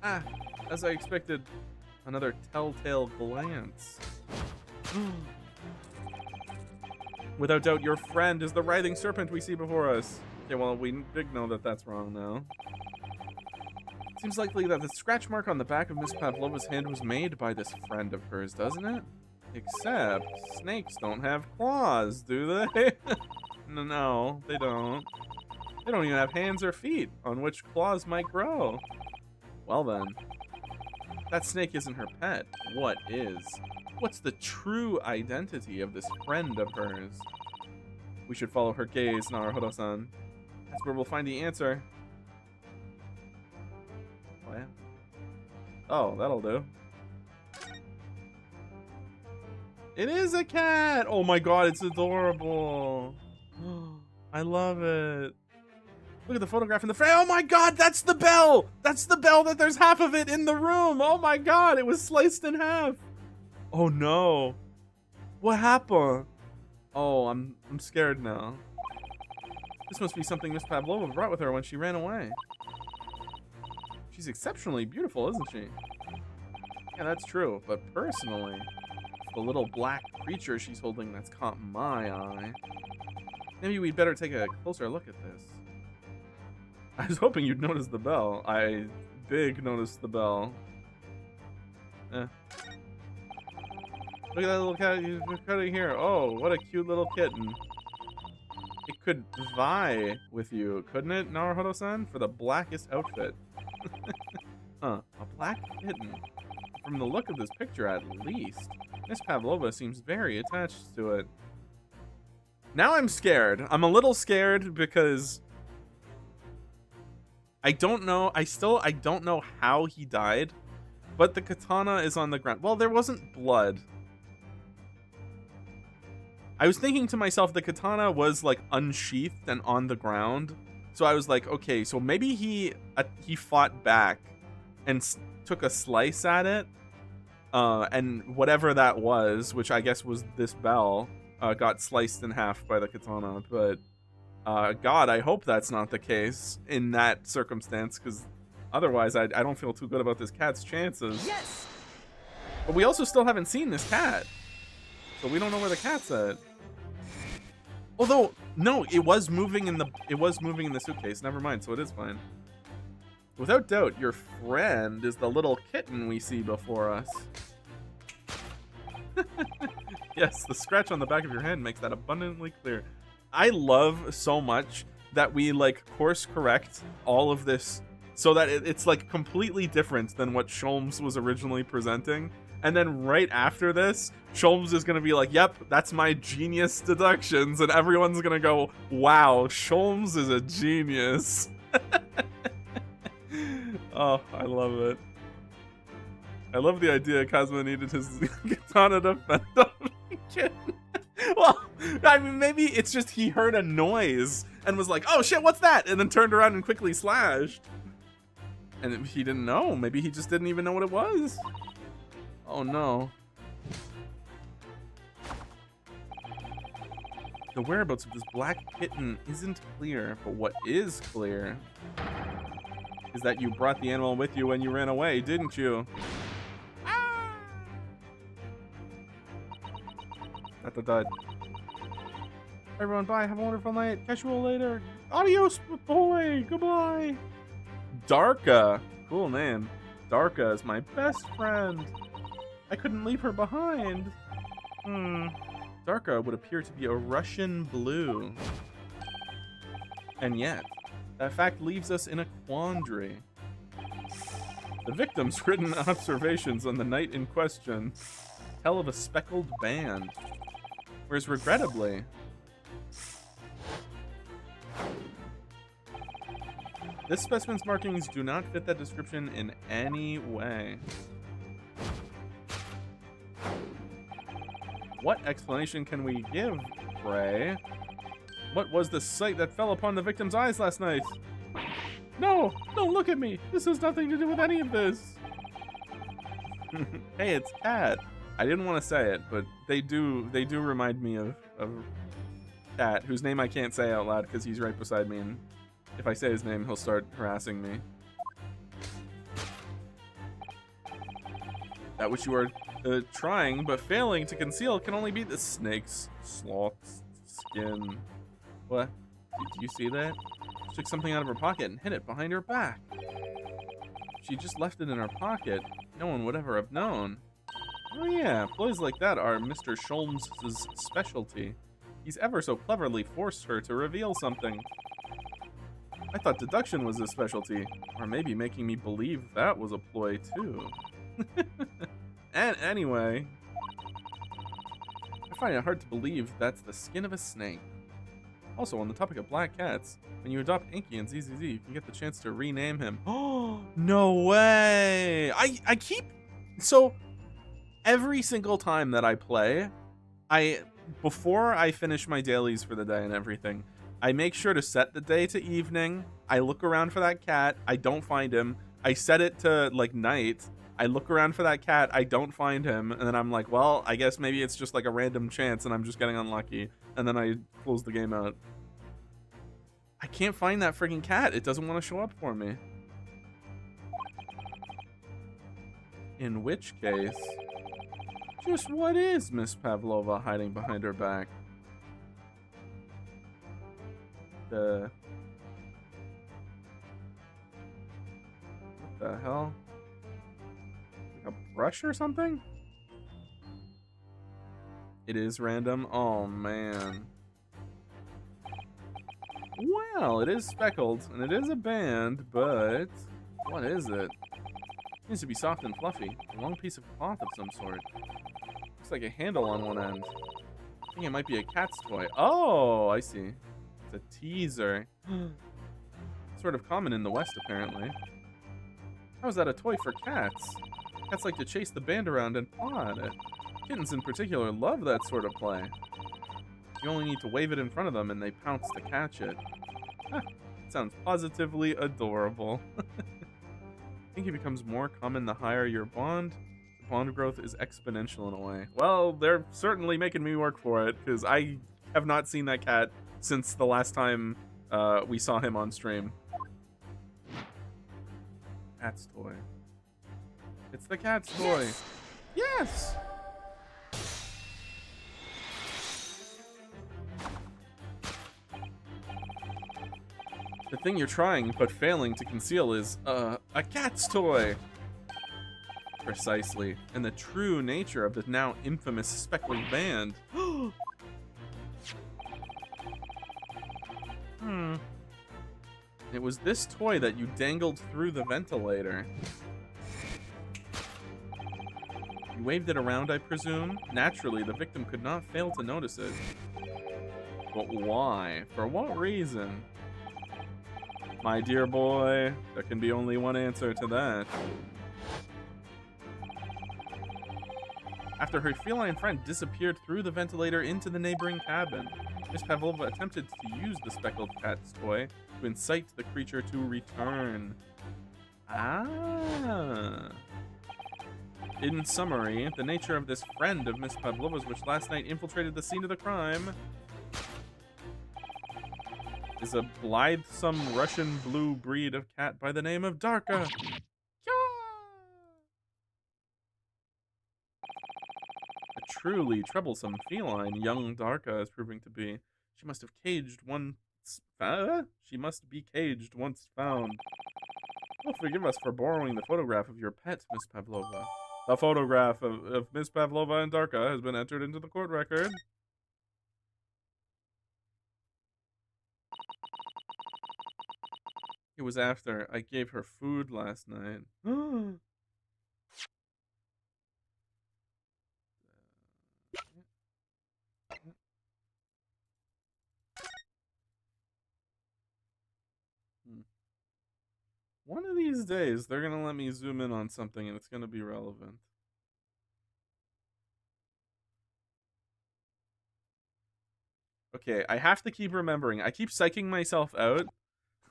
Ah, as I expected, another telltale glance. Without doubt, your friend is the writhing serpent we see before us. Okay, well, we big know that that's wrong now. Seems likely that the scratch mark on the back of Miss Pavlova's hand was made by this friend of hers, doesn't it? Except, snakes don't have claws, do they? No, they don't. They don't even have hands or feet on which claws might grow. Well then, that snake isn't her pet. What is? What's the true identity of this friend of hers? We should follow her gaze, Naruhodo-san. That's where we'll find the answer. Oh, yeah. Oh, that'll do. It is a cat! Oh my god, it's adorable. I love it. Look at the photograph in the frame. Oh my god, that's the bell! That's the bell that there's half of it in the room! Oh my god, it was sliced in half. Oh no. What happened? Oh, I'm scared now. This must be something Miss Pavlova brought with her when she ran away. She's exceptionally beautiful, isn't she? Yeah, that's true. But personally, the little black creature she's holding that's caught my eye. Maybe we'd better take a closer look at this. I was hoping you'd notice the bell. I big noticed the bell. Look at that little cat here. Oh, what a cute little kitten. It could vie with you, couldn't it, Naruhodo-san? For the blackest outfit. Huh, a black kitten. From the look of this picture, at least. Miss Pavlova seems very attached to it. Now I'm scared. I'm a little scared because I don't know. I don't know how he died, but the katana is on the ground. Well, there wasn't blood. I was thinking to myself, the katana was like unsheathed and on the ground. So I was like, okay, so maybe he fought back and took a slice at it. And whatever that was, which I guess was this bell, got sliced in half by the katana. But God, I hope that's not the case in that circumstance, because otherwise I don't feel too good about this cat's chances. Yes! But we also still haven't seen this cat, so we don't know where the cat's at. Although, no, it was moving in the suitcase. Never mind, so it is fine. Without doubt, your friend is the little kitten we see before us. Yes, the scratch on the back of your hand makes that abundantly clear. I love so much that we like course correct all of this so that it's like completely different than what Sholmes was originally presenting. And then right after this, Sholmes is going to be like, yep, that's my genius deductions. And everyone's going to go, wow, Sholmes is a genius. Oh, I love it. I love the idea Kazuma needed his katana to fend off the kid. Well, I mean, maybe it's just he heard a noise and was like, oh shit, what's that? And then turned around and quickly slashed. And he didn't know. Maybe he just didn't even know what it was. Oh no. The whereabouts of this black kitten isn't clear, but what is clear is that you brought the animal with you when you ran away, didn't you? Ah! At the dud. Everyone, bye. Have a wonderful night. Catch you all later. Adios, boy. Goodbye. Darka. Cool name. Darka is my best friend. I couldn't leave her behind. Darka would appear to be a Russian blue. And yet, that fact leaves us in a quandary. The victim's written observations on the night in question tell of a speckled band, whereas regrettably, this specimen's markings do not fit that description in any way. What explanation can we give, Ray? What was the sight that fell upon the victim's eyes last night? No, don't look at me. This has nothing to do with any of this. Hey, it's Cat. I didn't want to say it, but they do remind me of Cat, whose name I can't say out loud because he's right beside me, and if I say his name, he'll start harassing me. That which you are trying but failing to conceal can only be the snake's sloth's skin. What? Did you see that? She took something out of her pocket and hid it behind her back. She just left it in her pocket. No one would ever have known. Oh yeah, ploys like that are Mr. Sholmes' specialty. He's ever so cleverly forced her to reveal something. I thought deduction was his specialty, or maybe making me believe that was a ploy too. And anyway, find it hard to believe that's the skin of a snake. Also, on the topic of black cats, when you adopt Inky and ZZZ, you can get the chance to rename him. Oh, no way! I keep... So, every single time that I play, before I finish my dailies for the day and everything, I make sure to set the day to evening. I look around for that cat. I don't find him. I set it to, like, night. I look around for that cat. I don't find him. And then I'm like, well, I guess maybe it's just, like, a random chance and I'm just getting unlucky. And then I close the game out. I can't find that friggin' cat. It doesn't want to show up for me. In which case... Just what is Miss Pavlova hiding behind her back? What the hell? Like a brush or something? It is random? Oh, man. Well, it is speckled, and it is a band, but... What is it? It seems to be soft and fluffy. A long piece of cloth of some sort. Looks like a handle on one end. I think it might be a cat's toy. Oh, I see. It's a teaser. Sort of common in the West, apparently. How is that a toy for cats? Cats like to chase the band around and paw at it. Kittens in particular love that sort of play. You only need to wave it in front of them and they pounce to catch it. Huh, it sounds positively adorable. I think it becomes more common the higher your bond. The bond growth is exponential in a way. Well, they're certainly making me work for it, because I have not seen that cat since the last time we saw him on stream. Cat's toy. It's the cat's toy. Yes! The thing you're trying but failing to conceal is a cat's toy. Precisely, and the true nature of the now infamous speckled band. It was this toy that you dangled through the ventilator. You waved it around, I presume? Naturally, the victim could not fail to notice it. But why? For what reason? My dear boy, there can be only one answer to that. After her feline friend disappeared through the ventilator into the neighboring cabin, Miss Pavlova attempted to use the speckled cat's toy to incite the creature to return. Ah. In summary, the nature of this friend of Miss Pavlova's, which last night infiltrated the scene of the crime, is a blithesome Russian blue breed of cat by the name of Darka. A truly troublesome feline, young Darka is proving to be. She must have caged once. She must be caged once found. Oh, forgive us for borrowing the photograph of your pet, Miss Pavlova. The photograph of Miss Pavlova and Darka has been entered into the court record. It was after I gave her food last night. One of these days, they're gonna let me zoom in on something and it's gonna be relevant. Okay, I have to keep remembering. I keep psyching myself out.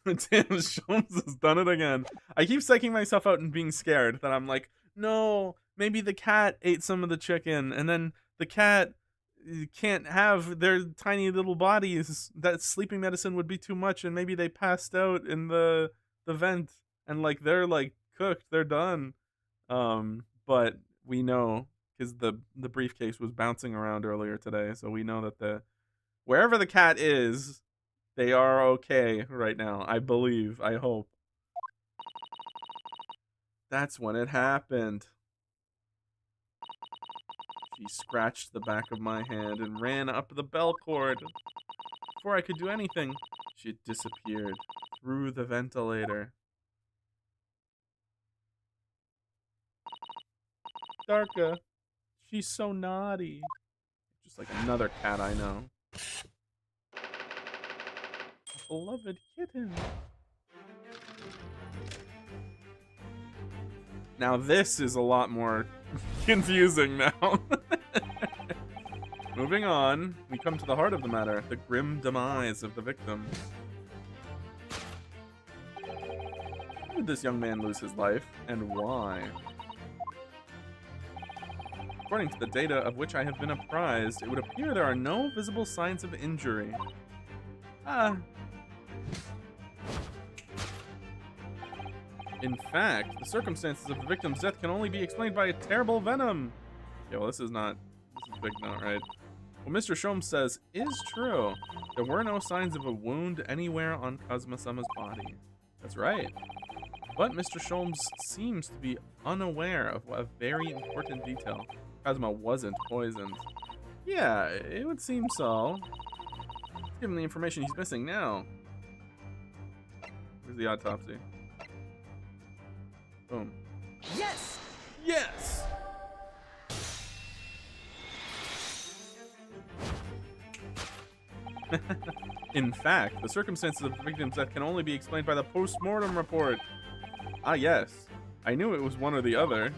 Damn, Sholmes has done it again. I keep psyching myself out and being scared that I'm like, no, maybe the cat ate some of the chicken, and then the cat can't have their tiny little bodies. That sleeping medicine would be too much, and maybe they passed out in the vent, and like they're like cooked, they're done. But we know because the briefcase was bouncing around earlier today, so we know that wherever the cat is, they are okay right now. I believe. I hope. That's when it happened. She scratched the back of my hand and ran up the bell cord. Before I could do anything, she had disappeared through the ventilator. Darka, she's so naughty. Just Just like another cat I know. A beloved kitten. Now this is a lot more confusing now. Moving on, we come to the heart of the matter, the grim demise of the victim. How did this young man lose his life, and why? According to the data of which I have been apprised, it would appear there are no visible signs of injury. In fact, the circumstances of the victim's death can only be explained by a terrible venom. Yeah, well, this is a big note, right? What Mr. Sholmes says is true. There were no signs of a wound anywhere on Kazuma-sama's body. That's right. But Mr. Sholmes seems to be unaware of a very important detail. Kazuma wasn't poisoned. Yeah, it would seem so. Let's give him the information he's missing now. Where's the autopsy? Boom. Yes! Yes! In fact, the circumstances of the victim's death can only be explained by the post-mortem report. Ah, yes. I knew it was one or the other.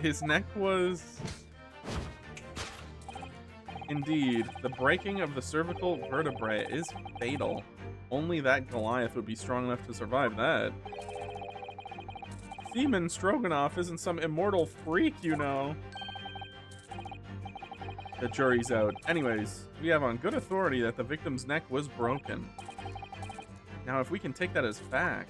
His neck was... Indeed, the breaking of the cervical vertebrae is fatal. Only that Goliath would be strong enough to survive that. Seaman Stroganoff isn't some immortal freak, you know. The jury's out. Anyways, we have on good authority that the victim's neck was broken. Now, if we can take that as fact,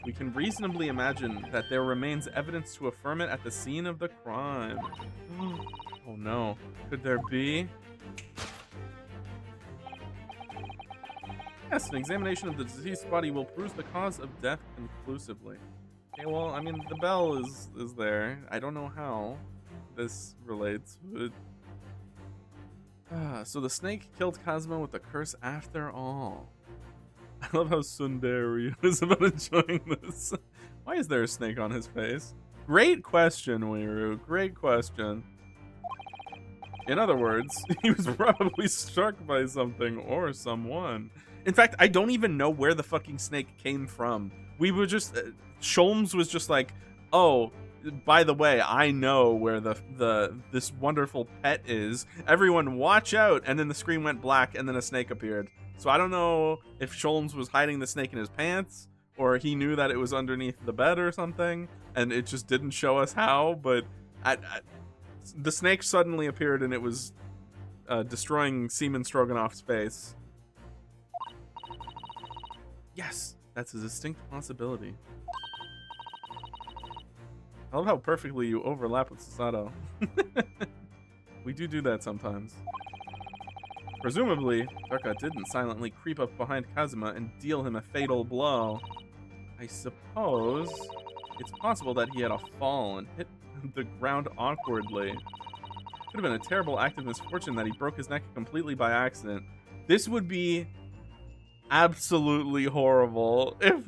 we can reasonably imagine that there remains evidence to affirm it at the scene of the crime. Oh no. Could there be? Yes, an examination of the deceased body will prove the cause of death conclusively. Okay, well, I mean, the bell is there. I don't know how this relates, but... so the snake killed Kazuma with the curse after all. I love how Sundari is about enjoying this. Why is there a snake on his face? Great question, Weiru. Great question. In other words, he was probably struck by something or someone. In fact, I don't even know where the fucking snake came from. We were just... Sholmes was just like, oh, by the way, I know where this wonderful pet is. Everyone watch out. And then the screen went black and then a snake appeared. So I don't know if Sholmes was hiding the snake in his pants or he knew that it was underneath the bed or something and it just didn't show us how, but the snake suddenly appeared and it was destroying Seaman Stroganoff's face. Yes, that's a distinct possibility. I love how perfectly you overlap with Susato. We do that sometimes. Presumably, Darka didn't silently creep up behind Kazuma and deal him a fatal blow. I suppose it's possible that he had a fall and hit the ground awkwardly. Could have been a terrible act of misfortune that he broke his neck completely by accident. This would be absolutely horrible if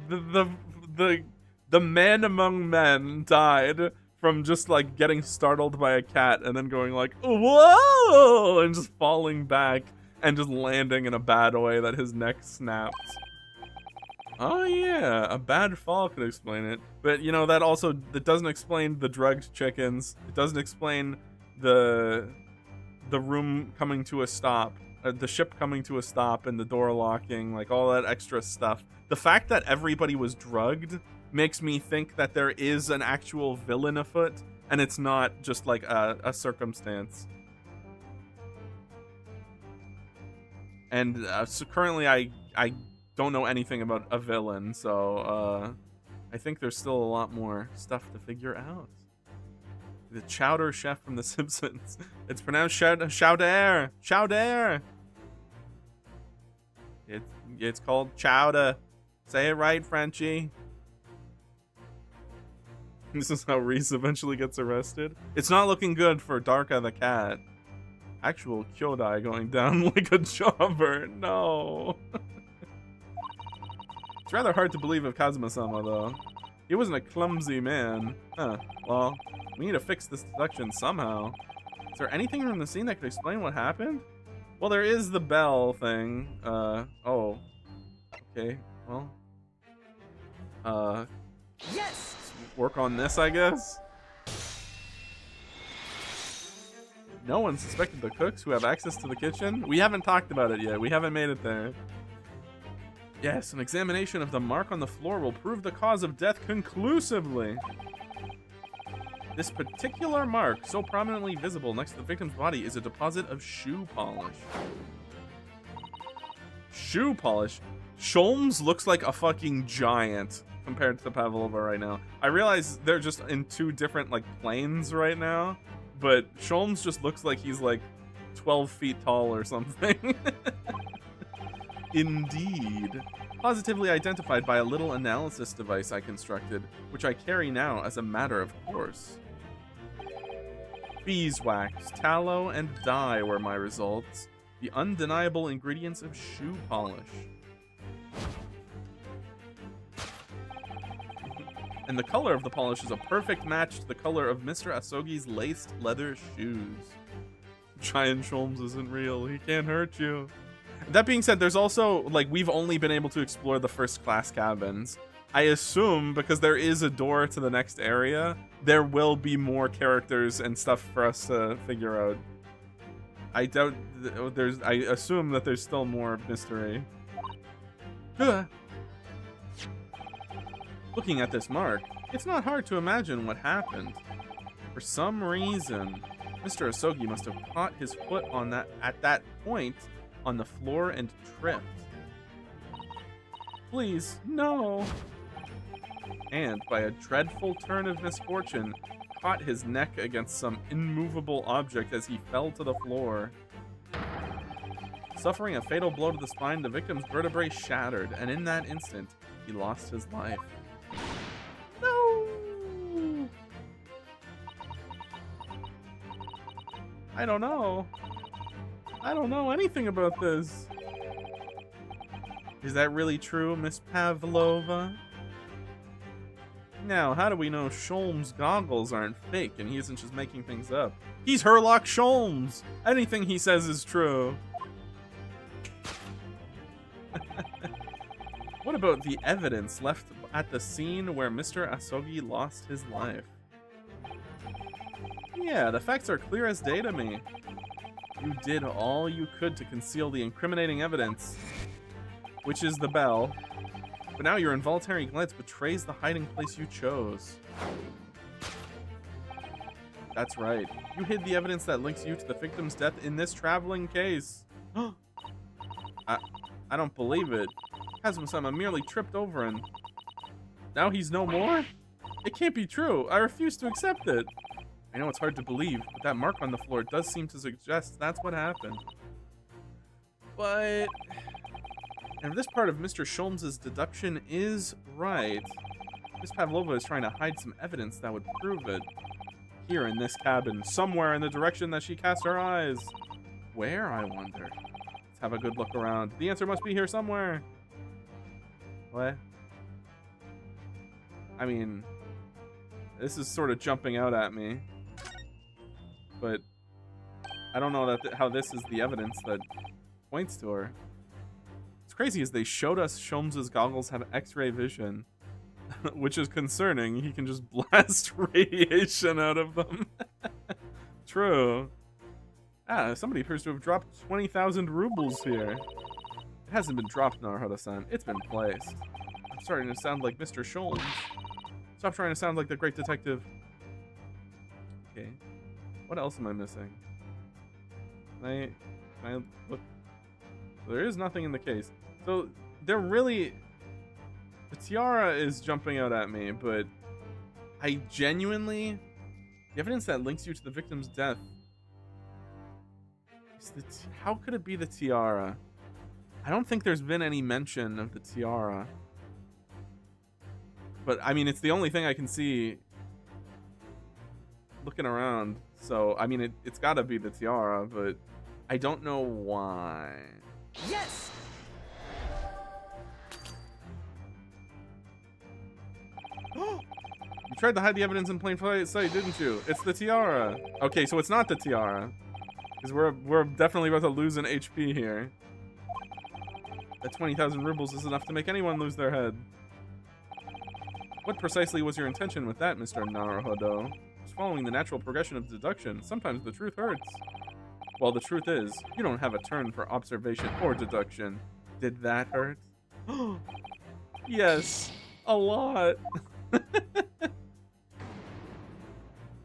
the man among men died from just like getting startled by a cat and then going like, whoa, and just falling back and just landing in a bad way that his neck snaps. Oh yeah, a bad fall could explain it. But you know, that doesn't explain the drugged chickens. It doesn't explain the room coming to a stop, the ship coming to a stop and the door locking, like all that extra stuff. The fact that everybody was drugged makes me think that there is an actual villain afoot, and it's not just like a circumstance. And so currently I don't know anything about a villain, so I think there's still a lot more stuff to figure out. The Chowder Chef from The Simpsons. It's pronounced Chowder. Chowder. It's called Chowder. Say it right, Frenchie. This is how Reese eventually gets arrested. It's not looking good for Darka the cat. Actual Kyodai going down like a jobber. No. It's rather hard to believe of Kazuma-sama, though. He wasn't a clumsy man. Huh. Well, we need to fix this deduction somehow. Is there anything from the scene that could explain what happened? Well, there is the bell thing. Oh. Okay, well. Yes! Work on this, I guess? No one suspected the cooks who have access to the kitchen? We haven't talked about it yet. We haven't made it there. Yes, an examination of the mark on the floor will prove the cause of death conclusively. This particular mark, so prominently visible next to the victim's body, is a deposit of shoe polish. Shoe polish? Sholmes looks like a fucking giant compared to Pavlova right now. I realize they're just in two different, like, planes right now, but Sholmes just looks like he's, like, 12 feet tall or something. Indeed. Positively identified by a little analysis device I constructed, which I carry now as a matter of course. Beeswax, tallow, and dye were my results. The undeniable ingredients of shoe polish. And the color of the polish is a perfect match to the color of Mr. Asogi's laced leather shoes. Giant Sholmes isn't real. He can't hurt you. That being said, there's also, like, we've only been able to explore the first class cabins. I assume, because there is a door to the next area, there will be more characters and stuff for us to figure out. I assume that there's still more mystery. Looking at this mark, it's not hard to imagine what happened. For some reason, Mr. Asogi must have caught his foot on at that point on the floor and tripped. Please, no. And by a dreadful turn of misfortune, caught his neck against some immovable object as he fell to the floor. Suffering a fatal blow to the spine, the victim's vertebrae shattered, and in that instant, he lost his life. No! I don't know. I don't know anything about this. Is that really true, Miss Pavlova? Now, how do we know Sholmes' goggles aren't fake and he isn't just making things up? He's Herlock Sholmes! Anything he says is true. What about the evidence left at the scene where Mr. Asogi lost his life? Yeah, the facts are clear as day to me. You did all you could to conceal the incriminating evidence, which is the bell. But now your involuntary glance betrays the hiding place you chose. That's right. You hid the evidence that links you to the victim's death in this traveling case. I don't believe it. Kazuma-sama merely tripped over and now he's no more? It can't be true. I refuse to accept it. I know it's hard to believe, but that mark on the floor does seem to suggest that's what happened. But and if this part of Mr. Sholmes' deduction is right, Miss Pavlova is trying to hide some evidence that would prove it. Here in this cabin, somewhere in the direction that she cast her eyes. Where, I wonder? Let's have a good look around. The answer must be here somewhere. What? I mean, this is sort of jumping out at me. But I don't know how this is the evidence that points to her. What's crazy is they showed us Sholmes' goggles have X-ray vision, which is concerning. He can just blast radiation out of them. True. Somebody appears to have dropped 20,000 rubles here. It hasn't been dropped, Naruhodo-san. It's been placed. I'm starting to sound like Mr. Sholmes. Stop trying to sound like the great detective. Okay. What else am I missing? Can I look? There is nothing in the case. So, they're really... The tiara is jumping out at me, but I genuinely... The evidence that links you to the victim's death... How could it be the tiara? I don't think there's been any mention of the tiara. But, I mean, it's the only thing I can see looking around. So, I mean, it's gotta be the tiara, but I don't know why. Yes! You tried to hide the evidence in plain sight, didn't you? It's the tiara. Okay, so it's not the tiara. Because we're definitely about to lose an HP here. That 20,000 rubles is enough to make anyone lose their head. What precisely was your intention with that, Mr. Naruhodo? It's following the natural progression of deduction. Sometimes the truth hurts. Well, the truth is, you don't have a turn for observation or deduction. Did that hurt? Yes, a lot.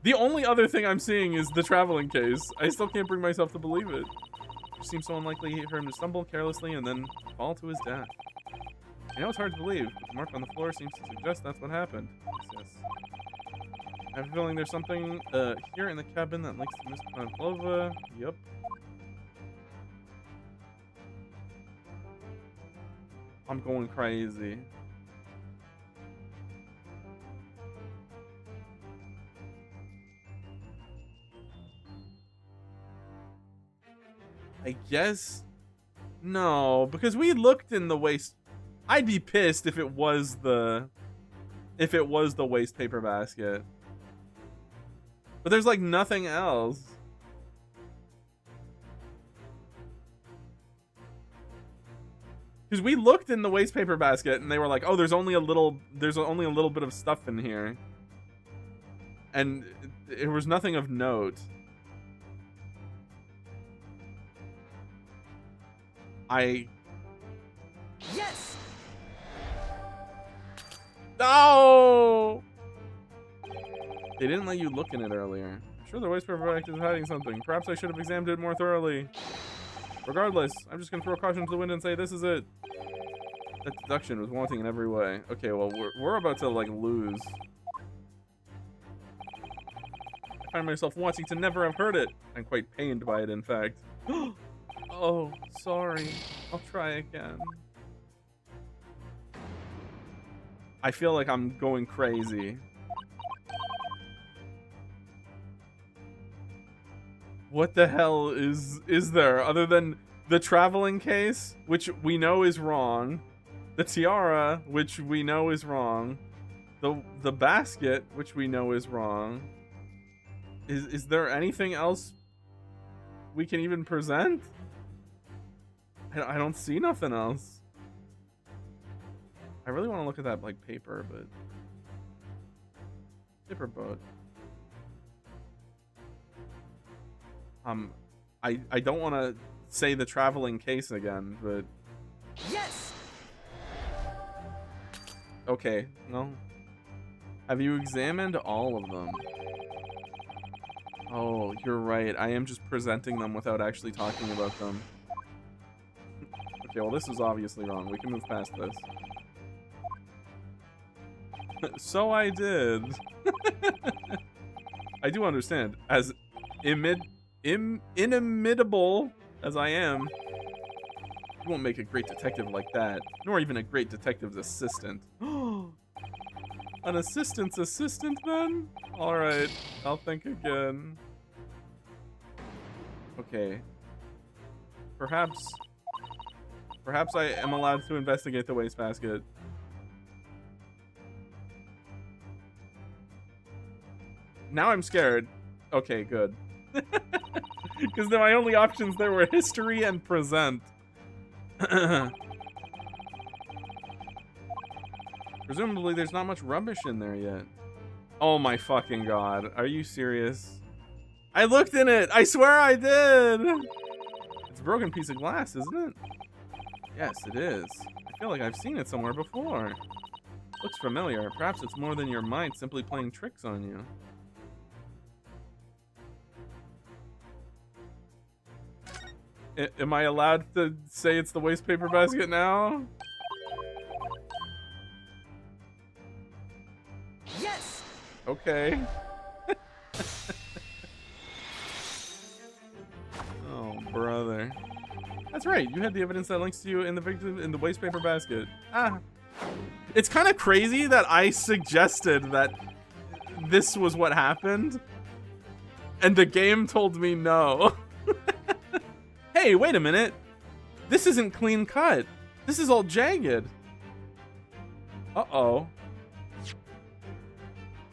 The only other thing I'm seeing is the traveling case. I still can't bring myself to believe it. It seems so unlikely for him to stumble carelessly and then fall to his death. I know it's hard to believe, but the mark on the floor seems to suggest that's what happened. Yes. I have a feeling there's something here in the cabin that links to Miss Pavlova. Yep. I'm going crazy. I guess no, because we looked in the waste. I'd be pissed if it was the waste paper basket. But there's like nothing else. Because we looked in the waste paper basket and they were like, "Oh, there's only a little bit of stuff in here." And there was nothing of note. Yes. No. They didn't let you look in it earlier. I'm sure the waste paper basket is hiding something. Perhaps I should have examined it more thoroughly. Regardless, I'm just gonna throw caution to the wind and say this is it. That deduction was wanting in every way. Okay, well we're about to like lose. I find myself wanting to never have heard it. I'm quite pained by it, in fact. Oh, sorry. I'll try again. I feel like I'm going crazy. What the hell is there other than the traveling case, which we know is wrong, the tiara, which we know is wrong, the basket, which we know is wrong. Is there anything else we can even present? I don't see nothing else. I really want to look at that like paper, but paper boat. I don't want to say the traveling case again, but yes. Okay, no. Have you examined all of them? Oh, you're right. I am just presenting them without actually talking about them. Okay, well, this is obviously wrong. We can move past this. So I did. I do understand. As inimitable as I am, you won't make a great detective like that, nor even a great detective's assistant. An assistant's assistant, then? Alright, I'll think again. Okay. Perhaps I am allowed to investigate the wastebasket. Now I'm scared. Okay, good. Because my only options there were history and present. Presumably there's not much rubbish in there yet. Oh my fucking god. Are you serious? I looked in it! I swear I did! It's a broken piece of glass, isn't it? Yes, it is. I feel like I've seen it somewhere before. Looks familiar. Perhaps it's more than your mind simply playing tricks on you. Am I allowed to say it's the waste paper basket now? Yes. Okay. Oh, brother. That's right. You had the evidence that links to you in the victim in the waste paper basket. Ah. It's kind of crazy that I suggested that this was what happened, and the game told me no. Hey, wait a minute. This isn't clean cut. This is all jagged. Uh-oh.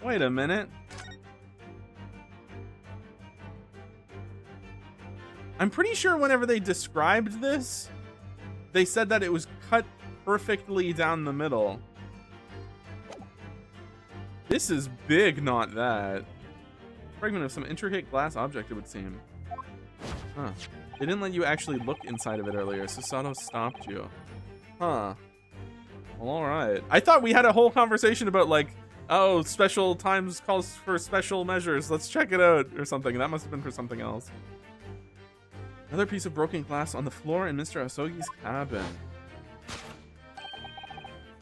Wait a minute. I'm pretty sure whenever they described this, they said that it was cut perfectly down the middle. This is big, not that. Fragment of some intricate glass object, it would seem. Huh. They didn't let you actually look inside of it earlier. Susato stopped you. Huh. Well, alright. I thought we had a whole conversation about, like, oh, special times calls for special measures. Let's check it out, or something. That must have been for something else. Another piece of broken glass on the floor in Mr. Asogi's cabin.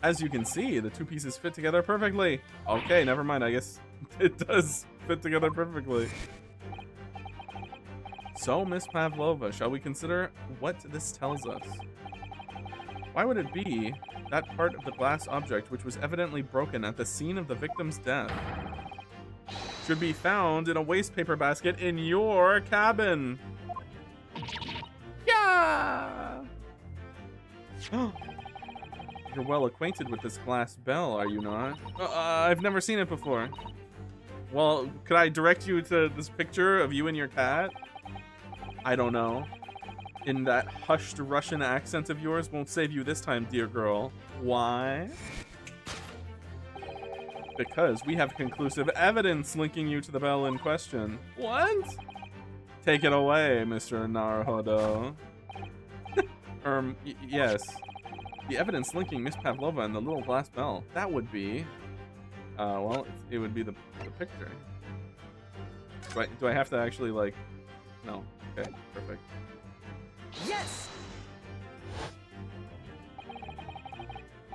As you can see, the two pieces fit together perfectly. Okay, never mind. I guess it does fit together perfectly. So, Miss Pavlova, shall we consider what this tells us? Why would it be that part of the glass object which was evidently broken at the scene of the victim's death should be found in a waste paper basket in your cabin? Yeah! You're well acquainted with this glass bell, are you not? I've never seen it before. Well, could I direct you to this picture of you and your cat? I don't know. In that hushed Russian accent of yours won't save you this time, dear girl. Why? Because we have conclusive evidence linking you to the bell in question. What? Take it away, Mr. Naruhodo. Yes. The evidence linking Miss Pavlova and the little glass bell. That would be... well, it would be the picture. Do I have to actually, like... No. Okay, perfect. Yes!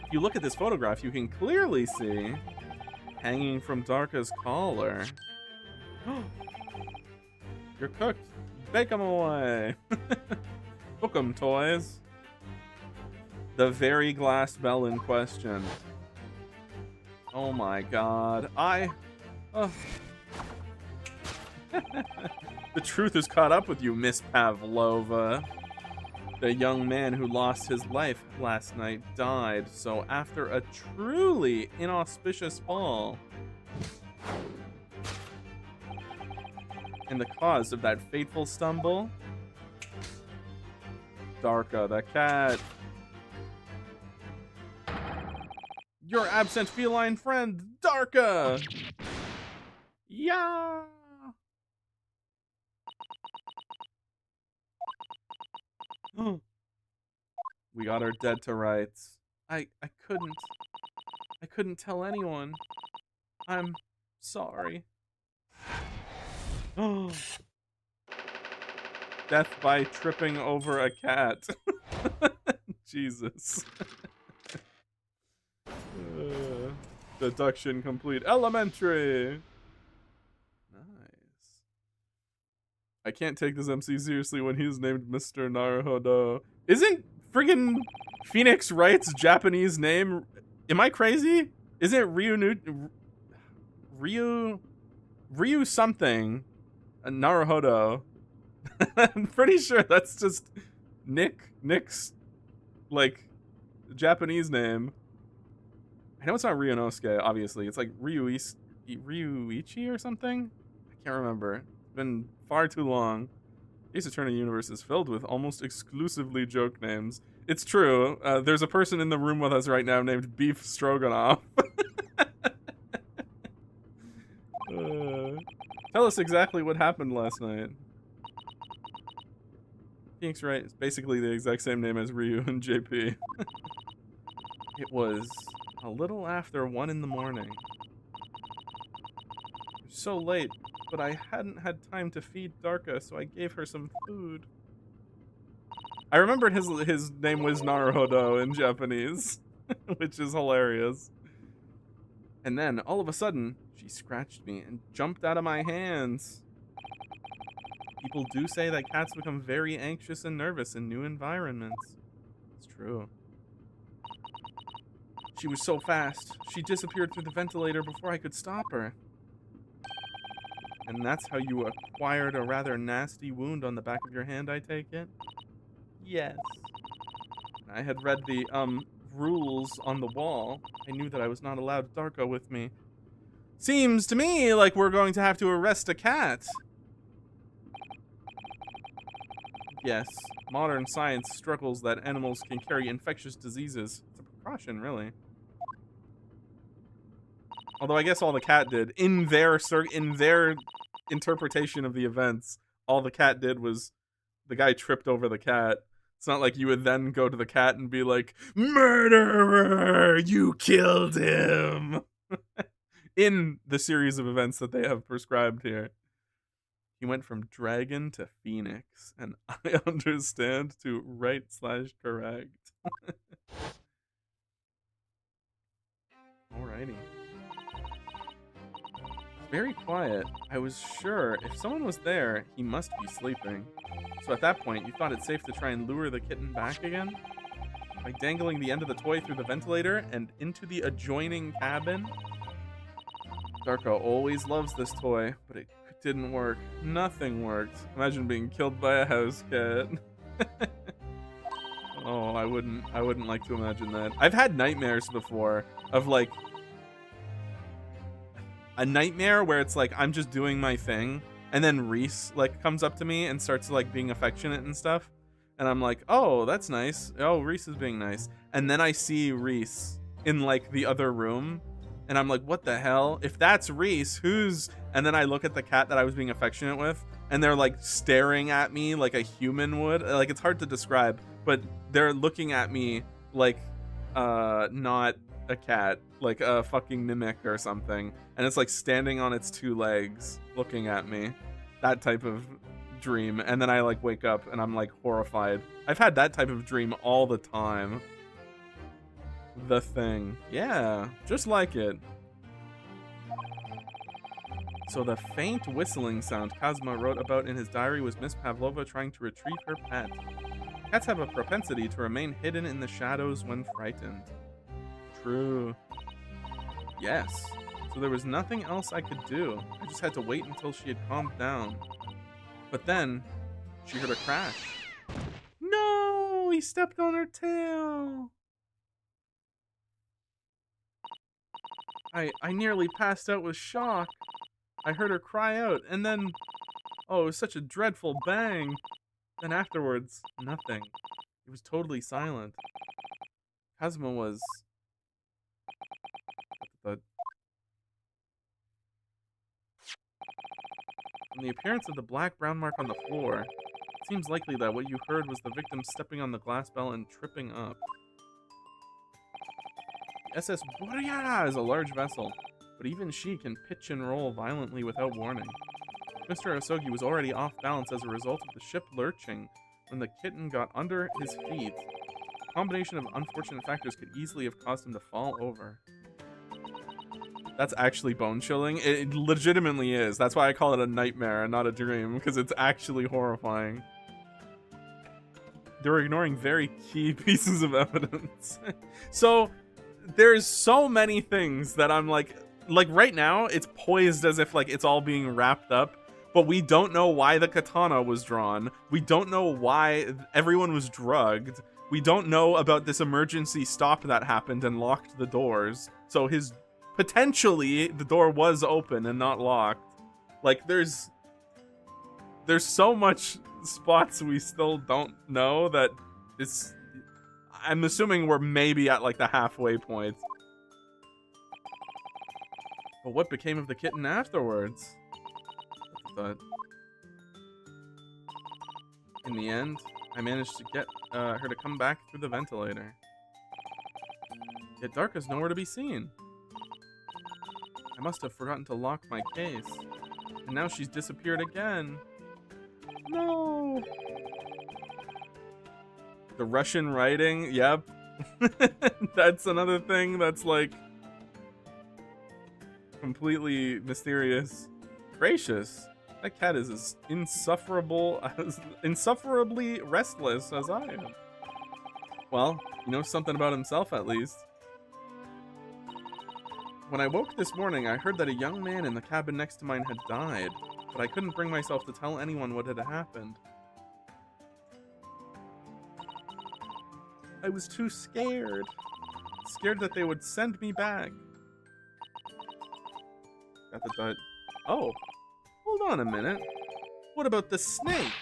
If you look at this photograph, you can clearly see, hanging from Darka's collar... You're cooked. Bake 'em away. Book 'em, toys. The very glass bell in question. Oh my god. The truth is caught up with you, Miss Pavlova. The young man who lost his life last night died, so after a truly inauspicious fall, and the cause of that fateful stumble? Darka the cat. Your absent feline friend, Darka! Yeah! We got her dead to rights. I couldn't tell anyone. I'm sorry. Death by tripping over a cat. Jesus. Deduction complete. Elementary. Nice. I can't take this MC seriously when he's named Mr. Naruhodo. Isn't friggin' Phoenix Wright's Japanese name? Am I crazy? Isn't Ryu something? Naruhodo. I'm pretty sure that's just Nick's like Japanese name. I know it's not Ryunosuke, obviously. It's like Ryuichi or something? I can't remember. It's been far too long. Ace Attorney universe is filled with almost exclusively joke names. It's true. There's a person in the room with us right now named Beef Stroganoff. Tell us exactly what happened last night. Phoenix Wright is basically the exact same name as Ryu and JP. It was a little after 1 in the morning. It was so late, but I hadn't had time to feed Darka, so I gave her some food. I remembered his name was Naruhodo in Japanese, which is hilarious. And then, all of a sudden, she scratched me and jumped out of my hands. People do say that cats become very anxious and nervous in new environments. It's true. She was so fast, she disappeared through the ventilator before I could stop her. And that's how you acquired a rather nasty wound on the back of your hand, I take it? Yes. I had read the, rules on the wall. I knew that I was not allowed Darko with me. Seems to me like we're going to have to arrest a cat. Yes, modern science struggles that animals can carry infectious diseases. It's a precaution, really. Although I guess all the cat did, in their interpretation of the events, all the cat did was the guy tripped over the cat. It's not like you would then go to the cat and be like, "Murderer, you killed him." In the series of events that they have prescribed here. He went from dragon to phoenix, and I understand to right/correct. Alrighty. Very quiet. I was sure if someone was there, he must be sleeping. So at that point, you thought it safe to try and lure the kitten back again? By dangling the end of the toy through the ventilator and into the adjoining cabin? Darko always loves this toy, but it didn't work. Nothing worked. Imagine being killed by a house cat. Oh, I wouldn't like to imagine that. I've had nightmares before of like a nightmare where it's like I'm just doing my thing and then Reese like comes up to me and starts like being affectionate and stuff. And I'm like, oh, that's nice. Oh, Reese is being nice. And then I see Reese in like the other room. And I'm like, what the hell? If that's Reese, who's... And then I look at the cat that I was being affectionate with, and they're like staring at me like a human would. Like, it's hard to describe, but they're looking at me like not a cat, like a fucking mimic or something. And it's like standing on its two legs looking at me. That type of dream. And then I like wake up and I'm like horrified. I've had that type of dream all the time. The Thing. Yeah, just like it. So the faint whistling sound Kazuma wrote about in his diary was Miss Pavlova trying to retrieve her pet. Cats have a propensity to remain hidden in the shadows when frightened. True. Yes. So there was nothing else I could do. I just had to wait until she had calmed down. But then, she heard a crash. No! He stepped on her tail! I nearly passed out with shock. I heard her cry out, and then... Oh, it was such a dreadful bang. Then afterwards, nothing. It was totally silent. Kazuma was... From the appearance of the black-brown mark on the floor, it seems likely that what you heard was the victim stepping on the glass bell and tripping up. The SS Borea is a large vessel, but even she can pitch and roll violently without warning. Mr. Osogi was already off balance as a result of the ship lurching when the kitten got under his feet. A combination of unfortunate factors could easily have caused him to fall over. That's actually bone-chilling. It legitimately is. That's why I call it a nightmare and not a dream, because it's actually horrifying. They're ignoring very key pieces of evidence. So, there's so many things that I'm like right now, it's poised as if like it's all being wrapped up, but we don't know why the katana was drawn. We don't know why everyone was drugged. We don't know about this emergency stop that happened and locked the doors. So potentially the door was open and not locked. Like there's so much spots we still don't know that it's... I'm assuming we're maybe at like the halfway point. But what became of the kitten afterwards? But in the end, I managed to get her to come back through the ventilator. Yet Darka's nowhere to be seen. I must have forgotten to lock my case. And now she's disappeared again. No! The Russian writing, yep. That's another thing that's like completely mysterious. Gracious. That cat is as insufferably restless as I am. Well, he knows something about himself at least. When I woke this morning, I heard that a young man in the cabin next to mine had died, but I couldn't bring myself to tell anyone what had happened. I was too scared. Scared that they would send me back. Oh, hold on a minute. What about the snake?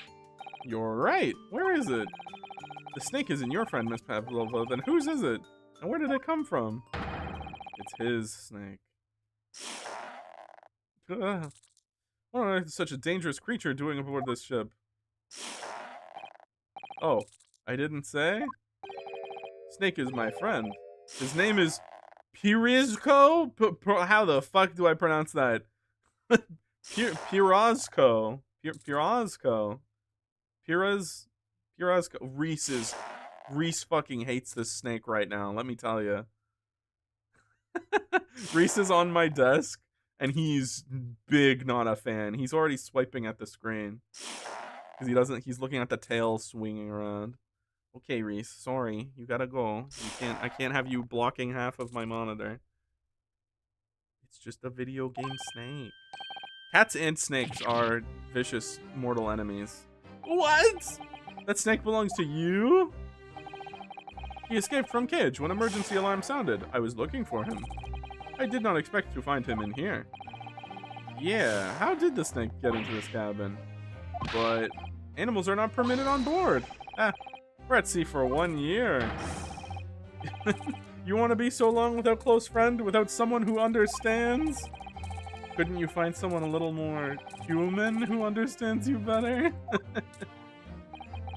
You're right. Where is it? The snake isn't your friend, Miss Pavlova. Then whose is it? And where did it come from? It's his snake. What on earth is such a dangerous creature doing aboard this ship? Oh, I didn't say? Snake is my friend. His name is Pirizko? How the fuck do I pronounce that? Pirazko. Pirazko. Pirazko. Reese fucking hates this snake right now, let me tell you. Reese is on my desk, and he's big not a fan. He's already swiping at the screen. Because he's looking at the tail swinging around. Okay, Reese, sorry. You gotta go. I can't have you blocking half of my monitor. It's just a video game snake. Cats and snakes are vicious mortal enemies. What? That snake belongs to you? He escaped from cage when emergency alarm sounded. I was looking for him. I did not expect to find him in here. Yeah, how did the snake get into this cabin? But animals are not permitted on board. We're at sea for 1 year. You want to be so long without a close friend, without someone who understands? Couldn't you find someone a little more human who understands you better?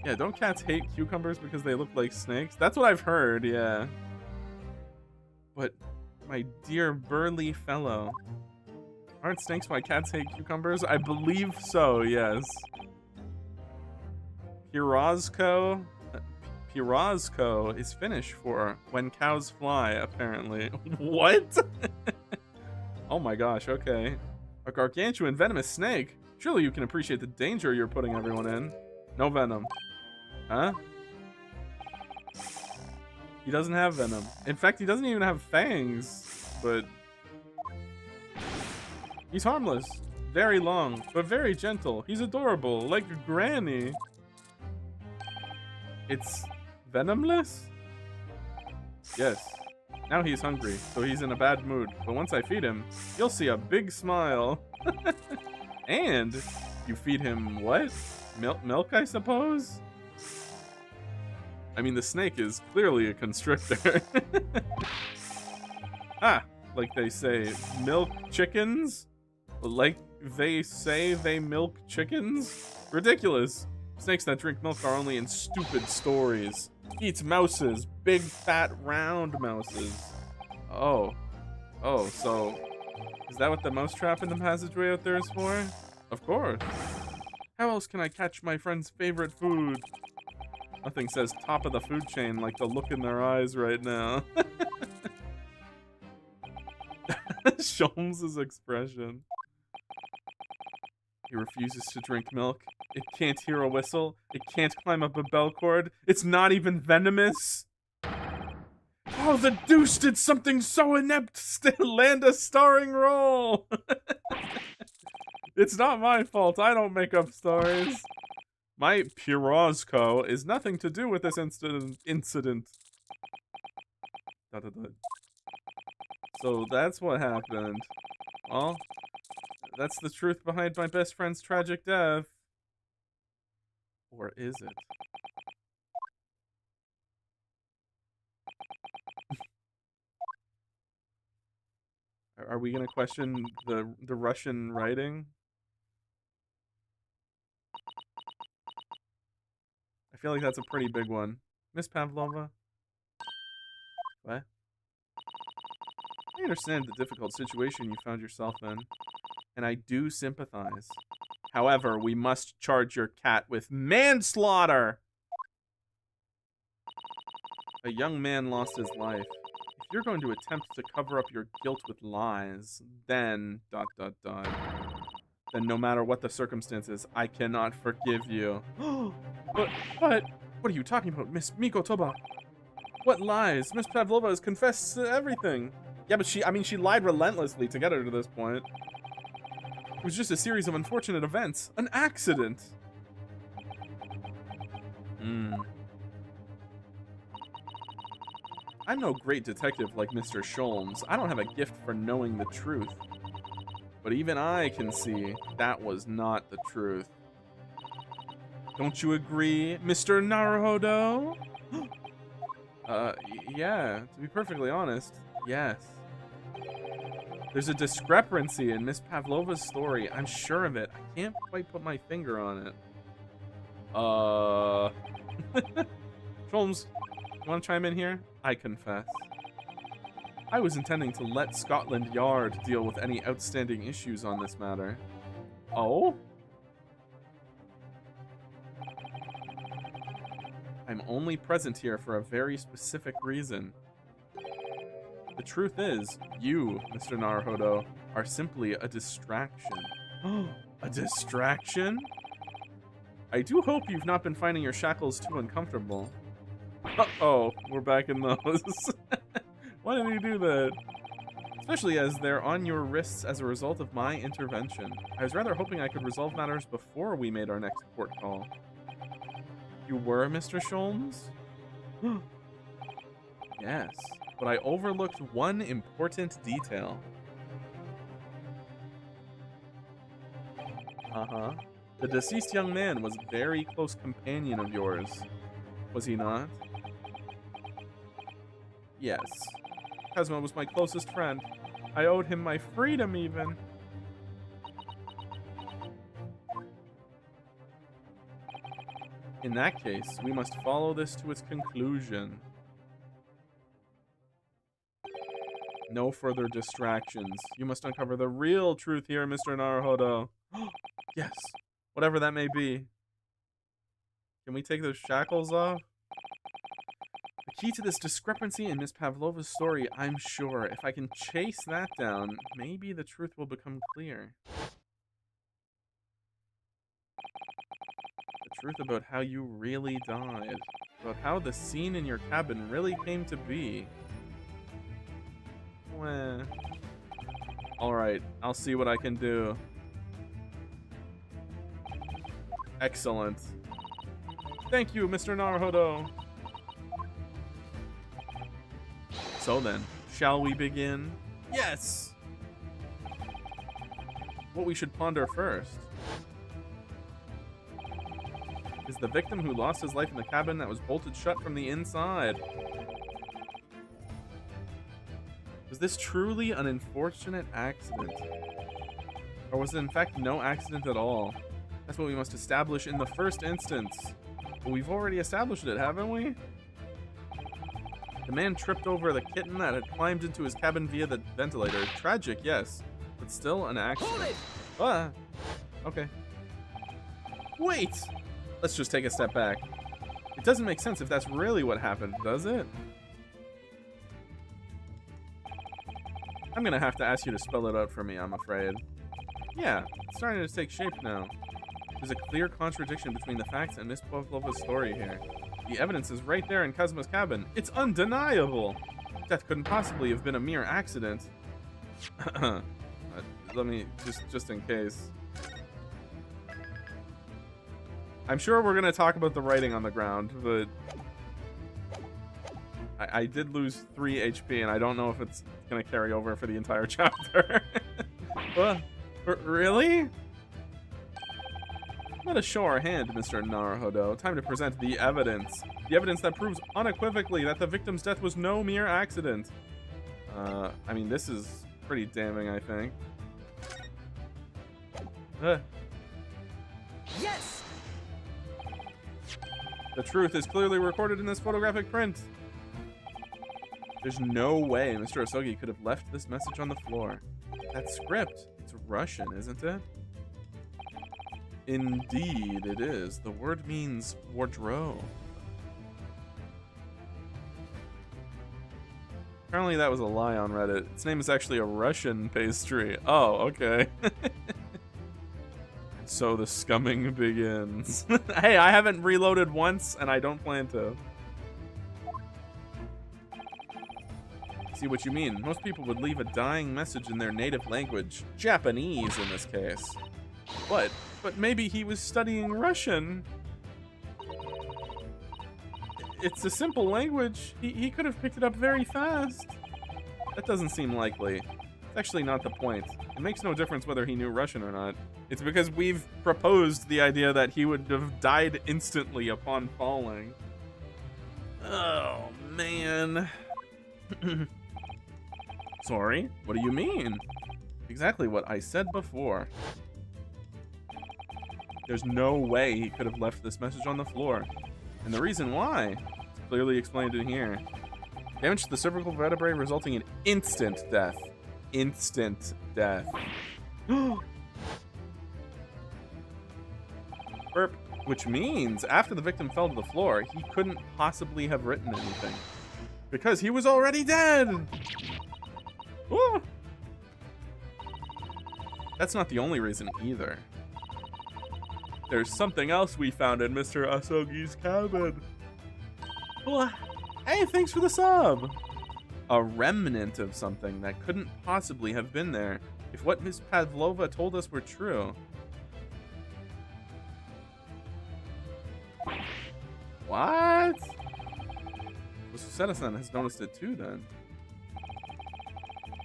Yeah, don't cats hate cucumbers because they look like snakes? That's what I've heard, yeah. But, my dear burly fellow, aren't snakes why cats hate cucumbers? I believe so, yes. Pirazko is Finnish for when cows fly, apparently. What? Oh my gosh, okay. A gargantuan venomous snake? Surely you can appreciate the danger you're putting everyone in. No venom. Huh? He doesn't have venom. In fact, he doesn't even have fangs, but he's harmless. Very long, but very gentle. He's adorable, like a granny. It's venomless? Yes. Now he's hungry, so he's in a bad mood. But once I feed him, you'll see a big smile. And you feed him what? Milk, I suppose? I mean, the snake is clearly a constrictor. Like they say, milk chickens? Like they say they milk chickens? Ridiculous. Snakes that drink milk are only in stupid stories. Eats mouses, big fat round mouses. Oh, so is that what the mouse trap in the passageway out there is for? Of course. How else can I catch my friend's favorite food? Nothing says top of the food chain like the look in their eyes right now. Sholmes' expression. He refuses to drink milk. It can't hear a whistle. It can't climb up a bell cord. It's not even venomous. Oh, the deuce did something so inept to land a starring role. It's not my fault. I don't make up stories. My Pirozko is nothing to do with this incident. So that's what happened. Well, that's the truth behind my best friend's tragic death. Or is it? Are we gonna question the Russian writing? I feel like that's a pretty big one. Miss Pavlova? What? I understand the difficult situation you found yourself in, and I do sympathize. However, we must charge your cat with manslaughter! A young man lost his life. If you're going to attempt to cover up your guilt with lies, then... Then no matter what the circumstances, I cannot forgive you. But, what are you talking about, Miss Miko Toba? What lies? Miss Pavlova has confessed to everything. Yeah, but she lied relentlessly to get her to this point. It was just a series of unfortunate events. An accident. I'm no great detective like Mr. Sholmes. I don't have a gift for knowing the truth. But even I can see that was not the truth. Don't you agree, Mr. Naruhodo? Yeah, to be perfectly honest, yes. There's a discrepancy in Miss Pavlova's story. I'm sure of it. I can't quite put my finger on it. Sholmes, you want to chime in here? I confess. I was intending to let Scotland Yard deal with any outstanding issues on this matter. Oh? I'm only present here for a very specific reason. The truth is, you, Mr. Naruhodo, are simply a distraction. A distraction? I do hope you've not been finding your shackles too uncomfortable. Uh-oh, we're back in those. Why did you do that? Especially as they're on your wrists as a result of my intervention. I was rather hoping I could resolve matters before we made our next court call. You were, Mr. Sholmes? Yes, but I overlooked one important detail. Uh-huh. The deceased young man was a very close companion of yours, was he not? Yes. Kazuma was my closest friend. I owed him my freedom, even. In that case, we must follow this to its conclusion. No further distractions. You must uncover the real truth here, Mr. Naruhodo. Yes, whatever that may be. Can we take those shackles off? The key to this discrepancy in Miss Pavlova's story, I'm sure. If I can chase that down, maybe the truth will become clear. The truth about how you really died. About how the scene in your cabin really came to be. Well, alright, I'll see what I can do. Excellent. Thank you, Mr. Naruhodo. So then, shall we begin? Yes! What we should ponder first is the victim who lost his life in the cabin that was bolted shut from the inside. Was this truly an unfortunate accident? Or was it in fact no accident at all? That's what we must establish in the first instance. But we've already established it, haven't we? The man tripped over the kitten that had climbed into his cabin via the ventilator. Tragic, yes, but still an accident. Hold it! Ah, okay. Wait! Let's just take a step back. It doesn't make sense if that's really what happened, does it? I'm gonna have to ask you to spell it out for me, I'm afraid. Yeah, it's starting to take shape now. There's a clear contradiction between the facts and Miss Pavlova's story here. The evidence is right there in Kazuma's cabin. It's undeniable! Death couldn't possibly have been a mere accident. Let me, just in case. I'm sure we're gonna talk about the writing on the ground, but I did lose 3 HP, and I don't know if it's gonna carry over for the entire chapter. Really? Let us show our hand, Mr. Naruhodo. Time to present the evidence. The evidence that proves unequivocally that the victim's death was no mere accident. I mean, this is pretty damning, I think. Yes! The truth is clearly recorded in this photographic print. There's no way Mr. Osogi could have left this message on the floor. That script, it's Russian, isn't it? Indeed, it is. The word means wardrobe. Apparently that was a lie on Reddit. Its name is actually a Russian pastry. Oh, okay. So the scumming begins. Hey, I haven't reloaded once, and I don't plan to. See what you mean. Most people would leave a dying message in their native language. Japanese, in this case. But maybe he was studying Russian. It's a simple language. He could have picked it up very fast. That doesn't seem likely. It's actually not the point. It makes no difference whether he knew Russian or not. It's because we've proposed the idea that he would have died instantly upon falling. Oh, man. Sorry? What do you mean? Exactly what I said before. There's no way he could have left this message on the floor. And the reason why is clearly explained in here. Damage to the cervical vertebrae resulting in instant death. Instant death. Burp. Which means after the victim fell to the floor, he couldn't possibly have written anything. Because he was already dead! Ooh. That's not the only reason either. There's something else we found in Mr. Asogi's cabin. Well, hey, thanks for the sub! A remnant of something that couldn't possibly have been there if what Miss Pavlova told us were true. What? Well, Susedasan has noticed it too, then.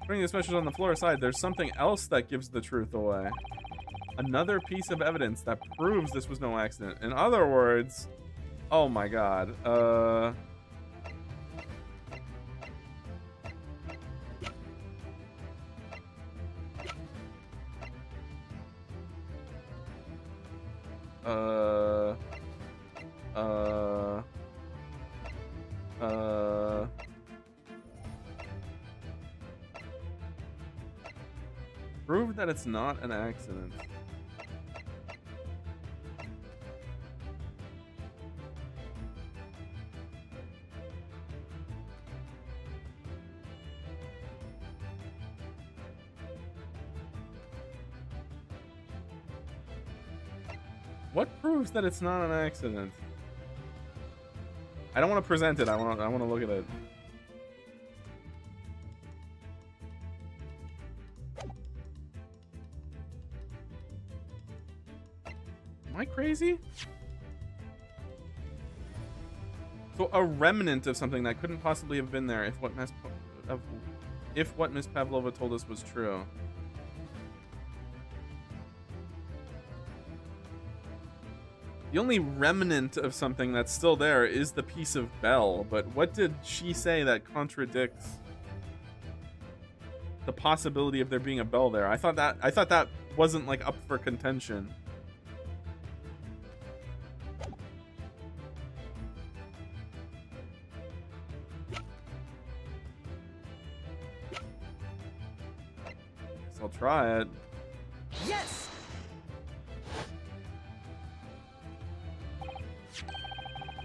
Putting this message on the floor aside, there's something else that gives the truth away. Another piece of evidence that proves this was no accident. In other words, oh my god. Prove that it's not an accident. What proves that it's not an accident? I don't want to present it. I want to look at it. Am I crazy? So a remnant of something that couldn't possibly have been there if what Miss Pavlova told us was true. The only remnant of something that's still there is the piece of bell, but what did she say that contradicts the possibility of there being a bell there? I thought that wasn't like up for contention. Guess I'll try it. Yes!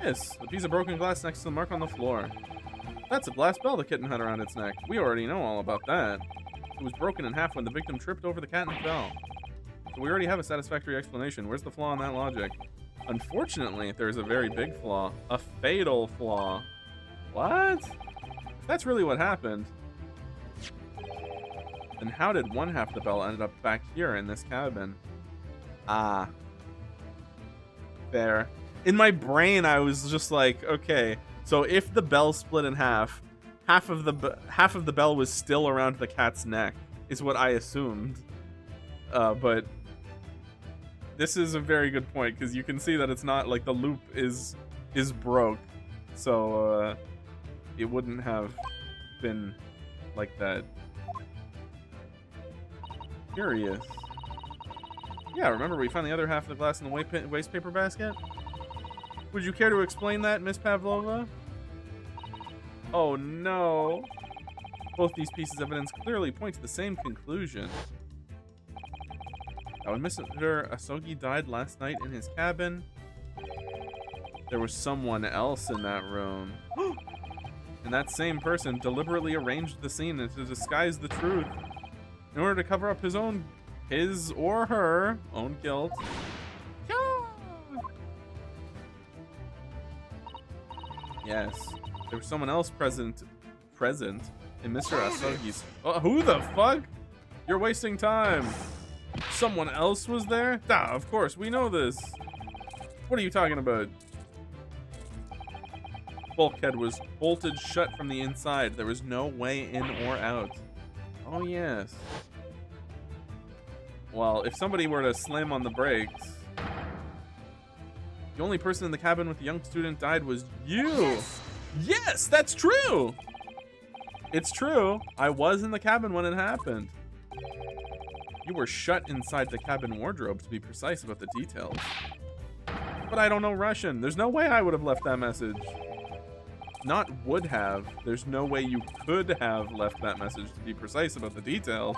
Yes, a piece of broken glass next to the mark on the floor. That's a glass bell the kitten had around its neck. We already know all about that. It was broken in half when the victim tripped over the cat and fell. So we already have a satisfactory explanation. Where's the flaw in that logic? Unfortunately, there's a very big flaw. A fatal flaw. What? If that's really what happened, then how did one half of the bell end up back here in this cabin? Ah. There. In my brain, I was just like, okay, so if the bell split in half, half of the bell was still around the cat's neck, is what I assumed. But this is a very good point because you can see that it's not like the loop is broke, so it wouldn't have been like that. Curious. Yeah, remember we found the other half of the glass in the waste paper basket? Would you care to explain that, Miss Pavlova? Oh no. Both these pieces of evidence clearly point to the same conclusion. Now, when Mr. Asogi died last night in his cabin, there was someone else in that room. And that same person deliberately arranged the scene to disguise the truth in order to cover up his or her own guilt. Yes, there was someone else present in Mr. Asogi's. Oh, who the fuck? You're wasting time. Someone else was there? Ah, of course, we know this. What are you talking about? Bulkhead was bolted shut from the inside. There was no way in or out. Oh, yes. Well, if somebody were to slam on the brakes... The only person in the cabin with the young student died was you. Yes! Yes, that's true. It's true. I was in the cabin when it happened. You were shut inside the cabin wardrobe, to be precise about the details. But I don't know Russian. There's no way I would have left that message. Not would have. There's no way you could have left that message, to be precise about the details.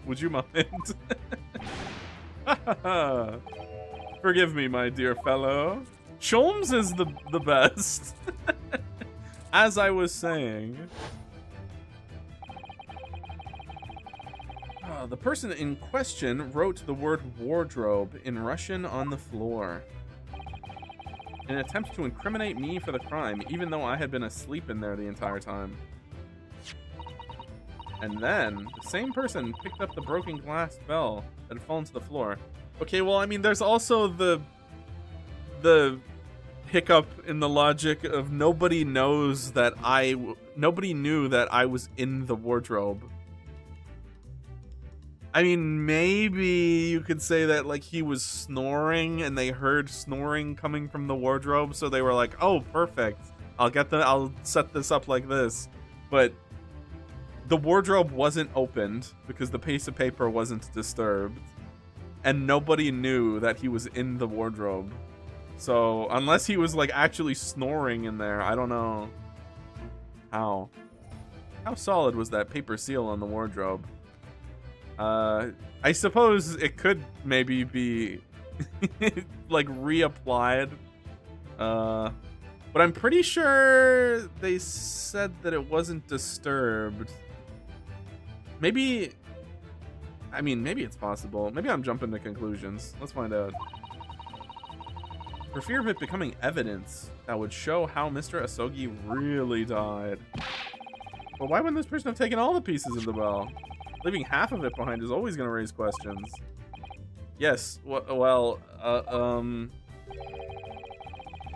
Would you mind? Forgive me, my dear fellow. Cholmes is the best. As I was saying, the person in question wrote the word wardrobe in Russian on the floor in an attempt to incriminate me for the crime, even though I had been asleep in there the entire time. And then the same person picked up the broken glass bell that had fallen to the floor. Okay, well, I mean, there's also the hiccup in the logic of nobody knew that I was in the wardrobe. I mean, maybe you could say that, like, he was snoring and they heard snoring coming from the wardrobe, so they were like, oh, perfect. I'll set this up like this. But the wardrobe wasn't opened because the piece of paper wasn't disturbed. And nobody knew that he was in the wardrobe. So, unless he was, like, actually snoring in there, I don't know. How solid was that paper seal on the wardrobe? I suppose it could maybe be, like, reapplied. But I'm pretty sure they said that it wasn't disturbed. Maybe it's possible. Maybe I'm jumping to conclusions. Let's find out. For fear of it becoming evidence that would show how Mr. Asogi really died. But why wouldn't this person have taken all the pieces of the bell? Leaving half of it behind is always going to raise questions. Yes, well,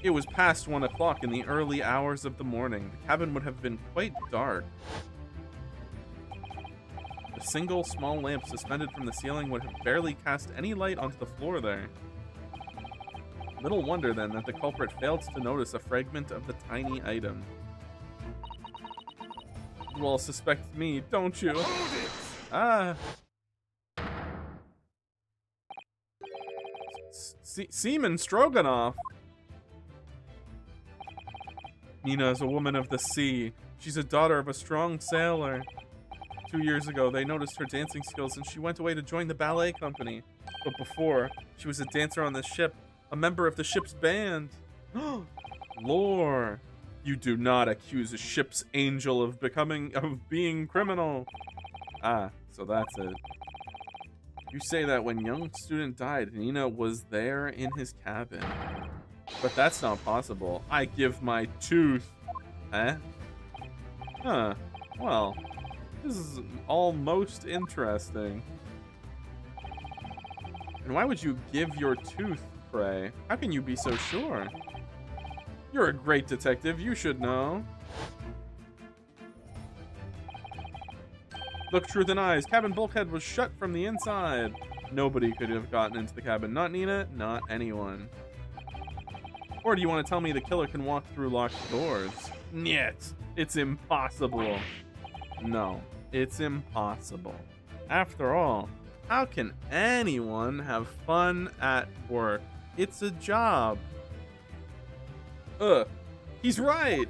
it was past 1 o'clock in the early hours of the morning. The cabin would have been quite dark. A single small lamp suspended from the ceiling would have barely cast any light onto the floor there. Little wonder, then, that the culprit failed to notice a fragment of the tiny item. You all suspect me, don't you? Ah. Seaman Stroganoff. Nina is a woman of the sea. She's a daughter of a strong sailor. 2 years ago, they noticed her dancing skills and she went away to join the ballet company. But before, she was a dancer on the ship, a member of the ship's band. Lore, you do not accuse a ship's angel of being criminal. Ah, so that's it. You say that when young student died, Nina was there in his cabin. But that's not possible. I give my tooth. Eh? Huh. Well, this is all most interesting. And why would you give your tooth, pray? How can you be so sure? You're a great detective. You should know. Look truth in eyes. Cabin bulkhead was shut from the inside. Nobody could have gotten into the cabin. Not Nina, not anyone. Or do you want to tell me the killer can walk through locked doors? Niet. It's impossible. No, it's impossible. After all, how can anyone have fun at work? It's a job. He's right.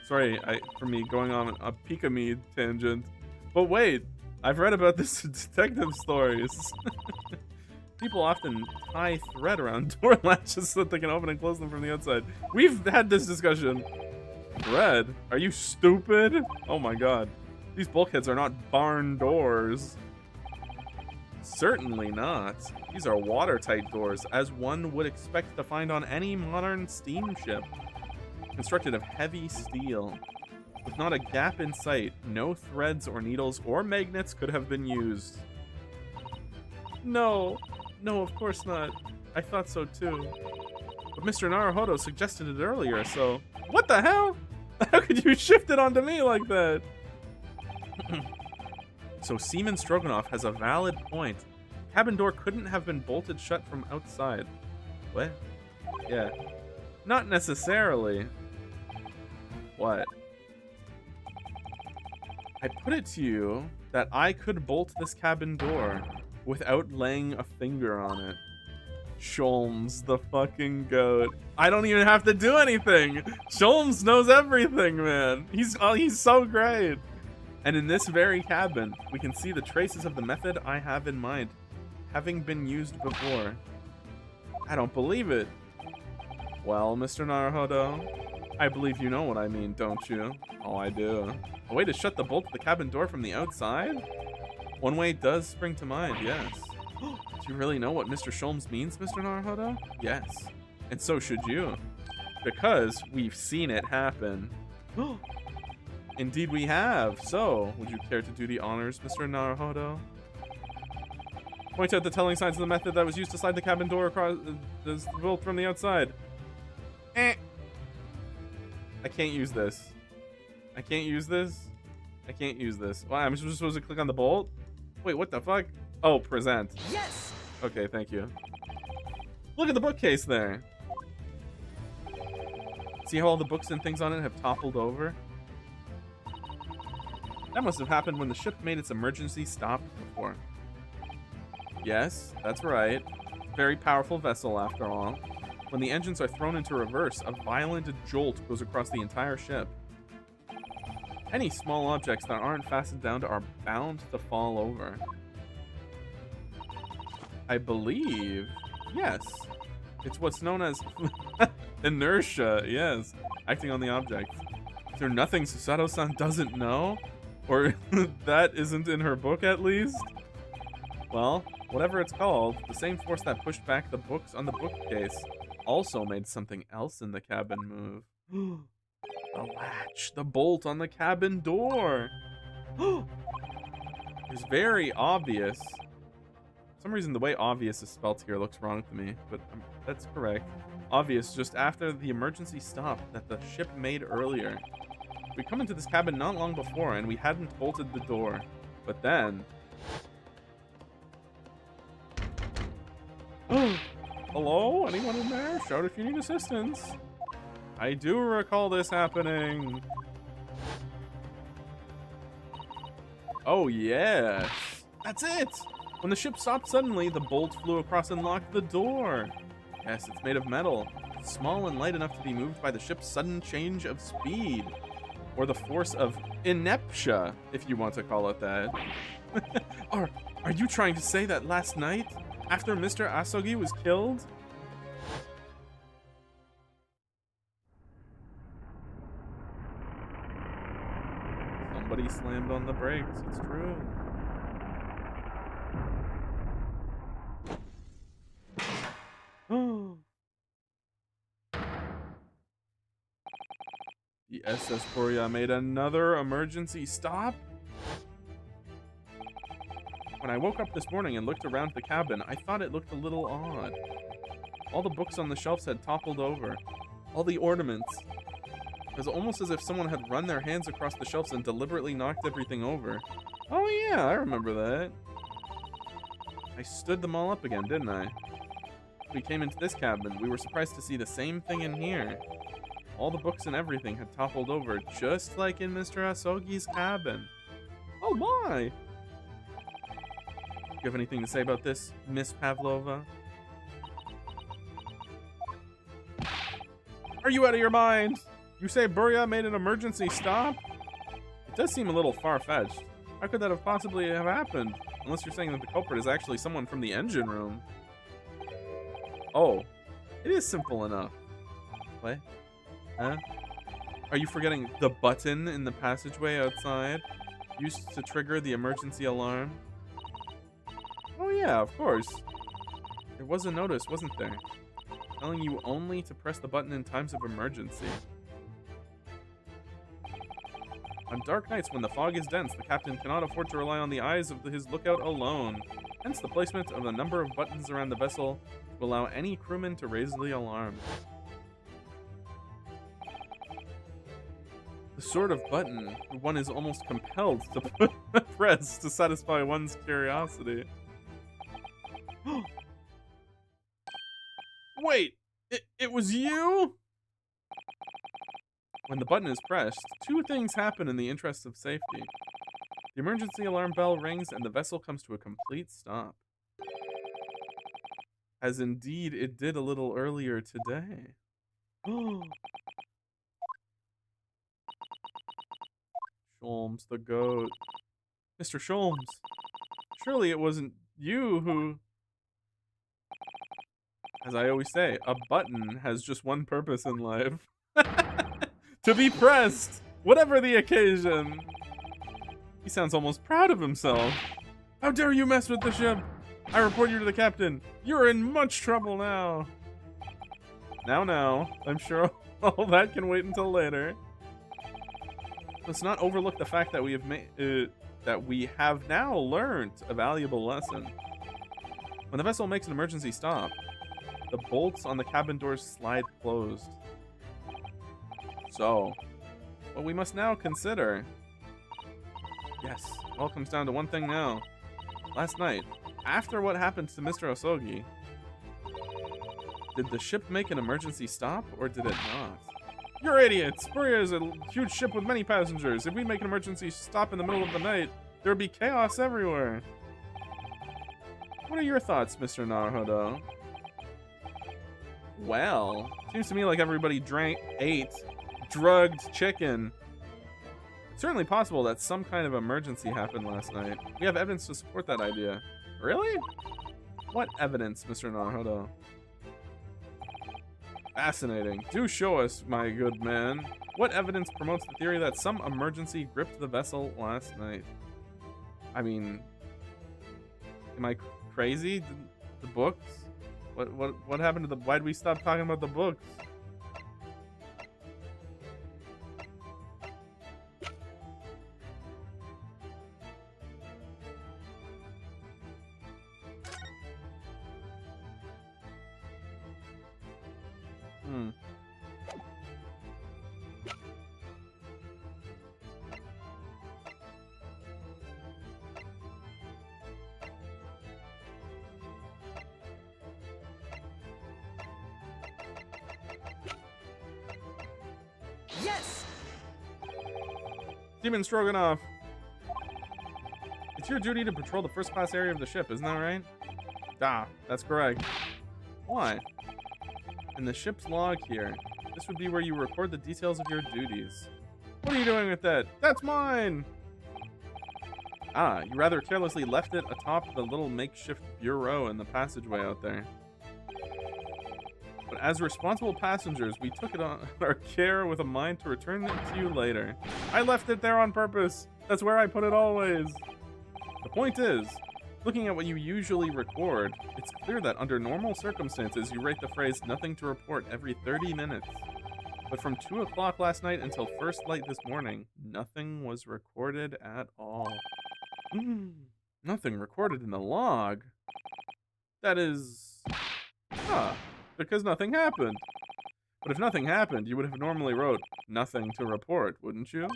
Sorry for me going on a Pika-me tangent. But wait, I've read about this in detective stories. People often tie thread around door latches so that they can open and close them from the outside. We've had this discussion. Thread? Are you stupid? Oh my god. These bulkheads are not barn doors. Certainly not. These are watertight doors, as one would expect to find on any modern steamship. Constructed of heavy steel. With not a gap in sight, no threads or needles or magnets could have been used. No, of course not. I thought so too. But Mr. Naruhodo suggested it earlier, so... What the hell? How could you shift it onto me like that? So Seaman Stroganoff has a valid point. Cabin door couldn't have been bolted shut from outside. What? Yeah. Not necessarily. What? I put it to you that I could bolt this cabin door without laying a finger on it. Sholmes, the fucking goat. I don't even have to do anything. Sholmes knows everything, man. He's so great. And in this very cabin, we can see the traces of the method I have in mind, having been used before. I don't believe it. Well, Mr. Naruhodo, I believe you know what I mean, don't you? Oh, I do. A way to shut the bolt of the cabin door from the outside? One way does spring to mind, yes. Do you really know what Mr. Sholmes means, Mr. Naruhodo? Yes. And so should you. Because we've seen it happen. Indeed we have. So, would you care to do the honors, Mr. Naruhodo? Point out the telling signs of the method that was used to slide the cabin door across the bolt from the outside. I can't use this. I can't use this. I can't use this. Why? I'm just supposed to click on the bolt? Wait, what the fuck? Oh, present. Yes. Okay, thank you. Look at the bookcase there. See how all the books and things on it have toppled over? That must have happened when the ship made its emergency stop before. Yes, that's right. Very powerful vessel after all. When the engines are thrown into reverse, a violent jolt goes across the entire ship. Any small objects that aren't fastened down are bound to fall over. I believe, yes. It's what's known as inertia, yes. Acting on the object. Is there nothing Susato-san doesn't know? Or that isn't in her book at least? Well, whatever it's called, the same force that pushed back the books on the bookcase also made something else in the cabin move. The latch, the bolt on the cabin door. It's very obvious. For some reason, the way obvious is spelled here looks wrong to me, but that's correct. Obvious just after the emergency stop that the ship made earlier. We come into this cabin not long before, and we hadn't bolted the door. But then... Hello? Anyone in there? Shout if you need assistance. I do recall this happening. Oh, yes. That's it! When the ship stopped suddenly, the bolt flew across and locked the door. Yes, it's made of metal. It's small and light enough to be moved by the ship's sudden change of speed. Or the force of ineptia, if you want to call it that. Are you trying to say that last night, after Mr. Asogi was killed? Somebody slammed on the brakes, it's true. The SS Korea made another emergency stop? When I woke up this morning and looked around the cabin, I thought it looked a little odd. All the books on the shelves had toppled over. All the ornaments. It was almost as if someone had run their hands across the shelves and deliberately knocked everything over. Oh yeah, I remember that. I stood them all up again, didn't I? We came into this cabin. We were surprised to see the same thing in here. All the books and everything had toppled over, just like in Mr. Asogi's cabin. Oh my! You have anything to say about this, Miss Pavlova? Are you out of your mind? You say Burya made an emergency stop? It does seem a little far-fetched. How could that have possibly have happened? Unless you're saying that the culprit is actually someone from the engine room. Oh, it is simple enough. What? Huh? Are you forgetting the button in the passageway outside? Used to trigger the emergency alarm? Oh yeah, of course. There was a notice, wasn't there? Telling you only to press the button in times of emergency. On dark nights when the fog is dense, the captain cannot afford to rely on the eyes of his lookout alone. Hence the placement of a number of buttons around the vessel to allow any crewman to raise the alarm. The sort of button one is almost compelled to press to satisfy one's curiosity. Wait, it was you? When the button is pressed, two things happen in the interest of safety. The emergency alarm bell rings and the vessel comes to a complete stop. As indeed it did a little earlier today. Sholmes the goat. Mr. Sholmes, surely it wasn't you who... As I always say, a button has just one purpose in life. To be pressed, whatever the occasion. He sounds almost proud of himself. How dare you mess with the ship? I report you to the captain. You're in much trouble now. Now, I'm sure all that can wait until later. Let's not overlook the fact that we have now learned a valuable lesson. When the vessel makes an emergency stop, the bolts on the cabin doors slide closed. So, what we must now consider... Yes, it all comes down to one thing now. Last night, after what happened to Mr. Osogi, did the ship make an emergency stop, or did it not? You're idiots! Buria is a huge ship with many passengers. If we make an emergency stop in the middle of the night, there would be chaos everywhere. What are your thoughts, Mr. Naruhodo? Well, seems to me like everybody ate drugged chicken. It's certainly possible that some kind of emergency happened last night. We have evidence to support that idea. Really? What evidence, Mr. Naruhodo? Fascinating. Do show us, my good man. What evidence promotes the theory that some emergency gripped the vessel last night? I mean, am I crazy? The books? What happened to the... Why'd we stop talking about the books? Yes! Demon Stroganoff. It's your duty to patrol the first class area of the ship, isn't that right? Ah, that's correct. Why? In the ship's log here, this would be where you record the details of your duties. What are you doing with that? That's mine! Ah, you rather carelessly left it atop the little makeshift bureau in the passageway out there. But as responsible passengers, we took it on our care with a mind to return it to you later. I left it there on purpose. That's where I put it always. The point is, looking at what you usually record, it's clear that under normal circumstances, you write the phrase "nothing to report" every 30 minutes. But from 2 o'clock last night until first light this morning, nothing was recorded at all. Nothing recorded in the log. That is... because nothing happened. But if nothing happened, you would have normally wrote "nothing to report," wouldn't you?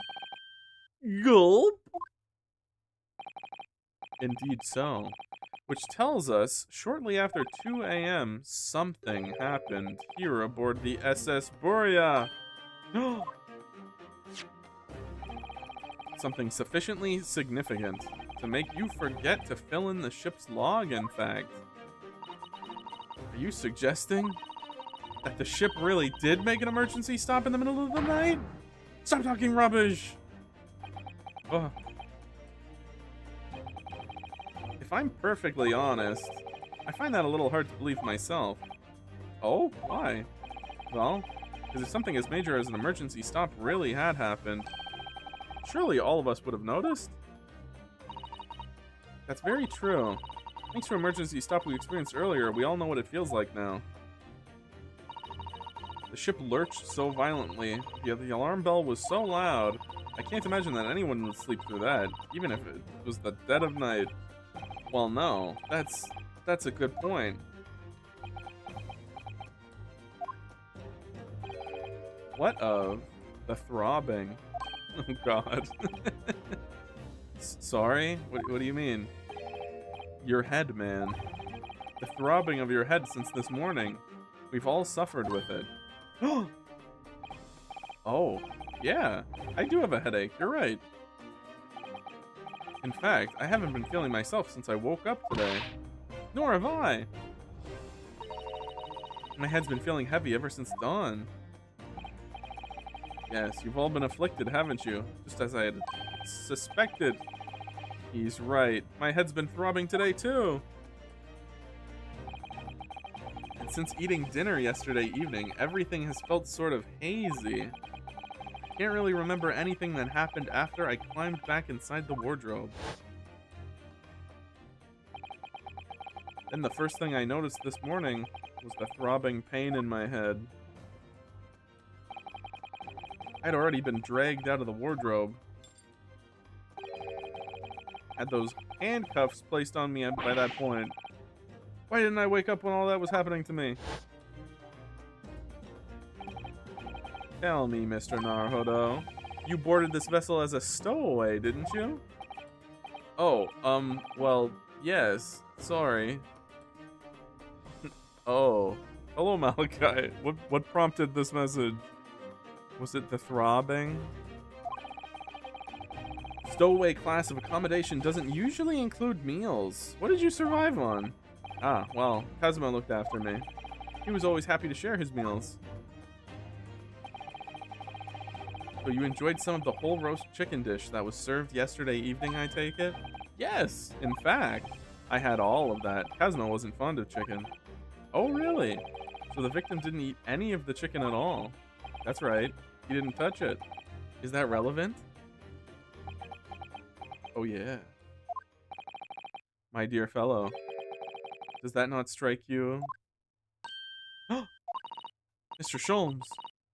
Gulp! Indeed so. Which tells us, shortly after 2 a.m., something happened here aboard the SS Buria. Something sufficiently significant to make you forget to fill in the ship's log, in fact. Are you suggesting that the ship really did make an emergency stop in the middle of the night? Stop talking rubbish! Ugh. If I'm perfectly honest, I find that a little hard to believe myself. Oh? Why? Well, because if something as major as an emergency stop really had happened, surely all of us would have noticed? That's very true. Thanks to emergency stop we experienced earlier, we all know what it feels like now. The ship lurched so violently, the alarm bell was so loud, I can't imagine that anyone would sleep through that, even if it was the dead of night. Well, no, that's a good point. What of the throbbing? Oh God. Sorry? What do you mean? Your head, man. The throbbing of your head since this morning. We've all suffered with it. Oh, yeah. I do have a headache. You're right. In fact, I haven't been feeling myself since I woke up today. Nor have I. My head's been feeling heavy ever since dawn. Yes, you've all been afflicted, haven't you? Just as I had suspected. He's right. My head's been throbbing today, too. And since eating dinner yesterday evening, everything has felt sort of hazy. I can't really remember anything that happened after I climbed back inside the wardrobe. Then the first thing I noticed this morning was the throbbing pain in my head. I'd already been dragged out of the wardrobe. Had those handcuffs placed on me by that point. Why didn't I wake up when all that was happening to me? Tell me, Mr. Naruhodo. You boarded this vessel as a stowaway, didn't you? Oh, well, yes. Sorry. Oh. Hello, Malachi. What prompted this message? Was it the throbbing? Stowaway class of accommodation doesn't usually include meals. What did you survive on? Ah, well, Kazuma looked after me. He was always happy to share his meals. So you enjoyed some of the whole roast chicken dish that was served yesterday evening, I take it? Yes, in fact, I had all of that. Kazuma wasn't fond of chicken. Oh, really? So the victim didn't eat any of the chicken at all. That's right. He didn't touch it. Is that relevant? Oh, yeah. My dear fellow. Does that not strike you? Mr. Sholmes,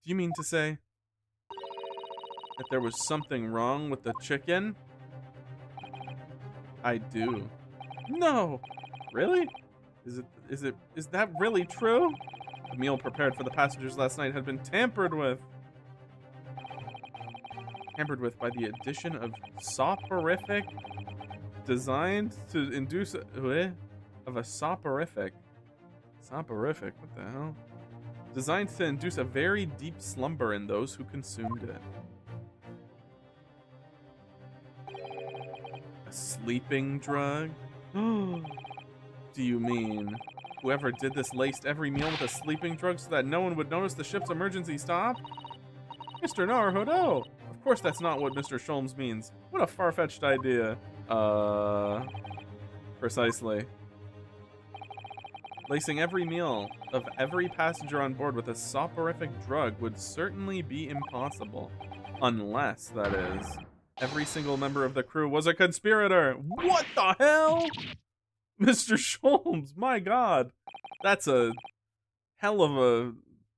do you mean to say that there was something wrong with the chicken? I do. No! Really? Is that really true? The meal prepared for the passengers last night had been tampered with. Tampered with by the addition of soporific, designed to induce a soporific. Soporific, what the hell? Designed to induce a very deep slumber in those who consumed it. A sleeping drug? Do you mean whoever did this laced every meal with a sleeping drug so that no one would notice the ship's emergency stop? Mr. Naruhodo! Of course that's not what Mr. Sholmes means. What a far-fetched idea. Precisely. Lacing every meal of every passenger on board with a soporific drug would certainly be impossible. Unless, that is, every single member of the crew was a conspirator. What the hell? Mr. Sholmes, my God. That's a hell of a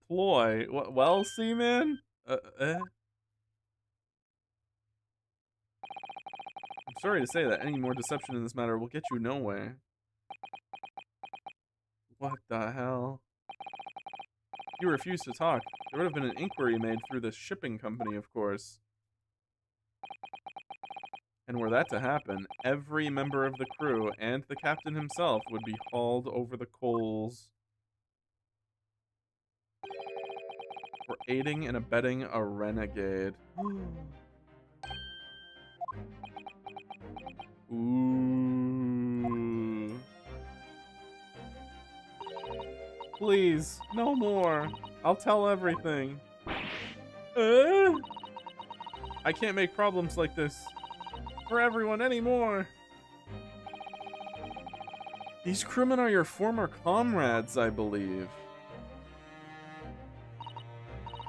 ploy. Well, Seaman? I'm sorry to say that any more deception in this matter will get you nowhere. What the hell? You refuse to talk. There would have been an inquiry made through the shipping company, of course. And were that to happen, every member of the crew and the captain himself would be hauled over the coals. For aiding and abetting a renegade. Ooh. Please, no more. I'll tell everything. I can't make problems like this for everyone anymore. These crewmen are your former comrades, I believe.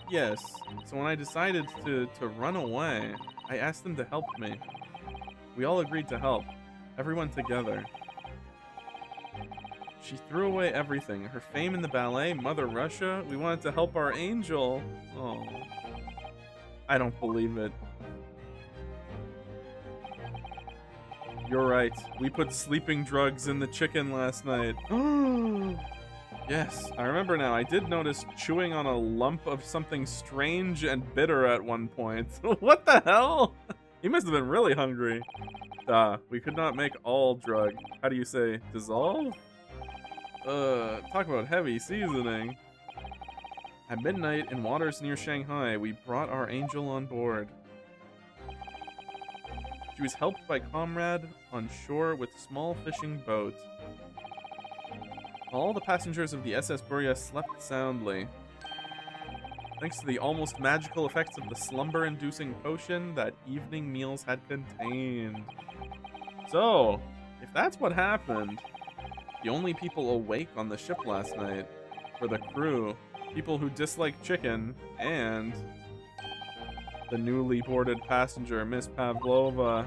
Yes, so when I decided to run away, I asked them to help me. We all agreed to help, everyone together. She threw away everything, her fame in the ballet, Mother Russia. We wanted to help our angel. Oh, I don't believe it. You're right. We put sleeping drugs in the chicken last night. Yes, I remember now. I did notice chewing on a lump of something strange and bitter at one point. What the hell? He must have been really hungry. We could not make all drug. How do you say, dissolve? Talk about heavy seasoning. At midnight in waters near Shanghai, we brought our angel on board. She was helped by comrade on shore with small fishing boat. All the passengers of the SS Burya slept soundly. Thanks to the almost magical effects of the slumber-inducing potion that evening meals had contained. So, if that's what happened, the only people awake on the ship last night were the crew, people who dislike chicken, and the newly boarded passenger, Miss Pavlova.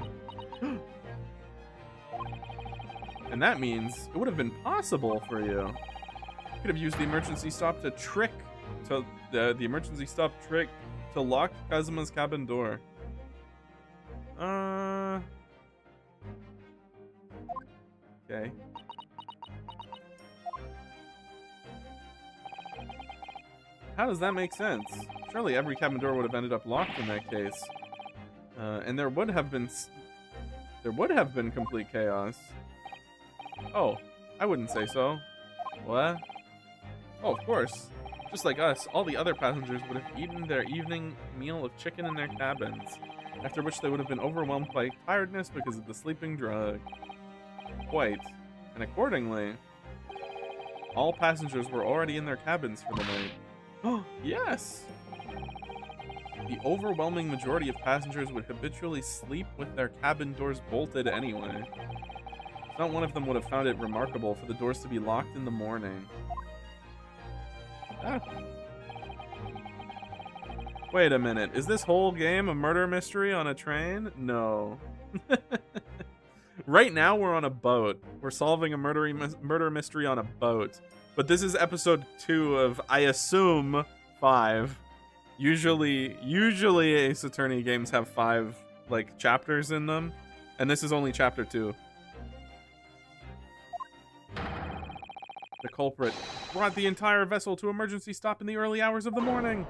And that means it would have been possible for you. You could have used the emergency stop to trick the emergency stop trick to lock Kazuma's cabin door. Okay. How does that make sense? Surely every cabin door would have ended up locked in that case. And there would have been complete chaos. Oh, I wouldn't say so. What? Oh, of course. Just like us, all the other passengers would have eaten their evening meal of chicken in their cabins, after which they would have been overwhelmed by tiredness because of the sleeping drug. Quite. And accordingly, all passengers were already in their cabins for the night. Oh, yes! The overwhelming majority of passengers would habitually sleep with their cabin doors bolted anyway. Not one of them would have found it remarkable for the doors to be locked in the morning. Ah. Wait a minute, is this whole game a murder mystery on a train? No. Right now we're on a boat. We're solving a murder mystery on a boat. But this is episode 2 of, I assume, 5. Usually Ace Attorney games have 5, like, chapters in them. And this is only chapter 2. The culprit brought the entire vessel to emergency stop in the early hours of the morning.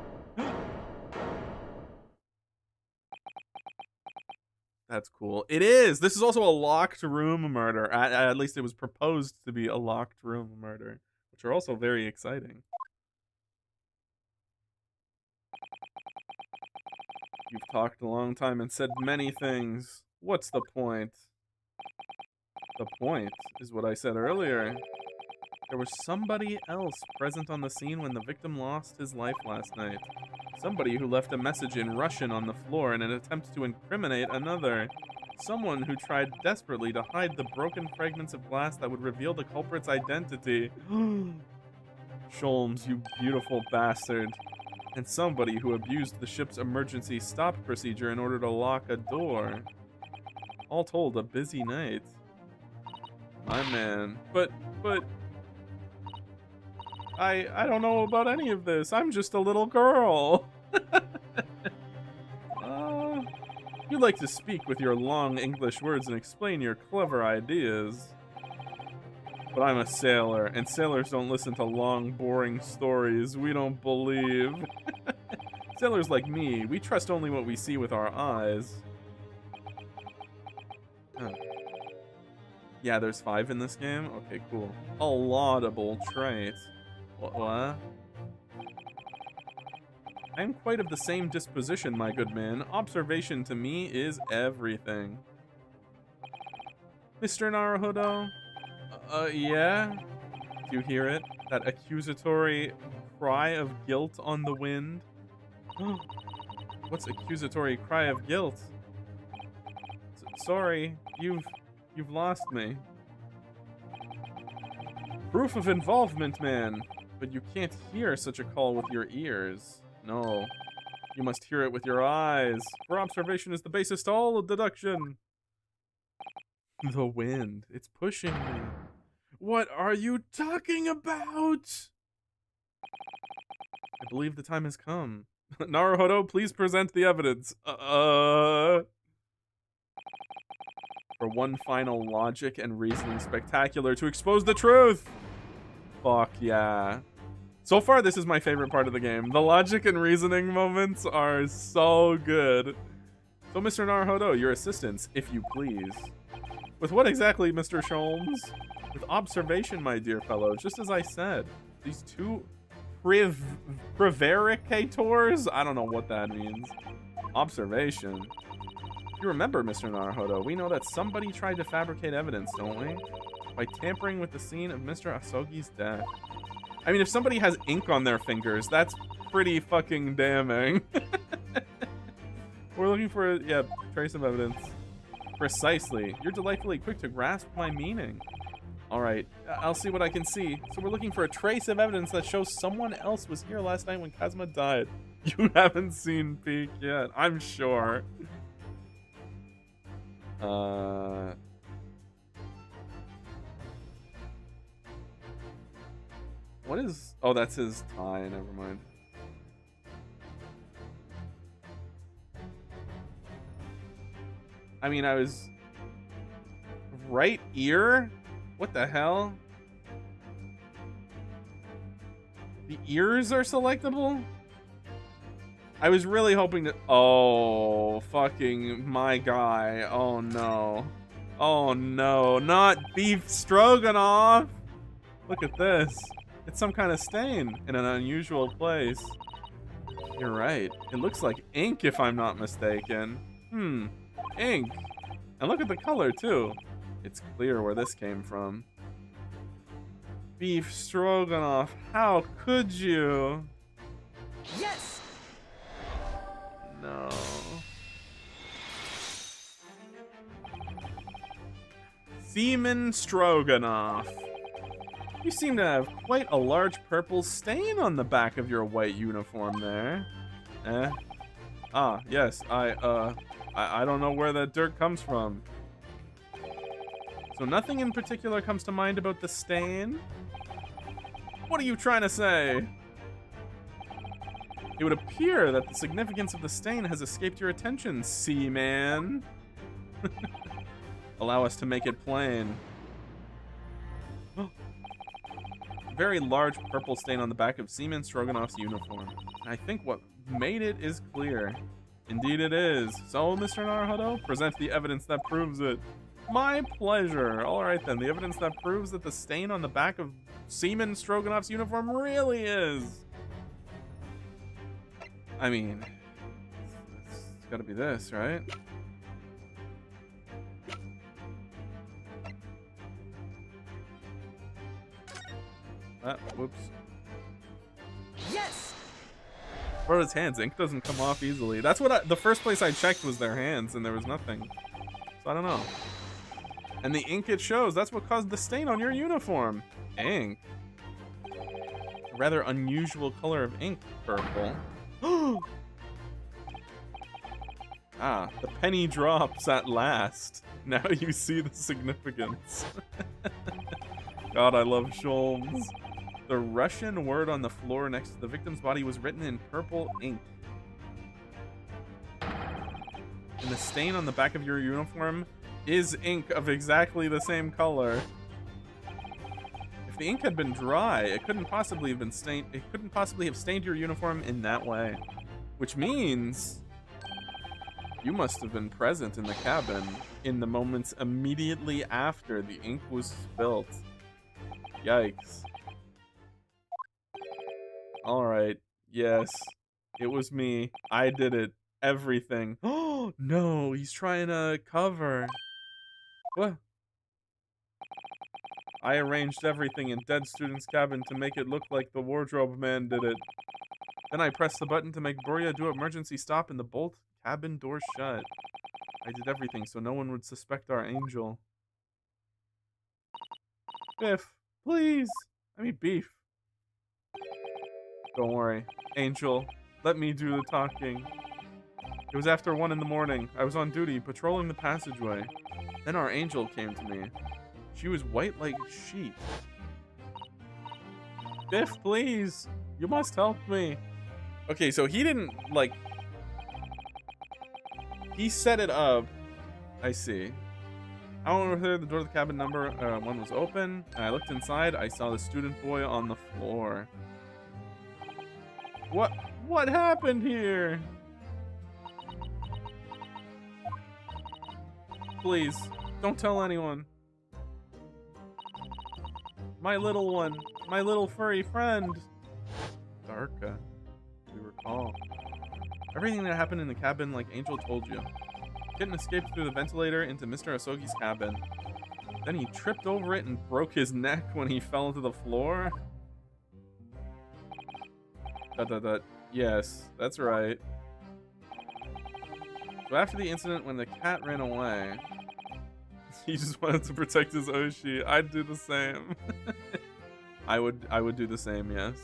That's cool. It is. This is also a locked room murder. At least it was proposed to be a locked room murder, which are also very exciting. You've talked a long time and said many things. What's the point? The point is what I said earlier. There was somebody else present on the scene when the victim lost his life last night. Somebody who left a message in Russian on the floor in an attempt to incriminate another. Someone who tried desperately to hide the broken fragments of glass that would reveal the culprit's identity. Sholmes, you beautiful bastard. And somebody who abused the ship's emergency stop procedure in order to lock a door. All told, a busy night. My man. But... I don't know about any of this. I'm just a little girl. You like to speak with your long English words and explain your clever ideas. But I'm a sailor, and sailors don't listen to long, boring stories we don't believe. Sailors like me, we trust only what we see with our eyes. Huh. Yeah, there's 5 in this game? Okay, cool. A laudable trait. What? I am quite of the same disposition, my good man. Observation to me is everything. Mr. Naruhodo? Yeah? Do you hear it? That accusatory cry of guilt on the wind? What's accusatory cry of guilt? Sorry, you've lost me. Proof of involvement, man. But you can't hear such a call with your ears. No. You must hear it with your eyes. For observation is the basis to all deduction. The wind. It's pushing me. What are you talking about? I believe the time has come. Naruhodo, please present the evidence. For one final logic and reasoning spectacular to expose the truth. Fuck yeah. So far, this is my favorite part of the game. The logic and reasoning moments are so good. So, Mr. Naruhodo, your assistance, if you please. With what exactly, Mr. Sholmes? With observation, my dear fellow, just as I said. These two prevaricators? I don't know what that means. Observation. You remember, Mr. Naruhodo, we know that somebody tried to fabricate evidence, don't we? By tampering with the scene of Mr. Asogi's death. I mean, if somebody has ink on their fingers, that's pretty fucking damning. We're looking for, yeah, trace of evidence. Precisely. You're delightfully quick to grasp my meaning. All right, I'll see what I can see. So we're looking for a trace of evidence that shows someone else was here last night when Kazuma died. You haven't seen Peak yet, I'm sure. What is... Oh, that's his tie. Never mind. I mean, I was... Right ear? What the hell? The ears are selectable? I was really hoping to... Oh, fucking my guy. Oh, no. Oh, no. Not beef stroganoff! Look at this. It's some kind of stain in an unusual place. You're right. It looks like ink, if I'm not mistaken. Ink. And look at the color, too. It's clear where this came from. Beef stroganoff, how could you? Yes! No. Seaman Stroganoff. You seem to have quite a large purple stain on the back of your white uniform there. Eh? Ah, yes, I don't know where that dirt comes from. So nothing in particular comes to mind about the stain? What are you trying to say? It would appear that the significance of the stain has escaped your attention, Seaman. Allow us to make it plain. Very large purple stain on the back of Seaman Stroganoff's uniform. I think what made it is clear. Indeed it is. So, Mr. Naruhodo, present the evidence that proves it. My pleasure. All right then, the evidence that proves that the stain on the back of Seaman Stroganoff's uniform really is. I mean, it's gotta be this, right? Whoops. Yes. What are his hands? Ink doesn't come off easily. That's what the first place I checked was their hands, and there was nothing. So I don't know. And the ink it shows, that's what caused the stain on your uniform. Ink. A rather unusual color of ink, purple. Ah, the penny drops at last. Now you see the significance. God, I love Sholmes. The Russian word on the floor next to the victim's body was written in purple ink. And the stain on the back of your uniform is ink of exactly the same color. If the ink had been dry, it couldn't possibly have been stained. It couldn't possibly have stained your uniform in that way. Which means you must have been present in the cabin in the moments immediately after the ink was spilt. Yikes. Alright, yes. It was me. I did it. Everything. Oh, no, he's trying to cover. What? I arranged everything in dead student's cabin to make it look like the wardrobe man did it. Then I pressed the button to make Boria do emergency stop and the bolt cabin door shut. I did everything so no one would suspect our angel. Biff, please. I mean beef. Don't worry. Angel, let me do the talking. It was after 1 in the morning. I was on duty, patrolling the passageway. Then our angel came to me. She was white like sheet. Biff, please. You must help me. Okay, so he didn't, like... He set it up. I see. I went over there. The door to the cabin number one was open. And I looked inside. I saw the student boy on the floor. What happened here? Please, don't tell anyone. My little one. My little furry friend. Darka. We recall. Everything that happened in the cabin like Angel told you. Kitten escaped through the ventilator into Mr. Asogi's cabin. Then he tripped over it and broke his neck when he fell to the floor. Yes, that's right. So after the incident when the cat ran away, he just wanted to protect his Oshi. I'd do the same. I would do the same, yes.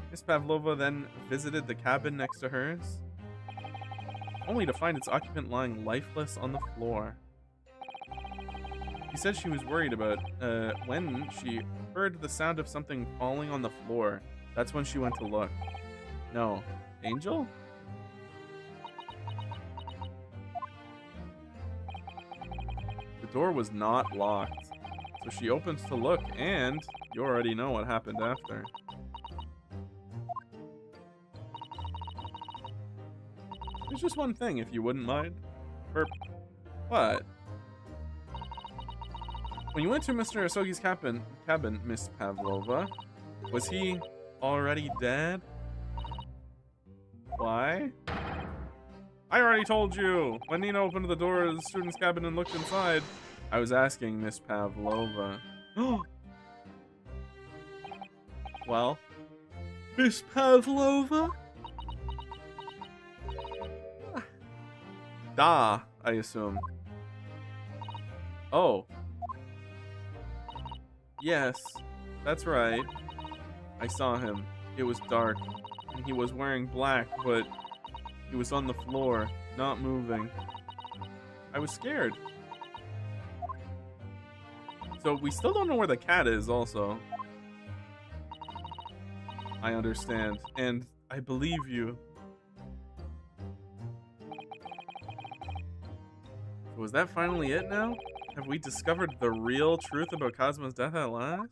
Miss Pavlova then visited the cabin next to hers, only to find its occupant lying lifeless on the floor. She said she was worried about when she heard the sound of something falling on the floor. That's when she went to look. No. Angel? The door was not locked, so she opens to look, and you already know what happened after. There's just one thing, if you wouldn't mind. Or what? When you went to Mr. Asogi's cabin, Miss Pavlova, was he already dead? Why? I already told you! When Nina opened the door of the student's cabin and looked inside, I was asking Miss Pavlova. Well? Miss Pavlova? Da, I assume. Oh. Yes, that's right. I saw him. It was dark, and he was wearing black, but he was on the floor, not moving. I was scared. So we still don't know where the cat is, also. I understand, and I believe you. Was that finally it now? Have we discovered the real truth about Cosmo's death at last?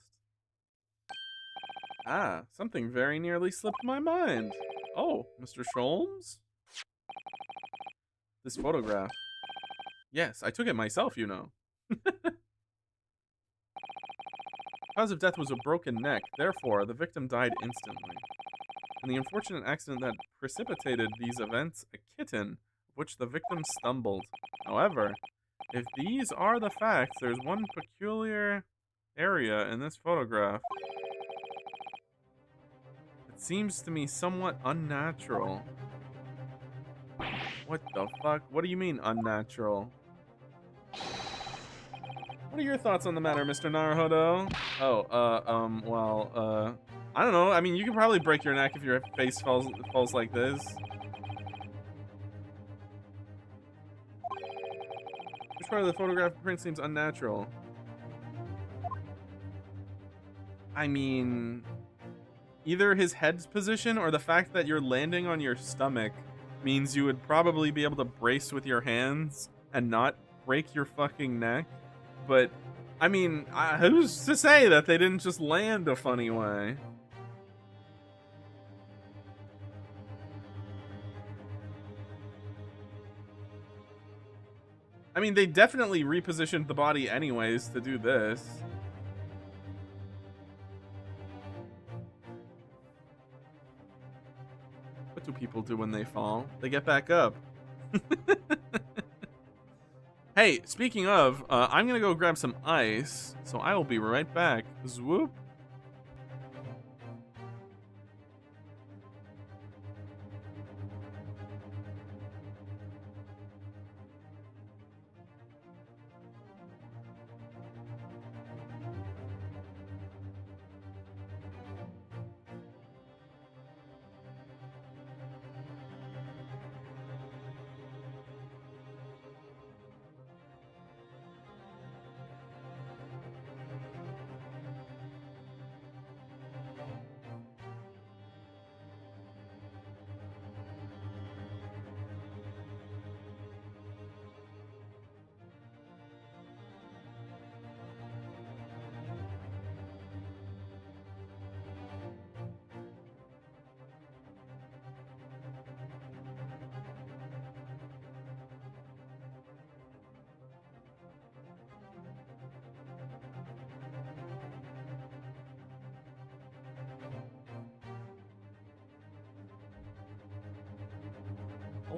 Ah, something very nearly slipped my mind. Oh, Mr. Sholmes? This photograph. Yes, I took it myself, you know. Cause of death was a broken neck, therefore the victim died instantly. In the unfortunate accident that precipitated these events, a kitten, of which the victim stumbled. However, if these are the facts, there's one peculiar area in this photograph. It seems to me somewhat unnatural. What the fuck? What do you mean, unnatural? What are your thoughts on the matter, Mr. Naruhodo? Oh, well, I don't know. I mean, you could probably break your neck if your face falls like this. Which part of the photograph print seems unnatural? I mean, either his head's position or the fact that you're landing on your stomach means you would probably be able to brace with your hands and not break your fucking neck. But, I mean, who's to say that they didn't just land a funny way? I mean, they definitely repositioned the body anyways to do this. What do people do when they fall? They get back up. Hey, speaking of, I'm gonna go grab some ice, so I will be right back. Swoop.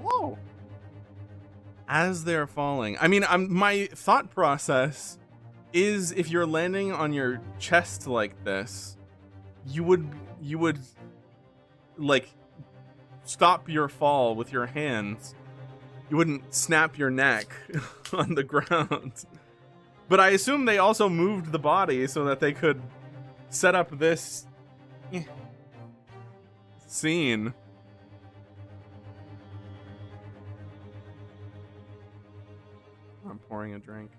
Hello. As they're falling. I mean, my thought process is if you're landing on your chest like this, you would like stop your fall with your hands. You wouldn't snap your neck on the ground. But I assume they also moved the body so that they could set up this scene. I'm pouring a drink.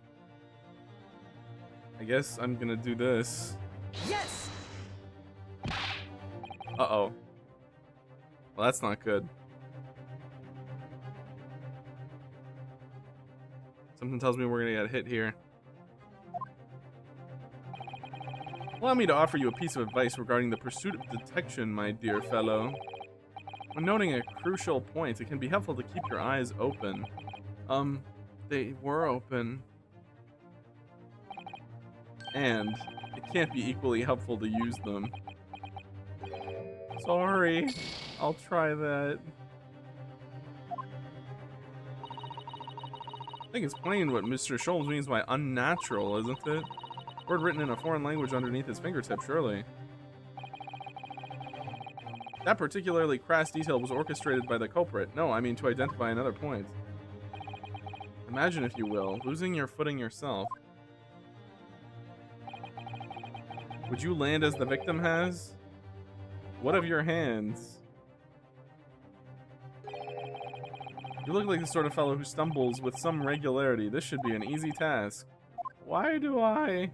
I guess I'm gonna do this. Yes. Uh-oh. Well, that's not good. Something tells me we're gonna get hit here. Allow me to offer you a piece of advice regarding the pursuit of detection, my dear fellow. When noting a crucial point, it can be helpful to keep your eyes open. They were open. And it can't be equally helpful to use them. Sorry. I'll try that. I think it's plain what Mr. Sholmes means by unnatural, isn't it? Word written in a foreign language underneath his fingertip, surely. That particularly crass detail was orchestrated by the culprit. No, I mean to identify another point. Imagine, if you will, losing your footing yourself. Would you land as the victim has? What of your hands? You look like the sort of fellow who stumbles with some regularity. This should be an easy task. Why do I?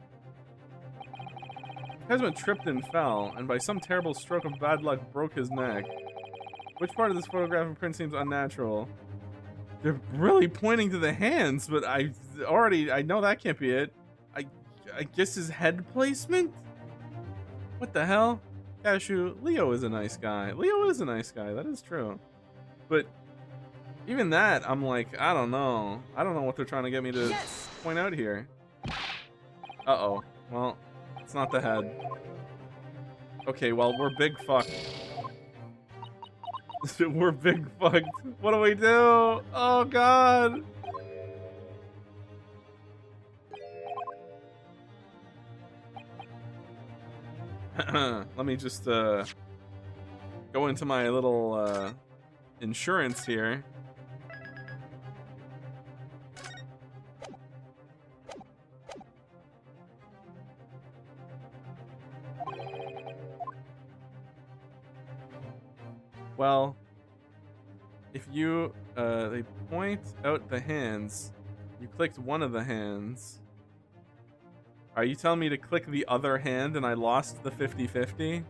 Husband tripped and fell, and by some terrible stroke of bad luck broke his neck. Which part of this photograph and print seems unnatural? They're really pointing to the hands, but I know that can't be it. I guess his head placement? What the hell? Cashew, Leo is a nice guy. Leo is a nice guy, that is true. But even that, I'm like, I don't know. I don't know what they're trying to get me to point out here. Uh-oh. Well, it's not the head. Okay, well, we're big fucked. We're big fucked. What do we do? Oh, God. Let me just go into my little insurance here. Well, if you they point out the hands, you clicked one of the hands. Are you telling me to click the other hand and I lost the 50-50?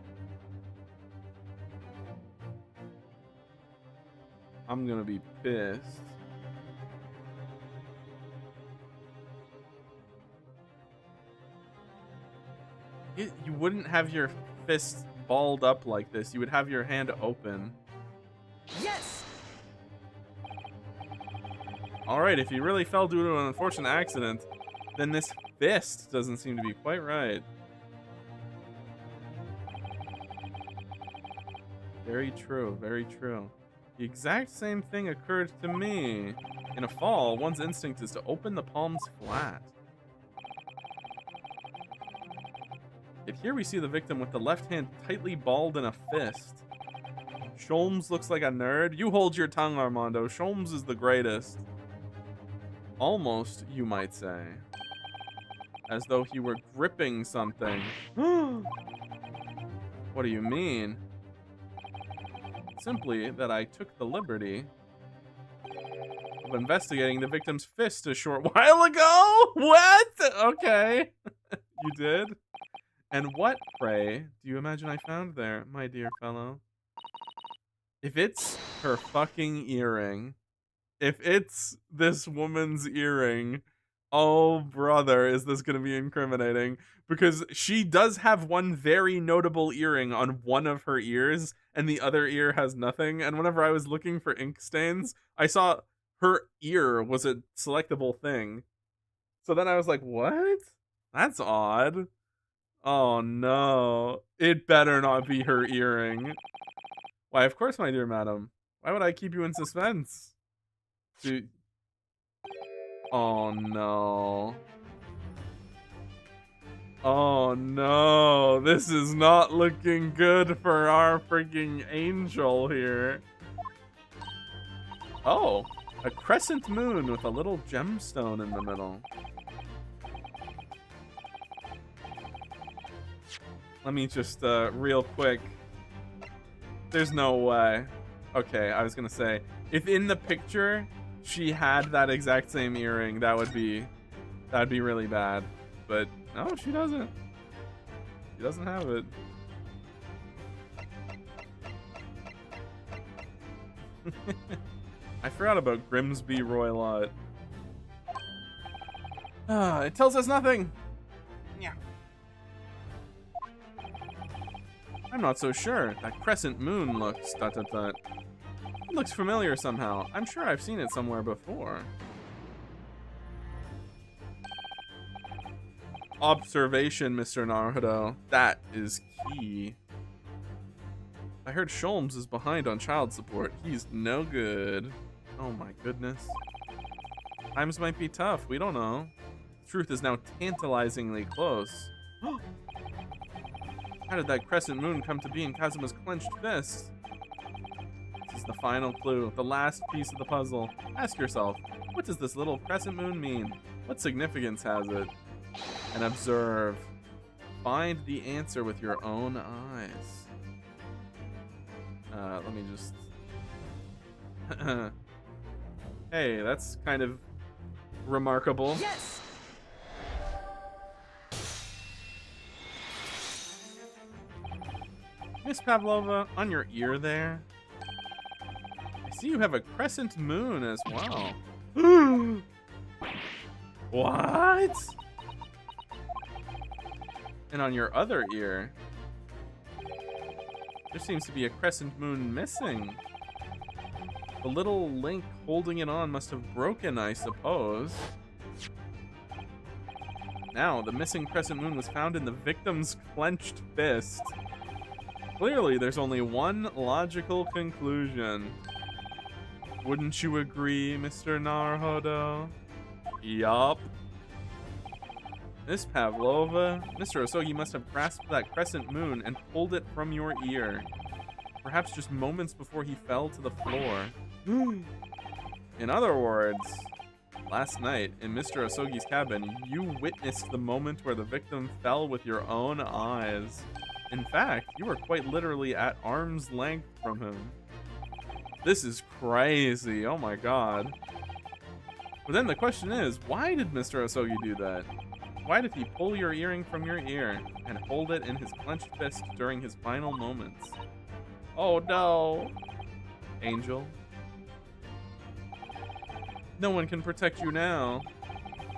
I'm gonna be pissed. You wouldn't have your fist balled up like this. You would have your hand open. Yes. All right, if you really fell due to an unfortunate accident, then this fist doesn't seem to be quite right. Very true, very true. The exact same thing occurred to me. In a fall, one's instinct is to open the palms flat. Yet here we see the victim with the left hand tightly balled in a fist. Sholmes looks like a nerd. You hold your tongue, Armando. Sholmes is the greatest. Almost, you might say. As though he were gripping something. What do you mean? Simply that I took the liberty of investigating the victim's fist a short while ago? What? Okay. You did? And what, pray, do you imagine I found there, my dear fellow? If it's her fucking earring, if it's this woman's earring, oh, brother, is this going to be incriminating? Because she does have one very notable earring on one of her ears, and the other ear has nothing. And whenever I was looking for ink stains, I saw her ear was a selectable thing. So then I was like, what? That's odd. Oh, no. It better not be her earring. Why, of course, my dear madam. Why would I keep you in suspense? Dude. Oh no. Oh no. This is not looking good for our freaking angel here. Oh, a crescent moon with a little gemstone in the middle. Let me just, real quick. There's no way. Okay, I was gonna say, if in the picture she had that exact same earring, that'd be really bad. But no, she doesn't. She doesn't have it. I forgot about Grimsby Roylott. It tells us nothing. Yeah. I'm not so sure. That crescent moon looks ... It looks familiar somehow. I'm sure I've seen it somewhere before. Observation, Mr. Naruto. That is key. I heard Sholmes is behind on child support. He's no good. Oh my goodness. Times might be tough. We don't know. Truth is now tantalizingly close. How did that crescent moon come to be in Kazuma's clenched fist? This is the final clue, the last piece of the puzzle. Ask yourself, what does this little crescent moon mean? What significance has it? And observe. Find the answer with your own eyes. Let me just... Hey, that's kind of remarkable. Yes! Miss Pavlova, on your ear there. I see you have a crescent moon as well. What? And on your other ear, there seems to be a crescent moon missing. The little link holding it on must have broken, I suppose. Now, the missing crescent moon was found in the victim's clenched fist. Clearly, there's only one logical conclusion. Wouldn't you agree, Mr. Naruto? Yup. Miss Pavlova, Mr. Osogi must have grasped that crescent moon and pulled it from your ear. Perhaps just moments before he fell to the floor. In other words, last night in Mr. Osogi's cabin, you witnessed the moment where the victim fell with your own eyes. In fact, you were quite literally at arm's length from him. This is crazy. Oh my god. But then the question is, why did Mr. Osogi do that? Why did he pull your earring from your ear and hold it in his clenched fist during his final moments? Oh no. Angel. No one can protect you now.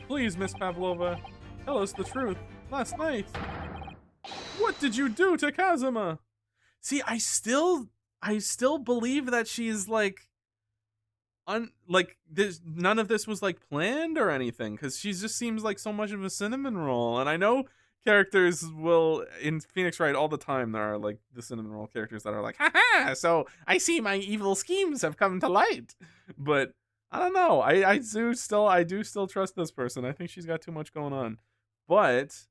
Please, Miss Pavlova, tell us the truth. Last night, what did you do to Kazuma? See, I still believe that she's like this, none of this was like planned or anything, because she just seems like so much of a cinnamon roll. And I know characters will in Phoenix Wright all the time, there are like the cinnamon roll characters that are like, haha, so I see my evil schemes have come to light. But I don't know, I do still trust this person. I think she's got too much going on. But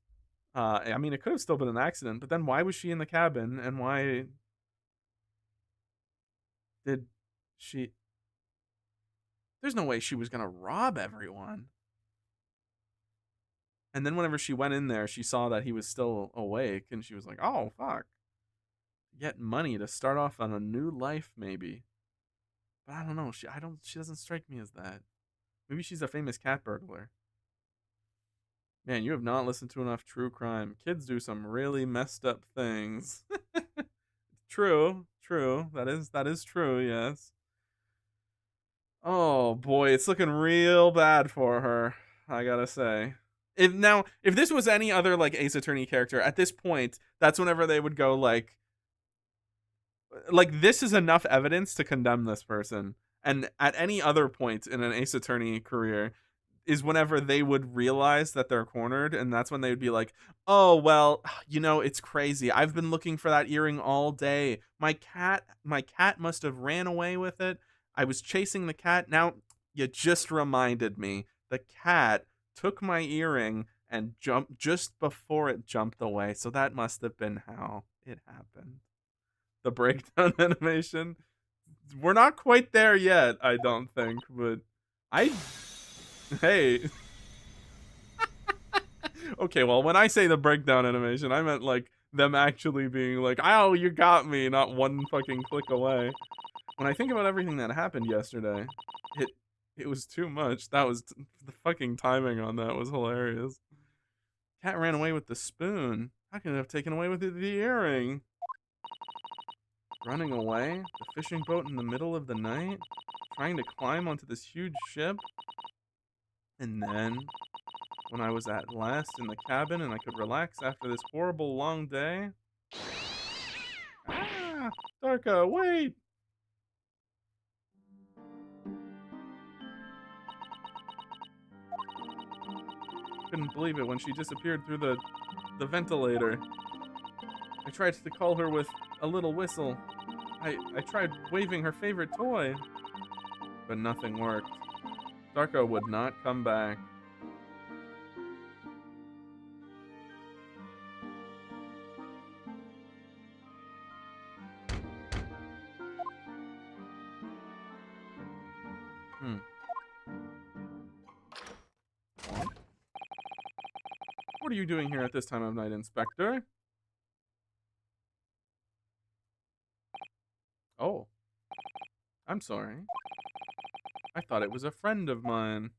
I mean, it could have still been an accident, but then why was she in the cabin, and why did she... There's no way she was gonna rob everyone. And then whenever she went in there, she saw that he was still awake, and she was like, oh, fuck. Get money to start off on a new life, maybe. But I don't know, she doesn't strike me as that. Maybe she's a famous cat burglar. Man, you have not listened to enough true crime. Kids do some really messed up things. True. That is true, yes. Oh boy, it's looking real bad for her, I gotta say. If this was any other like Ace Attorney character, at this point, that's whenever they would go like this is enough evidence to condemn this person. And at any other point in an Ace Attorney career, is whenever they would realize that they're cornered, and that's when they would be like, "Oh, well, it's crazy. I've been looking for that earring all day. My cat must have ran away with it. I was chasing the cat. Now, you just reminded me. The cat took my earring and jumped just before it jumped away. So that must have been how it happened." The breakdown animation. We're not quite there yet, I don't think, but I hey. Okay, well, when I say the breakdown animation, I meant like them actually being like, "Oh, you got me," not one fucking click away. When I think about everything that happened yesterday, it it was too much. The fucking timing on that was hilarious. Cat ran away with the spoon. How could it have taken away with the earring? Running away? The fishing boat in the middle of the night? Trying to climb onto this huge ship? And then, when I was at last in the cabin and I could relax after this horrible long day? Ah! Darka, wait! Couldn't believe it when she disappeared through the ventilator. I tried to call her with a little whistle. I tried waving her favorite toy, but nothing worked. Darko would not come back. What are you doing here at this time of night, Inspector? Oh, I'm sorry. I thought it was a friend of mine.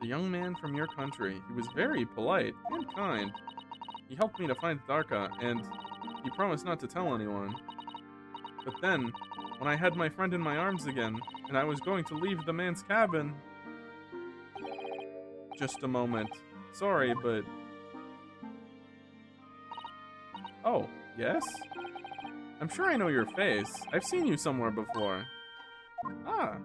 The young man from your country. He was very polite and kind. He helped me to find Darka, and he promised not to tell anyone. But then, when I had my friend in my arms again, and I was going to leave the man's cabin... Just a moment. Sorry, but... Oh, yes? I'm sure I know your face. I've seen you somewhere before. Ah.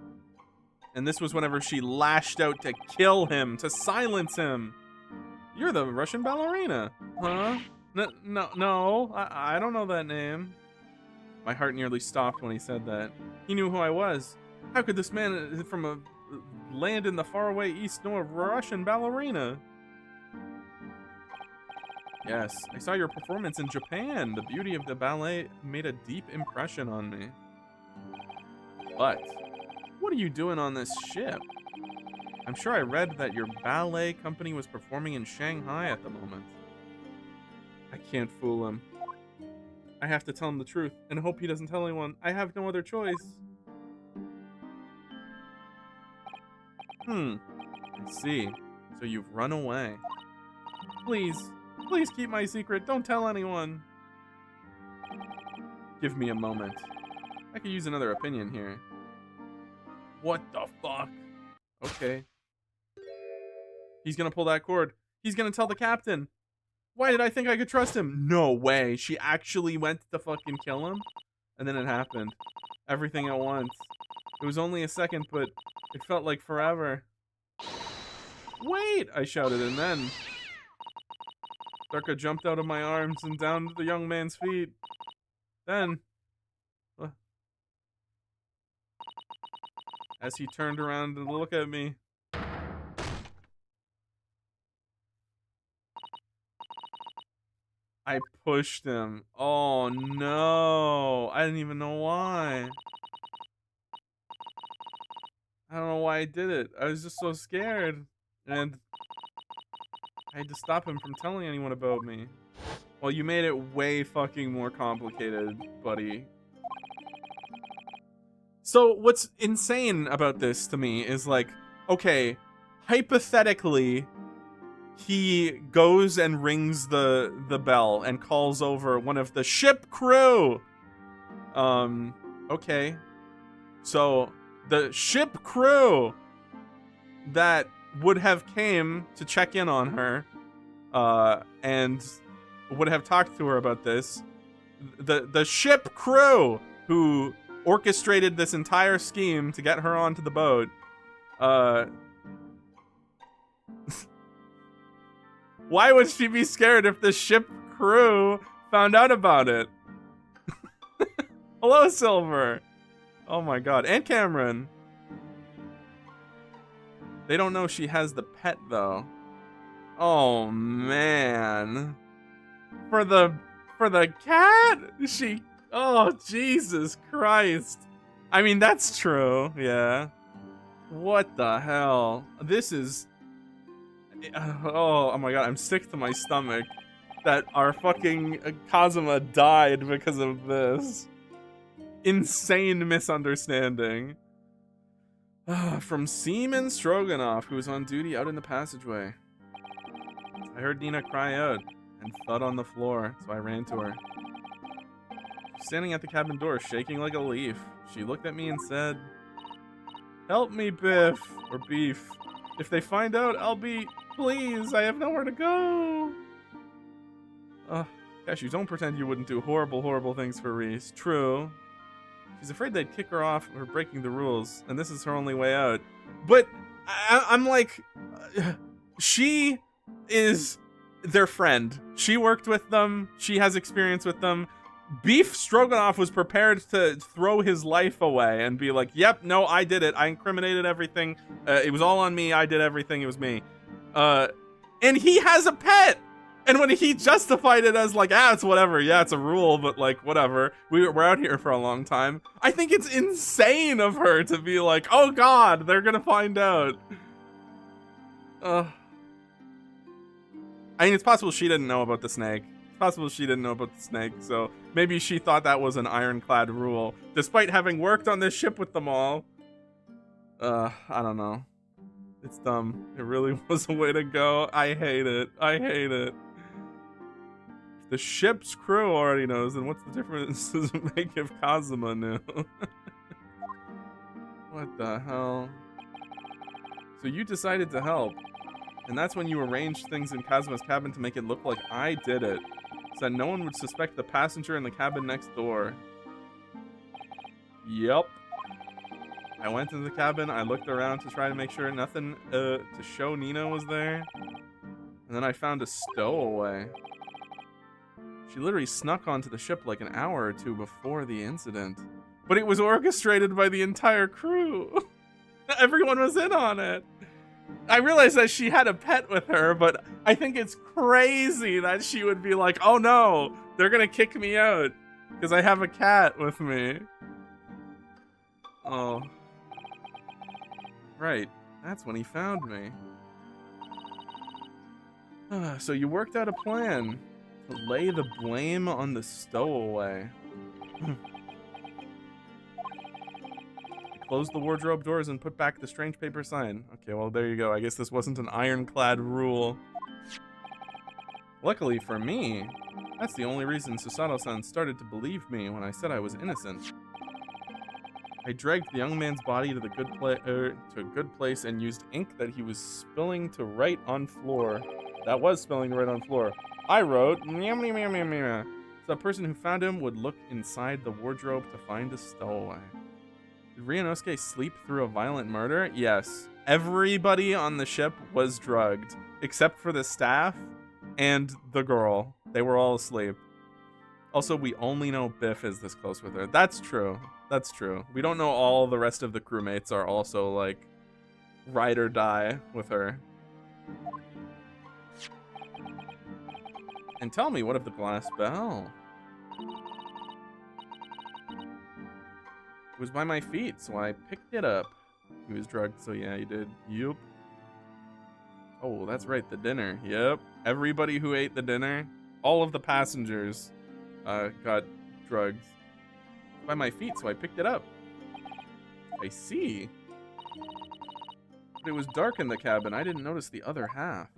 And this was whenever she lashed out to kill him, to silence him. You're the Russian ballerina. Huh? No, I don't know that name. My heart nearly stopped when he said that. He knew who I was. How could this man from a land in the faraway east know a Russian ballerina? Yes, I saw your performance in Japan. The beauty of the ballet made a deep impression on me. But, what are you doing on this ship? I'm sure I read that your ballet company was performing in Shanghai at the moment. I can't fool him. I have to tell him the truth and hope he doesn't tell anyone. I have no other choice. I see. So you've run away. Please keep my secret. Don't tell anyone. Give me a moment. I could use another opinion here. What the fuck? Okay. He's gonna pull that cord. He's gonna tell the captain. Why did I think I could trust him? No way. She actually went to fucking kill him? And then it happened. Everything at once. It was only a second, but it felt like forever. Wait! I shouted, and then... Darka jumped out of my arms and down to the young man's feet. Then... as he turned around to look at me... I pushed him. Oh no. I didn't even know why. I don't know why I did it. I was just so scared. And I had to stop him from telling anyone about me. Well, you made it way fucking more complicated, buddy. So what's insane about this to me is like, okay, hypothetically, he goes and rings the bell and calls over one of the ship crew. Okay. So the ship crew that would have came to check in on her, and would have talked to her about this. The ship crew who orchestrated this entire scheme to get her onto the boat. Why would she be scared if the ship crew found out about it? Hello, Silver. Oh my god. And Cameron. They don't know she has the pet, though. Oh, man. For the cat? She... Oh, Jesus Christ. I mean, that's true. Yeah. What the hell? This is... Oh my god, I'm sick to my stomach that our fucking Kazuma died because of this. Insane misunderstanding. From Seaman Stroganoff, who was on duty out in the passageway. I heard Nina cry out and thud on the floor, so I ran to her. Standing at the cabin door, shaking like a leaf, she looked at me and said, "Help me, Biff, or Beef. If they find out, I'll be... Please, I have nowhere to go." Cashew, don't pretend you wouldn't do horrible, horrible things for Reese. True. She's afraid they'd kick her off for breaking the rules, and this is her only way out. But I'm like, she is their friend. She worked with them. She has experience with them. Beef Stroganoff was prepared to throw his life away and be like, yep, no, I did it. I incriminated everything. It was all on me. I did everything. It was me. And he has a pet. And when he justified it as like, it's whatever. Yeah, it's a rule, but like, whatever. We're out here for a long time. I think it's insane of her to be like, oh God, they're gonna find out. I mean, it's possible she didn't know about the snake. It's possible she didn't know about the snake, so maybe she thought that was an ironclad rule, despite having worked on this ship with them all. I don't know. It's dumb. It really was a way to go. I hate it. I hate it. If the ship's crew already knows, then what's the difference does it make if Kazuma knew? What the hell? So you decided to help, and that's when you arranged things in Kazuma's cabin to make it look like I did it, so that no one would suspect the passenger in the cabin next door. Yup. I went into the cabin, I looked around to try to make sure nothing to show Nina was there, and then I found a stowaway. She literally snuck onto the ship like an hour or two before the incident. But it was orchestrated by the entire crew. Everyone was in on it. I realized that she had a pet with her, but I think it's crazy that she would be like, oh no, they're gonna kick me out because I have a cat with me. Oh. Right, that's when he found me. So you worked out a plan to lay the blame on the stowaway. Close the wardrobe doors and put back the strange paper sign. Okay, well, there you go. I guess this wasn't an ironclad rule. Luckily for me, that's the only reason Susato-san started to believe me when I said I was innocent. I dragged the young man's body to a good place and used ink that he was spilling to write on floor. That was spilling to write on floor. I wrote, meow, meow, meow, meow, meow. So the person who found him would look inside the wardrobe to find a stowaway. Did Ryunosuke sleep through a violent murder? Yes. Everybody on the ship was drugged, except for the staff and the girl. They were all asleep. Also, we only know Biff is this close with her. That's true. That's true. We don't know all the rest of the crewmates are also, like, ride or die with her. And tell me, what of the glass bell? It was by my feet, so I picked it up. He was drugged, so yeah, he did. Yup. Oh, that's right, the dinner. Yep. Everybody who ate the dinner, all of the passengers, got drugged. By my feet, so I picked it up. I see. But it was dark in the cabin. I didn't notice the other half.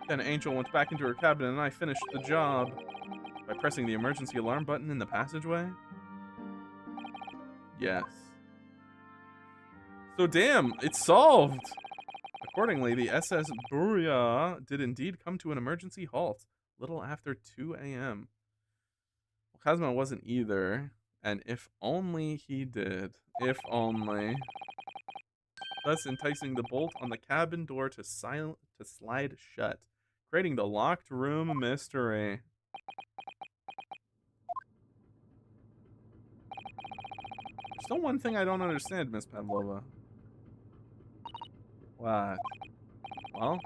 Then Angel went back into her cabin and I finished the job by pressing the emergency alarm button in the passageway. Yes. So damn, it's solved! Accordingly, the SS Buria did indeed come to an emergency halt, little after 2 a.m. Kazuma wasn't either. And if only he did. If only. Thus enticing the bolt on the cabin door to slide shut, creating the locked room mystery. There's still one thing I don't understand, Miss Pavlova. What? Well,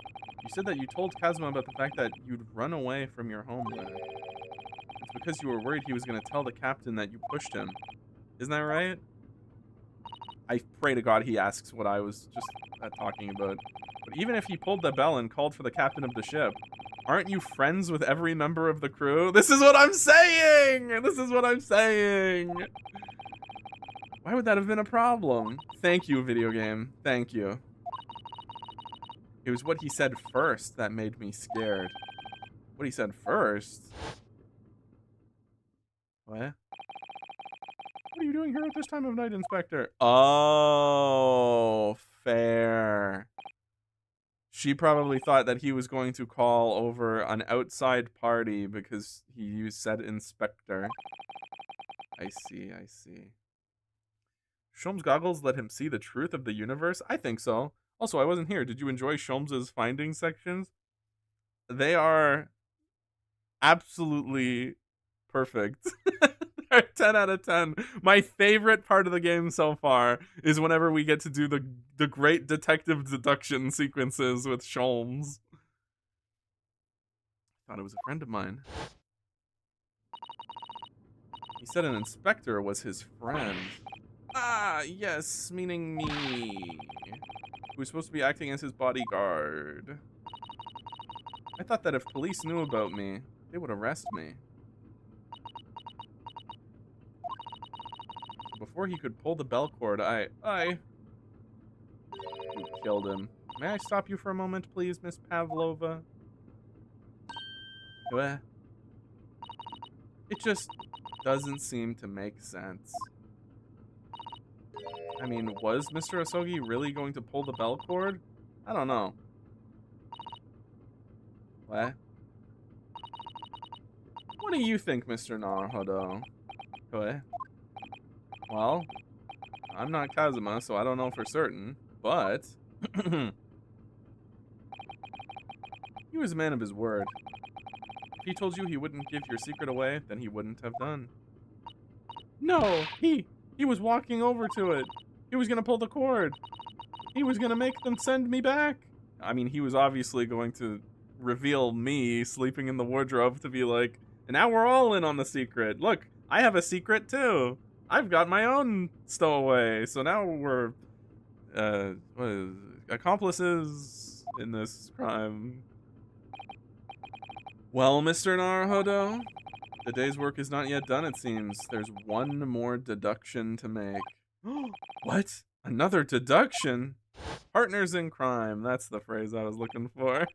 you said that you told Kazuma about the fact that you'd run away from your homeland. It's because you were worried he was going to tell the captain that you pushed him. Isn't that right? I pray to God he asks what I was just talking about. But even if he pulled the bell and called for the captain of the ship, aren't you friends with every member of the crew? This is what I'm saying! This is what I'm saying! Why would that have been a problem? Thank you, video game. Thank you. It was what he said first that made me scared. What he said first? What? What are you doing here at this time of night, Inspector? Oh, fair. She probably thought that he was going to call over an outside party because he said Inspector. I see, I see. Sholmes' goggles let him see the truth of the universe? I think so. Also, I wasn't here. Did you enjoy Sholmes' findings sections? They are absolutely perfect. They're 10 out of 10. My favorite part of the game so far is whenever we get to do the great detective deduction sequences with Sholmes. Thought it was a friend of mine. He said an inspector was his friend. Ah, yes, meaning me. Who was supposed to be acting as his bodyguard. I thought that if police knew about me, they would arrest me. Before he could pull the bell cord, You killed him. May I stop you for a moment, please, Miss Pavlova? What? It just doesn't seem to make sense. I mean, was Mr. Asogi really going to pull the bell cord? I don't know. What? What do you think, Mr. Naruhodo? What? Well, I'm not Kazuma, so I don't know for certain, but he was a man of his word. If he told you he wouldn't give your secret away, then he wouldn't have done. No, he was walking over to it. He was going to pull the cord. He was going to make them send me back. I mean, he was obviously going to reveal me sleeping in the wardrobe to be like, and now we're all in on the secret. Look, I have a secret too. I've got my own stowaway. So now we're accomplices in this crime. Well, Mr. Naruhodo, the day's work is not yet done, it seems. There's one more deduction to make. What? Another deduction? Partners in crime. That's the phrase I was looking for.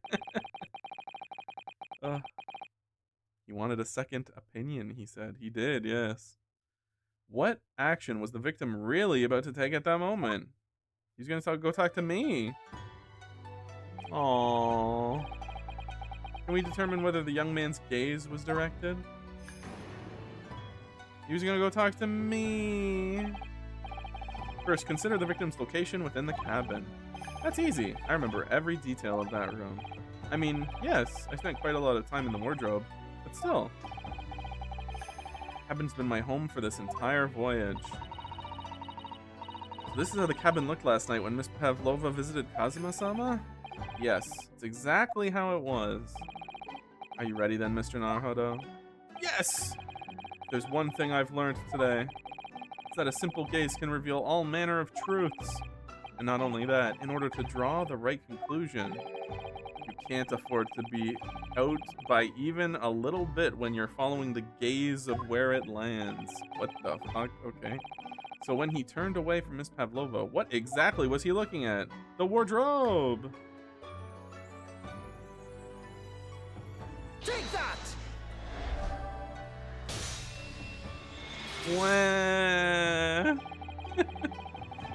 He wanted a second opinion, he said. He did, yes. What action was the victim really about to take at that moment? He's going to go talk to me. Aww. Can we determine whether the young man's gaze was directed? He was going to go talk to me. First, consider the victim's location within the cabin. That's easy. I remember every detail of that room. I mean, yes, I spent quite a lot of time in the wardrobe, but still. Cabin's been my home for this entire voyage. So this is how the cabin looked last night when Miss Pavlova visited Kazuma-sama? Yes, it's exactly how it was. Are you ready then, Mr. Naruhodo? Yes! There's one thing I've learned today. It's that a simple gaze can reveal all manner of truths. And not only that, in order to draw the right conclusion, you can't afford to be out by even a little bit when you're following the gaze of where it lands. What the fuck? Okay. So when he turned away from Miss Pavlova, what exactly was he looking at? The wardrobe! Take that! Wah.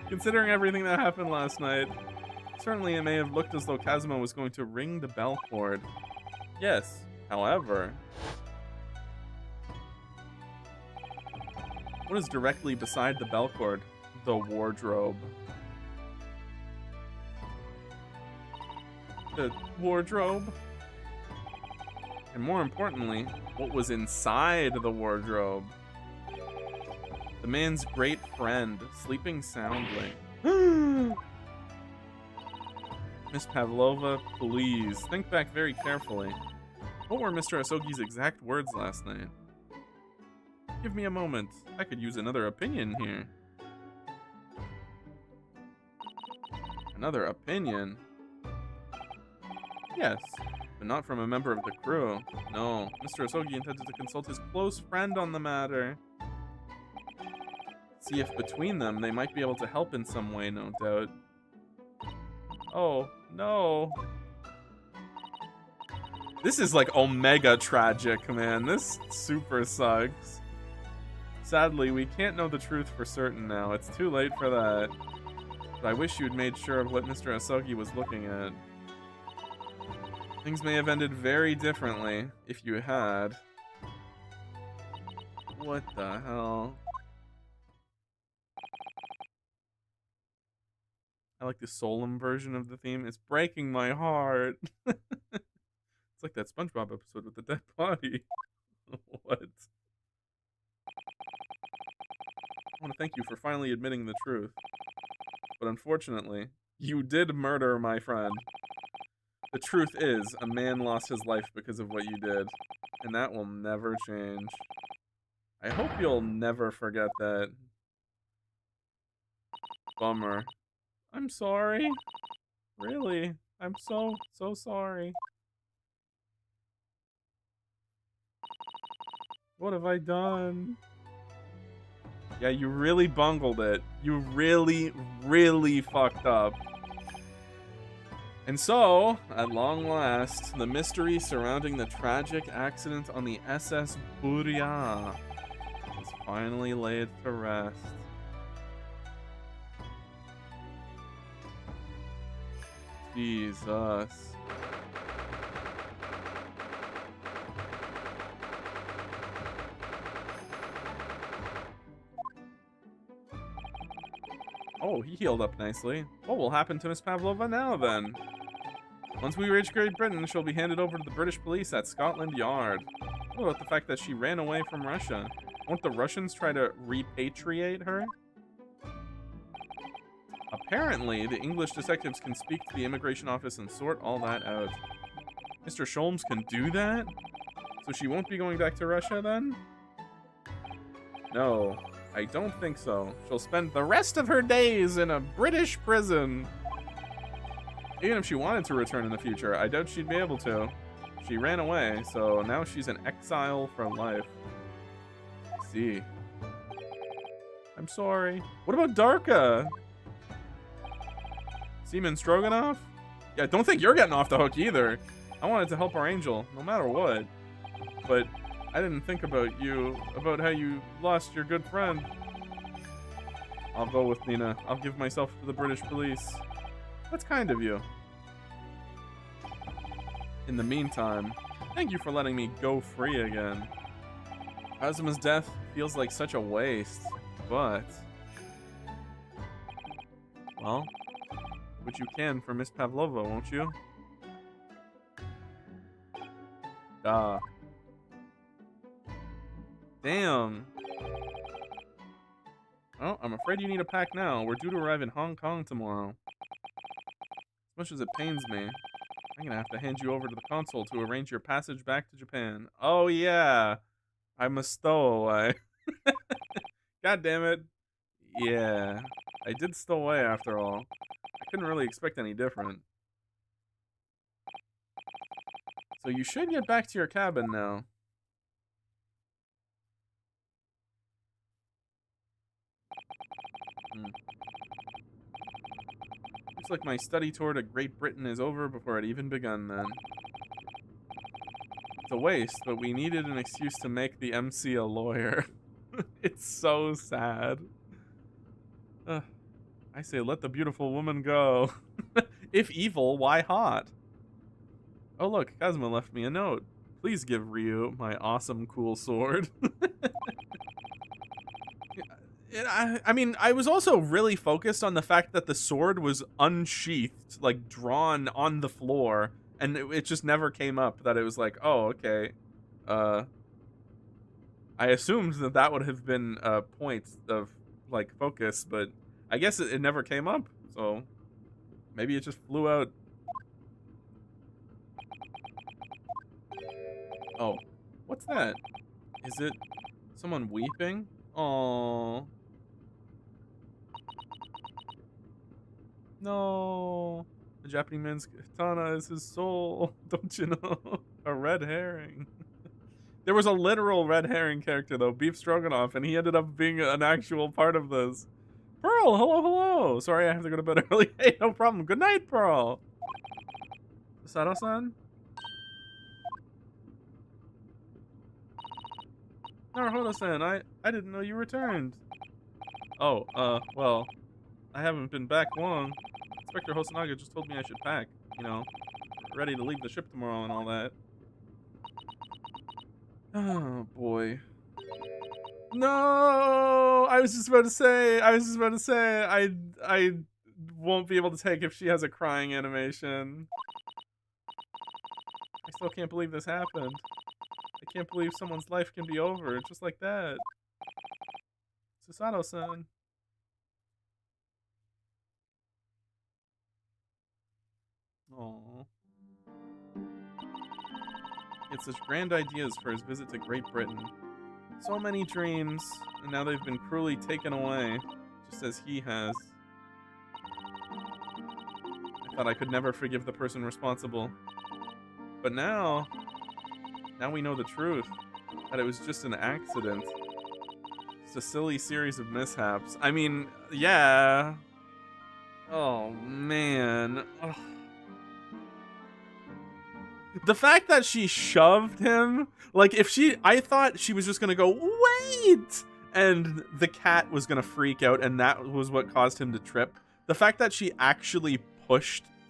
Considering everything that happened last night, certainly it may have looked as though Kazuma was going to ring the bell cord. Yes, however, What is directly beside the bell cord? The wardrobe. The wardrobe? And more importantly, what was inside the wardrobe? The man's great friend, sleeping soundly. Miss Pavlova, please, think back very carefully. What were Mr. Asogi's exact words last night? Give me a moment. I could use another opinion here. Another opinion? Yes, but not from a member of the crew. No, Mr. Asogi intended to consult his close friend on the matter. See if between them they might be able to help in some way, no doubt. Oh, no. This is like omega tragic, man. This super sucks. Sadly, we can't know the truth for certain now. It's too late for that. But I wish you'd made sure of what Mr. Asogi was looking at. Things may have ended very differently if you had. What the hell? I like the solemn version of the theme. It's breaking my heart. It's like that SpongeBob episode with the dead body. What? I want to thank you for finally admitting the truth. But unfortunately, you did murder my friend. The truth is, a man lost his life because of what you did. And that will never change. I hope you'll never forget that. Bummer. I'm sorry. Really? I'm so sorry. What have I done? Yeah, you really bungled it. You really, really fucked up. And so, at long last, the mystery surrounding the tragic accident on the SS Buria is finally laid to rest. Jesus. Oh, he healed up nicely. What will happen to Miss Pavlova now, then? Once we reach Great Britain, she'll be handed over to the British police at Scotland Yard. What about the fact that she ran away from Russia? Won't the Russians try to repatriate her? Apparently, the English detectives can speak to the immigration office and sort all that out. Mr. Sholmes can do that? So she won't be going back to Russia, then? No, I don't think so. She'll spend the rest of her days in a British prison. Even if she wanted to return in the future, I doubt she'd be able to. She ran away, so now she's in exile for life. I see. I'm sorry. What about Darka? Seaman Stroganoff? Yeah, don't think you're getting off the hook either. I wanted to help our angel, no matter what. But I didn't think about you, about how you lost your good friend. I'll go with Nina. I'll give myself to the British police. That's kind of you. In the meantime, thank you for letting me go free again. Kazuma's death feels like such a waste, but... well, what you can for Miss Pavlova, won't you? Damn. Well, I'm afraid you need a pack now. We're due to arrive in Hong Kong tomorrow. As much as it pains me, I'm gonna have to hand you over to the consul to arrange your passage back to Japan. Oh yeah, I'm a stowaway. God damn it. Yeah, I did stow away after all. I couldn't really expect any different. So you should get back to your cabin now. Looks like my study tour to Great Britain is over before it even begun then. It's a waste, but we needed an excuse to make the MC a lawyer. It's so sad. I say let the beautiful woman go. If evil, why hot? Oh look, Kazuma left me a note. Please give Ryu my awesome cool sword. I mean, I was also really focused on the fact that the sword was unsheathed, like drawn on the floor, and it just never came up that it was like, oh, okay. Uh, I assumed that that would have been a point of like focus, but I guess it never came up. So maybe it just flew out. Oh, what's that? Is it someone weeping? Oh. No, the Japanese man's katana is his soul. Don't you know? A red herring. There was a literal red herring character though, Beef Stroganoff, and he ended up being an actual part of this. Pearl, hello, hello. Sorry, I have to go to bed early. Hey, no problem. Good night, Pearl. Sato-san? Naruhodo-san, I didn't know you returned. Oh, well, I haven't been back long. Inspector Hosonaga just told me I should pack, you know, ready to leave the ship tomorrow and all that. Oh, boy. No! I was just about to say, I won't be able to take if she has a crying animation. I still can't believe this happened. I can't believe someone's life can be over just like that. Susato-san. Aww. He had such grand ideas for his visit to Great Britain. So many dreams, and now they've been cruelly taken away, just as he has. I thought I could never forgive the person responsible. But now we know the truth. That it was just an accident. Just a silly series of mishaps. I mean, yeah. Oh, man. Ugh. The fact that she shoved him, like I thought she was just gonna go, wait! And the cat was gonna freak out and that was what caused him to trip. The fact that she actually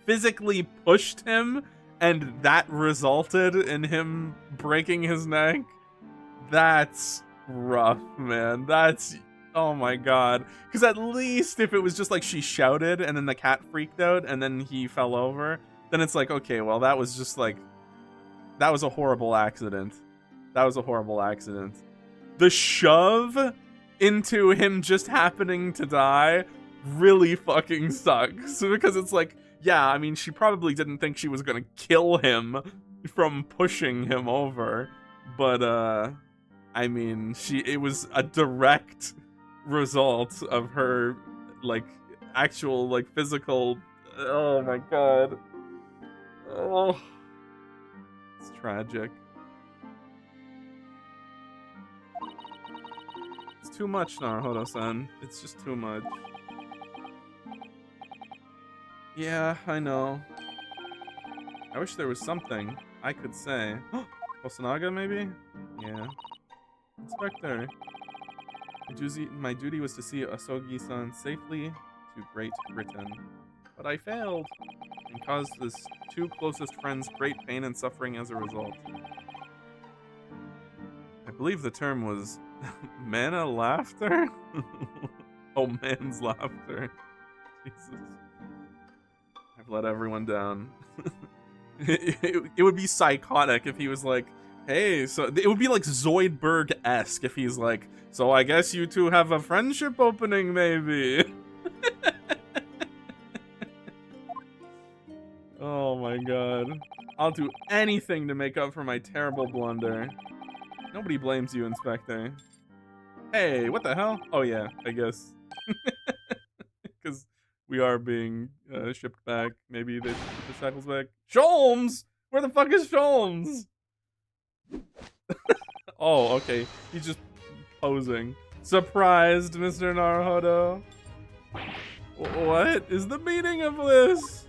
physically pushed him and that resulted in him breaking his neck, that's rough, man. That's, oh my god. Because at least if it was just like she shouted and then the cat freaked out and then he fell over, then it's like, okay, well, that was just like, that was a horrible accident. That was a horrible accident. The shove into him just happening to die really fucking sucks. Because it's like, yeah, I mean, she probably didn't think she was gonna kill him from pushing him over. But, I mean, it was a direct result of her, like, actual, like, physical, oh my god. Oh. It's tragic. It's too much, Naruhodo-san. It's just too much. Yeah, I know. I wish there was something I could say. Hosonaga, maybe? Yeah. Inspector. My duty was to see Asogi-san safely to Great Britain. But I failed, and caused his two closest friends great pain and suffering as a result. I believe the term was mana laughter? Oh, man's laughter. Jesus. I've let everyone down. It would be psychotic if he was like, hey, so it would be like Zoidberg-esque if he's like, so I guess you two have a friendship opening, maybe. Oh my god. I'll do anything to make up for my terrible blunder. Nobody blames you, Inspector. Hey, what the hell? Oh yeah, I guess. Because we are being shipped back. Maybe they put the shackles back. Sholmes! Where the fuck is Sholmes? Oh, okay. He's just posing. Surprised, Mr. Naruhodo. What is the meaning of this?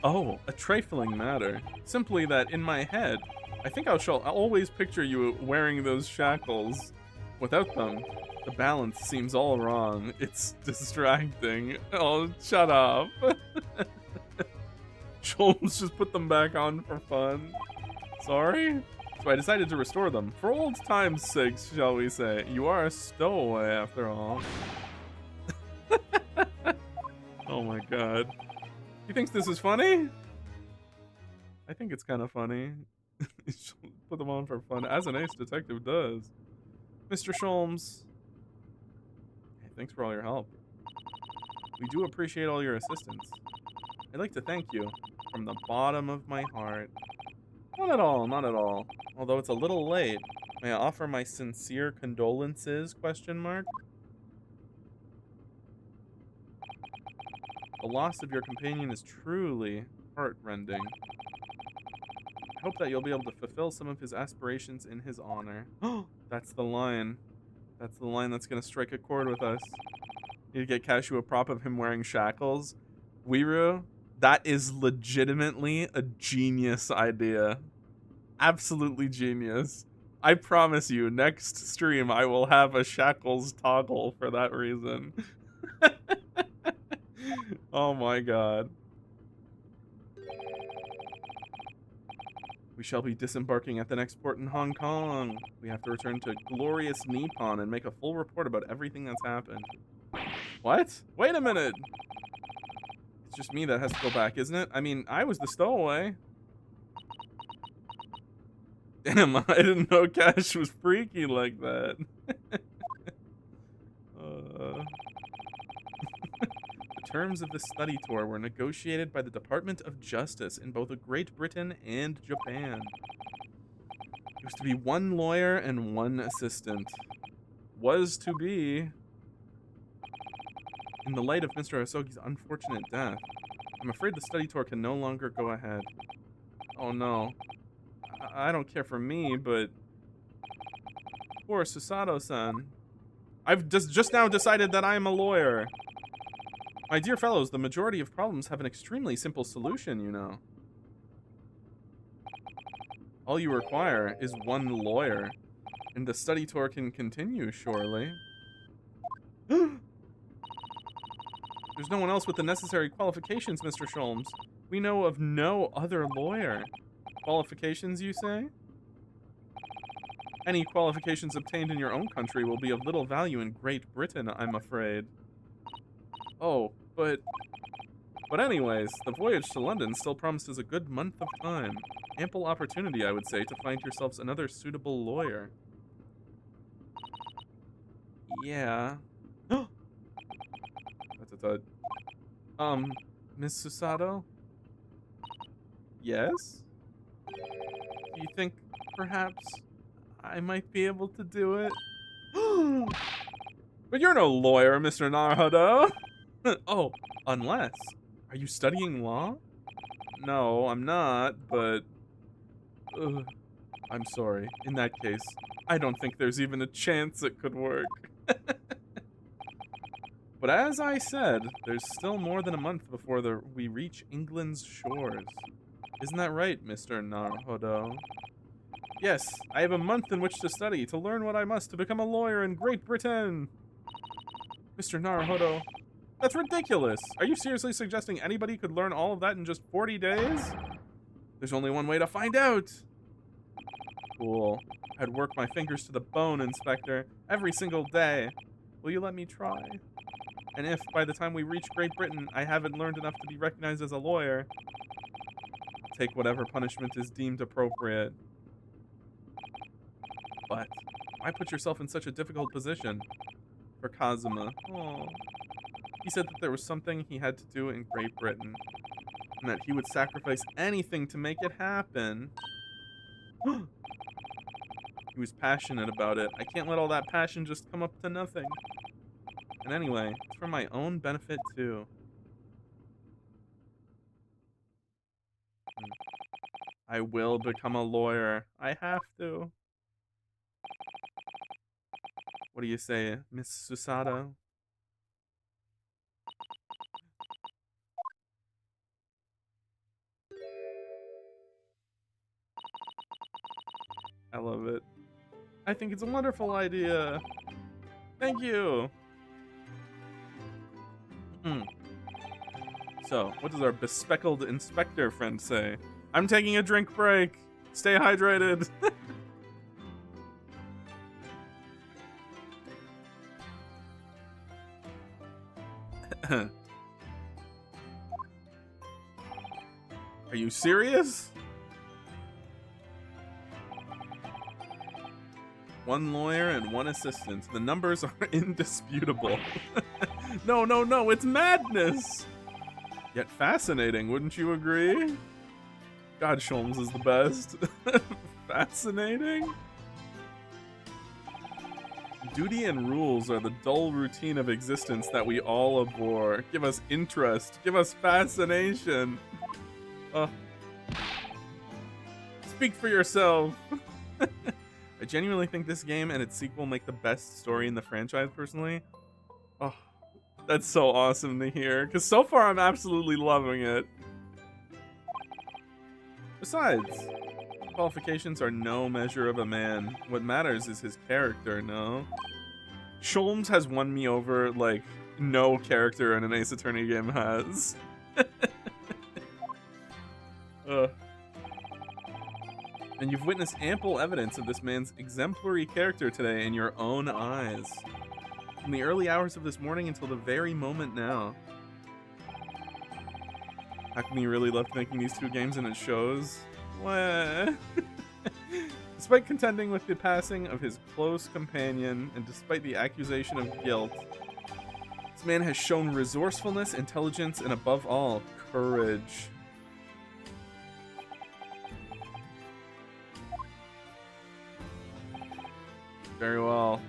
Oh, a trifling matter. Simply that in my head, I think I'll always picture you wearing those shackles. Without them, the balance seems all wrong. It's distracting. Oh, shut up. Sholmes just put them back on for fun. Sorry? So I decided to restore them. For old time's sake, shall we say. You are a stowaway, after all. Oh my god. He thinks this is funny? I think it's kind of funny. Put them on for fun, as an ace detective does. Mr. Sholmes. Hey, thanks for all your help. We do appreciate all your assistance. I'd like to thank you from the bottom of my heart. Not at all, not at all. Although it's a little late, may I offer my sincere condolences, question mark? The loss of your companion is truly heartrending. I hope that you'll be able to fulfill some of his aspirations in his honor. That's the line. That's the line that's going to strike a chord with us. Need to get Cashew a prop of him wearing shackles. Wiru, that is legitimately a genius idea. Absolutely genius. I promise you, next stream I will have a shackles toggle for that reason. Oh my god. We shall be disembarking at the next port in Hong Kong. We have to return to glorious Nippon and make a full report about everything that's happened. What? Wait a minute. It's just me that has to go back, isn't it? I mean, I was the stowaway. Damn, I didn't know Cash was freaky like that. The terms of the study tour were negotiated by the Department of Justice in both Great Britain and Japan. It was to be one lawyer and one assistant. Was to be. In the light of Mr. Hosogi's unfortunate death, I'm afraid the study tour can no longer go ahead. Oh no. I don't care for me, but poor Susato-san. I've just now decided that I'm a lawyer. My dear fellows, the majority of problems have an extremely simple solution, you know. All you require is one lawyer, and the study tour can continue, surely. There's no one else with the necessary qualifications, Mr. Sholmes. We know of no other lawyer. Qualifications, you say? Any qualifications obtained in your own country will be of little value in Great Britain, I'm afraid. Oh, but anyways, the voyage to London still promises a good month of time. Ample opportunity, I would say, to find yourselves another suitable lawyer. Yeah. That's a thud. Miss Susato? Yes? Do you think, perhaps, I might be able to do it? But you're no lawyer, Mr. Naruhodo. Oh, unless. Are you studying law? No, I'm not, but... I'm sorry. In that case, I don't think there's even a chance it could work. But as I said, there's still more than a month before we reach England's shores. Isn't that right, Mr. Naruhodo? Yes, I have a month in which to study, to learn what I must to become a lawyer in Great Britain. Mr. Naruhodo, that's ridiculous. Are you seriously suggesting anybody could learn all of that in just 40 days? There's only one way to find out. Cool. I'd work my fingers to the bone, Inspector, every single day. Will you let me try? And if, by the time we reach Great Britain, I haven't learned enough to be recognized as a lawyer, I'll take whatever punishment is deemed appropriate. But why put yourself in such a difficult position? For Kazuma. Aww. He said that there was something he had to do in Great Britain, and that he would sacrifice anything to make it happen. He was passionate about it. I can't let all that passion just come up to nothing. And anyway, it's for my own benefit too. I will become a lawyer. I have to. What do you say, Miss Susato? I love it. I think it's a wonderful idea. Thank you. So, what does our bespectacled inspector friend say? I'm taking a drink break. Stay hydrated. Are you serious? One lawyer and one assistant. The numbers are indisputable. No, no, no, it's madness! Yet fascinating, wouldn't you agree? God, Sholmes is the best. Fascinating? Duty and rules are the dull routine of existence that we all abhor. Give us interest. Give us fascination. Speak for yourself. I genuinely think this game and its sequel make the best story in the franchise, personally. Oh, that's so awesome to hear, because so far I'm absolutely loving it. Besides, qualifications are no measure of a man. What matters is his character, no? Sholmes has won me over like no character in an Ace Attorney game has. And you've witnessed ample evidence of this man's exemplary character today in your own eyes. From the early hours of this morning until the very moment now. How come you really loved making these two games and it shows? What? Despite contending with the passing of his close companion, and despite the accusation of guilt, this man has shown resourcefulness, intelligence, and above all, courage. Very well.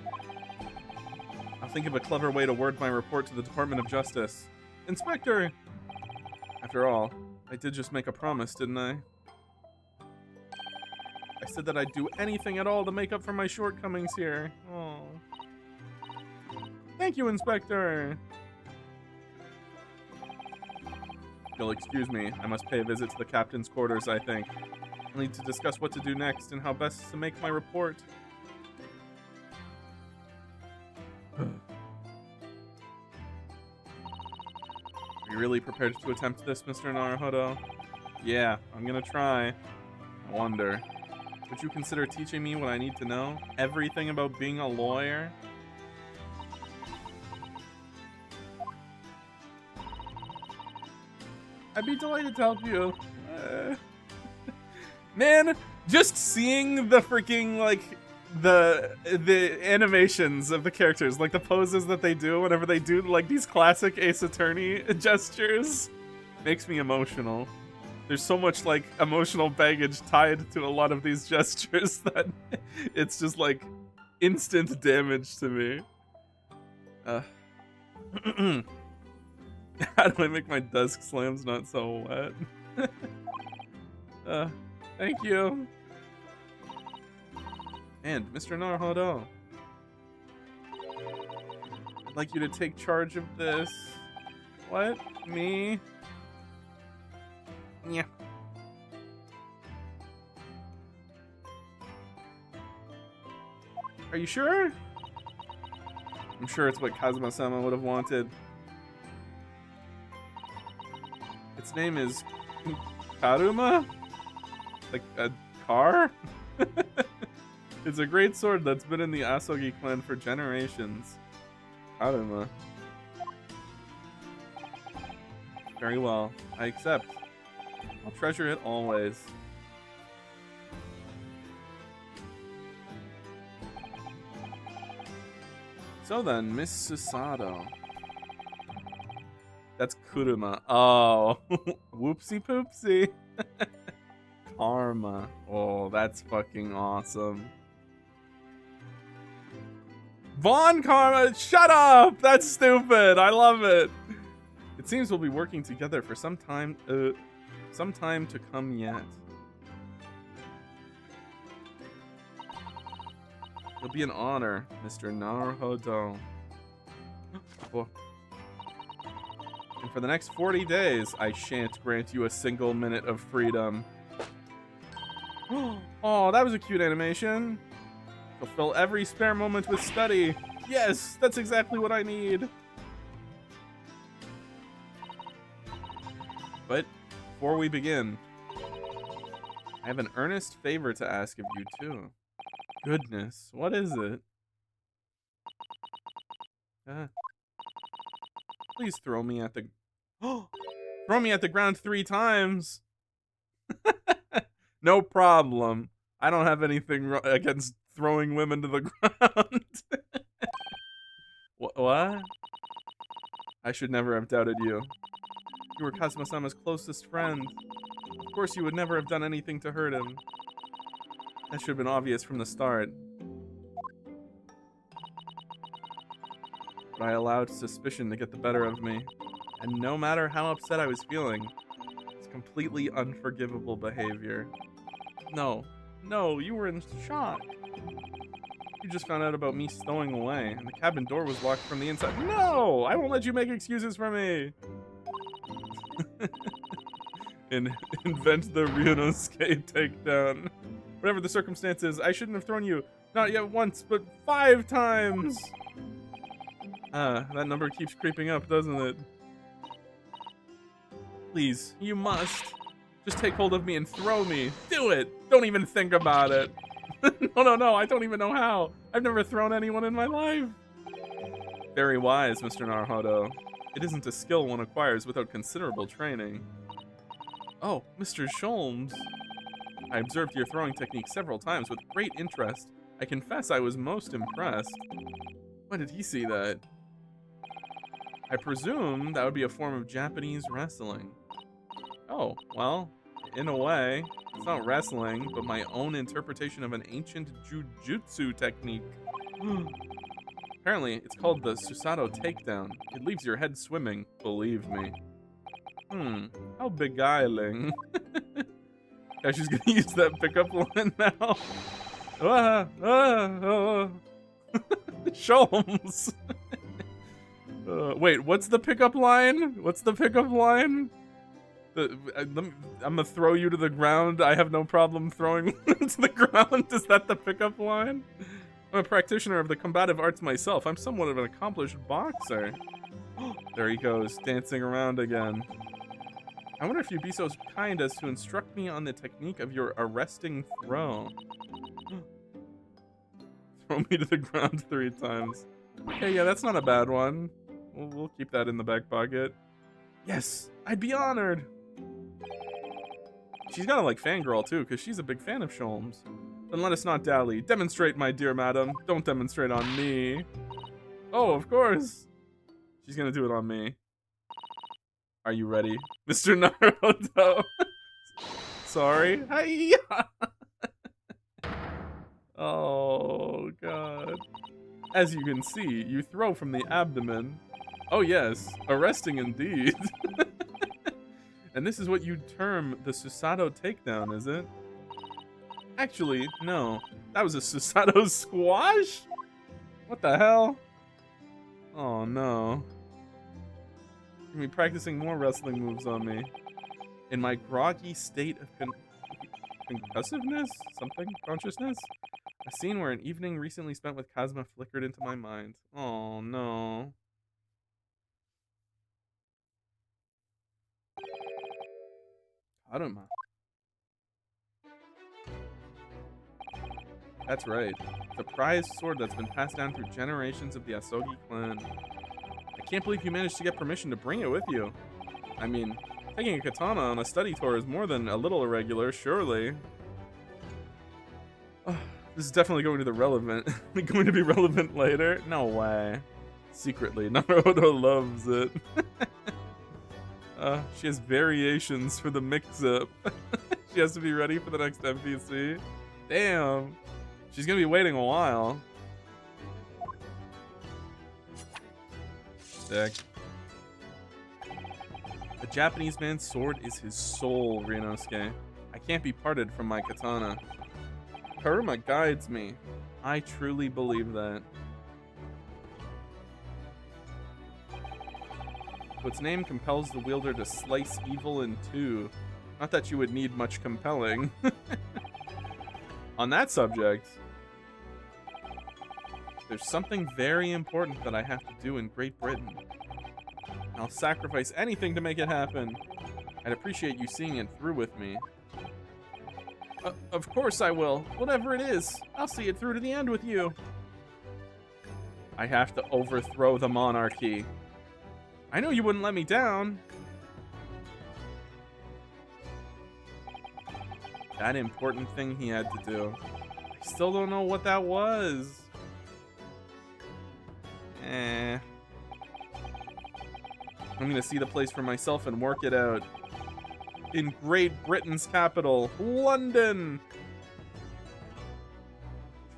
I'll think of a clever way to word my report to the Department of Justice. Inspector! After all, I did just make a promise, didn't I? I said that I'd do anything at all to make up for my shortcomings here. Oh. Thank you, Inspector! You'll excuse me. I must pay a visit to the captain's quarters, I think. I'll need to discuss what to do next and how best to make my report. Are you really prepared to attempt this, Mr. Naruhodo? Yeah, I'm gonna try. I wonder, would you consider teaching me what I need to know? Everything about being a lawyer? I'd be delighted to help you. Man, just seeing the freaking, like, the animations of the characters, like the poses that they do whenever they do like these classic Ace Attorney gestures, makes me emotional. There's so much like emotional baggage tied to a lot of these gestures that it's just like instant damage to me. How do I make my desk slams not so wet? Thank you. And Mr. Naruhodo, I'd like you to take charge of this. What? Me? Yeah. Are you sure? I'm sure it's what Kazuma-sama would have wanted. Its name is Karuma? Like a car? It's a great sword that's been in the Asogi clan for generations. Karuma. Very well. I accept. I'll treasure it always. So then, Miss Susato. That's Kuruma. Oh, whoopsie poopsie. Karma. Oh, that's fucking awesome. Von Karma, shut up! That's stupid. I love it. It seems we'll be working together for some time to come yet. It'll be an honor, Mr. Naruhodo. Oh. And for the next 40 days, I shan't grant you a single minute of freedom. Oh, that was a cute animation. Fulfill every spare moment with study. Yes, that's exactly what I need. But before we begin, I have an earnest favor to ask of you too. Goodness, what is it? Please throw me at the... throw me at the ground 3 times! No problem. I don't have anything against throwing women to the ground. What? I should never have doubted you. You were Kazuma-sama's closest friend. Of course you would never have done anything to hurt him. That should have been obvious from the start. But I allowed suspicion to get the better of me. And no matter how upset I was feeling, it's completely unforgivable behavior. No, you were in shock. You just found out about me stowing away, and the cabin door was locked from the inside. No! I won't let you make excuses for me! Invent the Ryunosuke takedown. Whatever the circumstances, I shouldn't have thrown you, not yet once, but 5 times! That number keeps creeping up, doesn't it? Please, you must. Just take hold of me and throw me. Do it! Don't even think about it. No, I don't even know how. I've never thrown anyone in my life. Very wise, Mr. Naruhodo. It isn't a skill one acquires without considerable training. Oh, Mr. Sholmes. I observed your throwing technique several times with great interest. I confess I was most impressed. When did he see that? I presume that would be a form of Japanese wrestling. Oh, well, in a way, it's not wrestling, but my own interpretation of an ancient jujutsu technique. Apparently, it's called the Susato takedown. It leaves your head swimming, believe me. How beguiling. Yeah, she's gonna use that pickup line now. Sholmes. Wait, what's the pickup line? I'm gonna throw you to the ground. I have no problem throwing to the ground. Is that the pickup line? I'm a practitioner of the combative arts myself. I'm somewhat of an accomplished boxer. There he goes, dancing around again. I wonder if you'd be so kind as to instruct me on the technique of your arresting throw. Throw me to the ground 3 times. Okay, yeah, that's not a bad one. We'll keep that in the back pocket. Yes, I'd be honored. She's gotta like fangirl too, because she's a big fan of Sholmes. Then let us not dally. Demonstrate, my dear madam. Don't demonstrate on me. Oh, of course. She's gonna do it on me. Are you ready, Mr. Naruto? Sorry. Hiya! Oh, God. As you can see, you throw from the abdomen. Oh, yes. Arresting indeed. And this is what you term the Susato takedown, is it? Actually, no. That was a Susato squash? What the hell? Oh, no. You're gonna be practicing more wrestling moves on me. In my groggy state of concussiveness? Something? Consciousness? A scene where an evening recently spent with Kazuma flickered into my mind. Oh, no. Karuma. That's right. It's a prized sword that's been passed down through generations of the Asogi clan. I can't believe you managed to get permission to bring it with you. I mean, taking a katana on a study tour is more than a little irregular, surely. Oh, this is definitely going to be relevant later. No way. Secretly, Naruto loves it. She has variations for the mix-up. She has to be ready for the next NPC. Damn. She's gonna be waiting a while. Sick. A Japanese man's sword is his soul, Ryunosuke. I can't be parted from my katana. Karuma guides me. I truly believe that. Its name compels the wielder to slice evil in 2. Not that you would need much compelling. On that subject, there's something very important that I have to do in Great Britain. I'll sacrifice anything to make it happen. I'd appreciate you seeing it through with me. Of course I will. Whatever it is, I'll see it through to the end with you. I have to overthrow the monarchy. I know you wouldn't let me down. That important thing he had to do. I still don't know what that was. I'm gonna see the place for myself and work it out. In Great Britain's capital, London.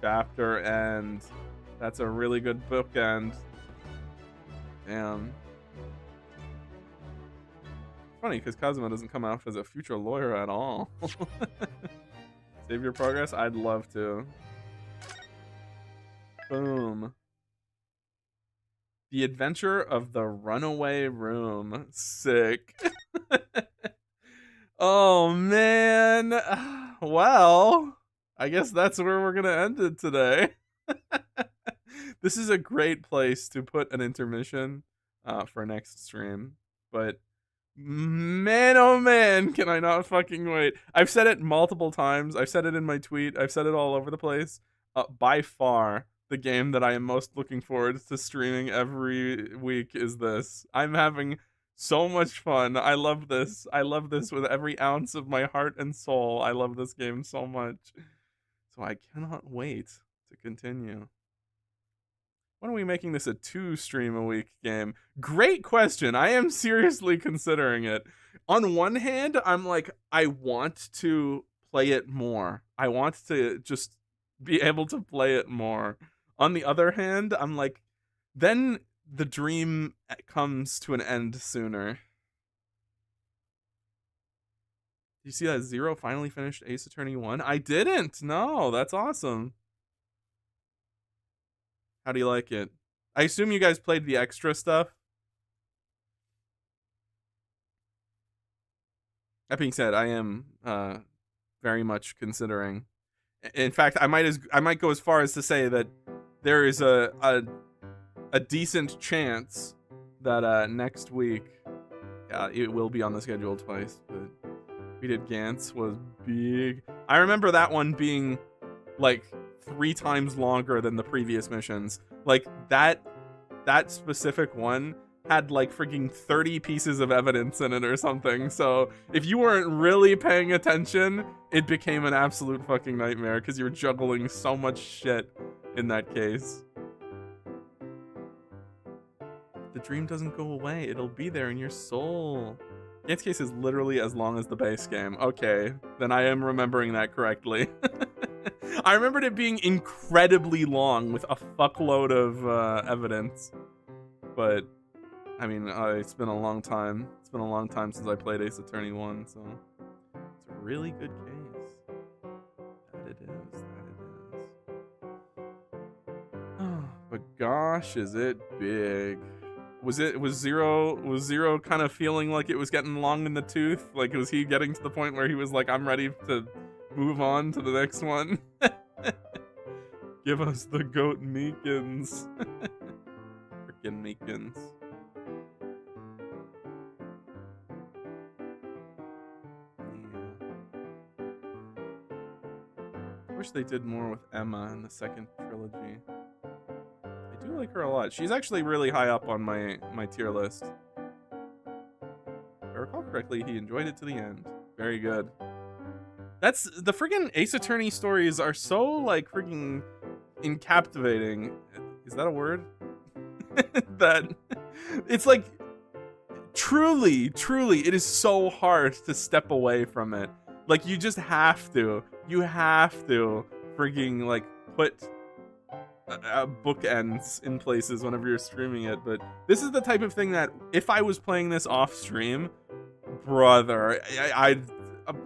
Chapter end. That's a really good bookend. Damn. Funny, because Kazuma doesn't come out as a future lawyer at all. Save your progress? I'd love to. Boom. The Adventure of the Runaway Room. Sick. Oh, man. Well, I guess that's where we're going to end it today. This is a great place to put an intermission for next stream. But man, oh man, can I not fucking wait. I've said it multiple times. I've said it in my tweet. I've said it all over the place. By far, the game that I am most looking forward to streaming every week is this. I'm having so much fun. I love this. I love this with every ounce of my heart and soul. I love this game so much. So I cannot wait to continue. When are we making this a 2-stream-a-week game? Great question. I am seriously considering it. On one hand, I'm like, I want to play it more. I want to just be able to play it more. On the other hand, I'm like, then the dream comes to an end sooner. Did you see that Zero finally finished Ace Attorney 1? I didn't. No, that's awesome. How do you like it? I assume you guys played the extra stuff. That being said, I am very much considering. In fact, I might go as far as to say that there is a decent chance that next week, it will be on the schedule twice. But we did Gantz was big. I remember that one being like 3 times longer than the previous missions. Like that specific one had like freaking 30 pieces of evidence in it or something. So if you weren't really paying attention, it became an absolute fucking nightmare because you're juggling so much shit in that case. The dream doesn't go away. It'll be there in your soul. Gantz case is literally as long as the base game. Okay, then I am remembering that correctly. I remembered it being incredibly long with a fuckload of evidence. But, I mean, it's been a long time. It's been a long time since I played Ace Attorney 1, so it's a really good case. That it is. But gosh, is it big. Was Zero kind of feeling like it was getting long in the tooth? Like, was he getting to the point where he was like, I'm ready to move on to the next one? Give us the goat Meekins. Frickin' Meekins. Yeah. I wish they did more with Emma in the second trilogy. I do like her a lot. She's actually really high up on my tier list. If I recall correctly, he enjoyed it to the end. Very good. That's the friggin' Ace Attorney stories are so like friggin' captivating. Is that a word? That it's like truly it is so hard to step away from it. Like you just have to. You have to friggin' like put bookends in places whenever you're streaming it. But this is the type of thing that if I was playing this off stream, brother, I'd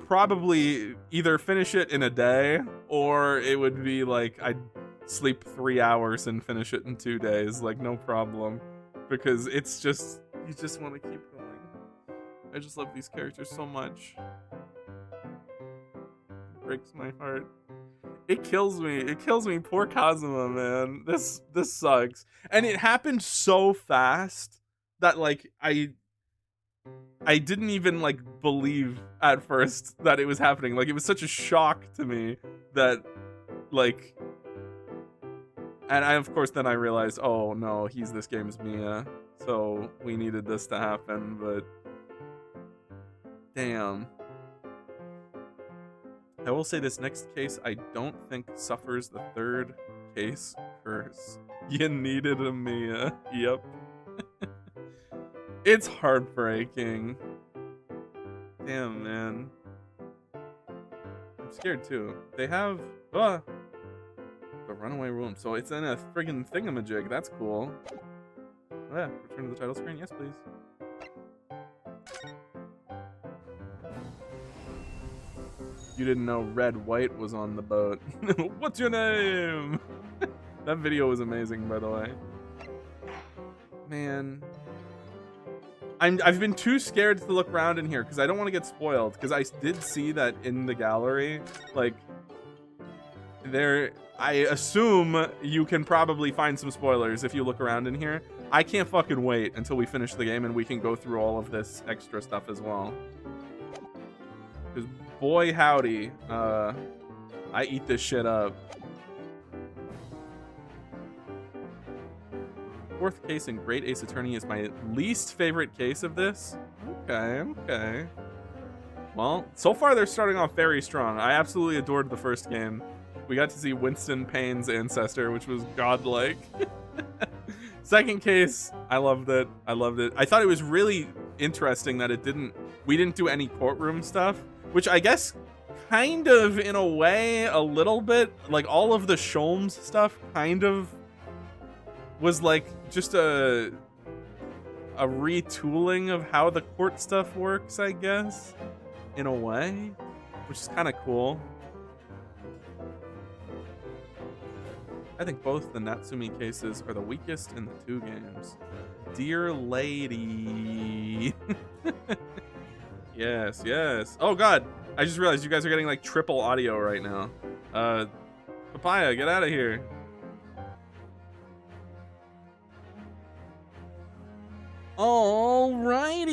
probably either finish it in a day or it would be like I'd sleep 3 hours and finish it in 2 days, like no problem, because it's just, you just want to keep going. I just love these characters so much. It breaks my heart. It kills me. Poor Kazuma, man. This sucks. And it happened so fast that like I didn't even like believe at first that it was happening. Like it was such a shock to me that like, and I of course then I realized, oh no, he's this game's Mia. so we needed this to happen, but damn. I will say this next case I don't think suffers the third case curse. You needed a Mia. Yep. It's heartbreaking. Damn, man. I'm scared too. They have the runaway room, so it's in a friggin' thingamajig. That's cool. Oh, yeah, return to the title screen. Yes, please. You didn't know Red White was on the boat. What's your name? That video was amazing, by the way. Man. I've been too scared to look around in here because I don't want to get spoiled, because I did see that in the gallery, like, I assume you can probably find some spoilers if you look around in here. I can't fucking wait until we finish the game and we can go through all of this extra stuff as well. Because boy howdy, I eat this shit up. Fourth case in Great Ace Attorney is my least favorite case of this. Okay. Well, so far they're starting off very strong. I absolutely adored the first game. We got to see Winston Payne's ancestor, which was godlike. Second case, I loved it. I thought it was really interesting that we didn't do any courtroom stuff, which I guess kind of, in a way, a little bit, like all of the Sholmes stuff kind of was like just a retooling of how the court stuff works, I guess, in a way, which is kind of cool. I think both the Natsumi cases are the weakest in the two games. Dear lady. Yes. Oh god, I just realized you guys are getting like triple audio right now. Papaya, get out of here. Alrighty,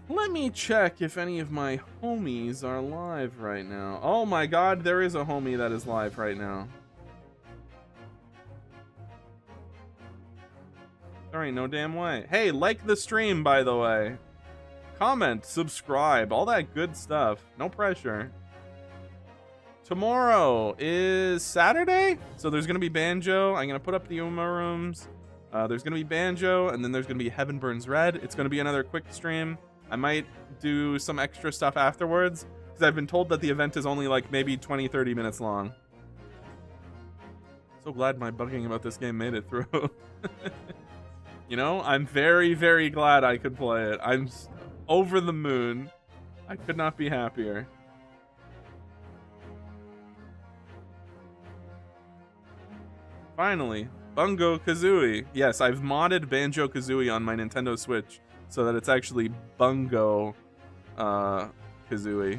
let me check if any of my homies are live right now. Oh my god, there is a homie that is live right now. There ain't no damn way. Hey, like the stream, by the way. Comment, subscribe, all that good stuff. No pressure. Tomorrow is Saturday, so there's gonna be Banjo. I'm gonna put up the Uma rooms. There's gonna be Banjo, and then there's gonna be Heaven Burns Red. It's gonna be another quick stream. I might do some extra stuff afterwards, because I've been told that the event is only like maybe 20-30 minutes long. So glad my bugging about this game made it through. You know, I'm very, very glad I could play it. I'm over the moon. I could not be happier. Finally, Bungo-Kazooie. Yes, I've modded Banjo-Kazooie on my Nintendo Switch so that it's actually Bungo Kazooie.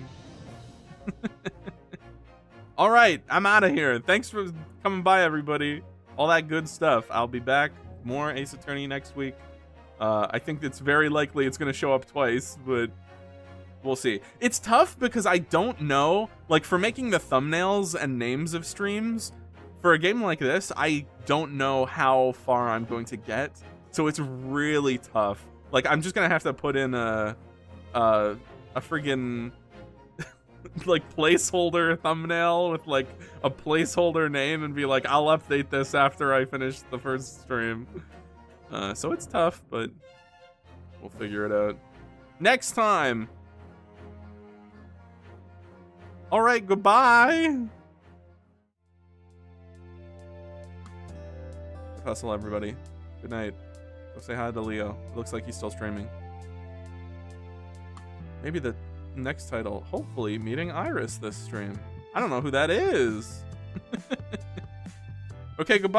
All right, I'm out of here. Thanks for coming by, everybody. All that good stuff. I'll be back. More Ace Attorney next week. I think it's very likely it's going to show up twice, but we'll see. It's tough because I don't know, like, for making the thumbnails and names of streams, for a game like this, I don't know how far I'm going to get, so it's really tough. Like, I'm just going to have to put in a friggin' like placeholder thumbnail with like a placeholder name and be like, I'll update this after I finish the first stream. So it's tough, but we'll figure it out next time. All right, goodbye. Hustle, everybody. Good night. Go say hi to Leo. It looks like he's still streaming. Maybe the next title, hopefully meeting Iris this stream. I don't know who that is. Okay, goodbye.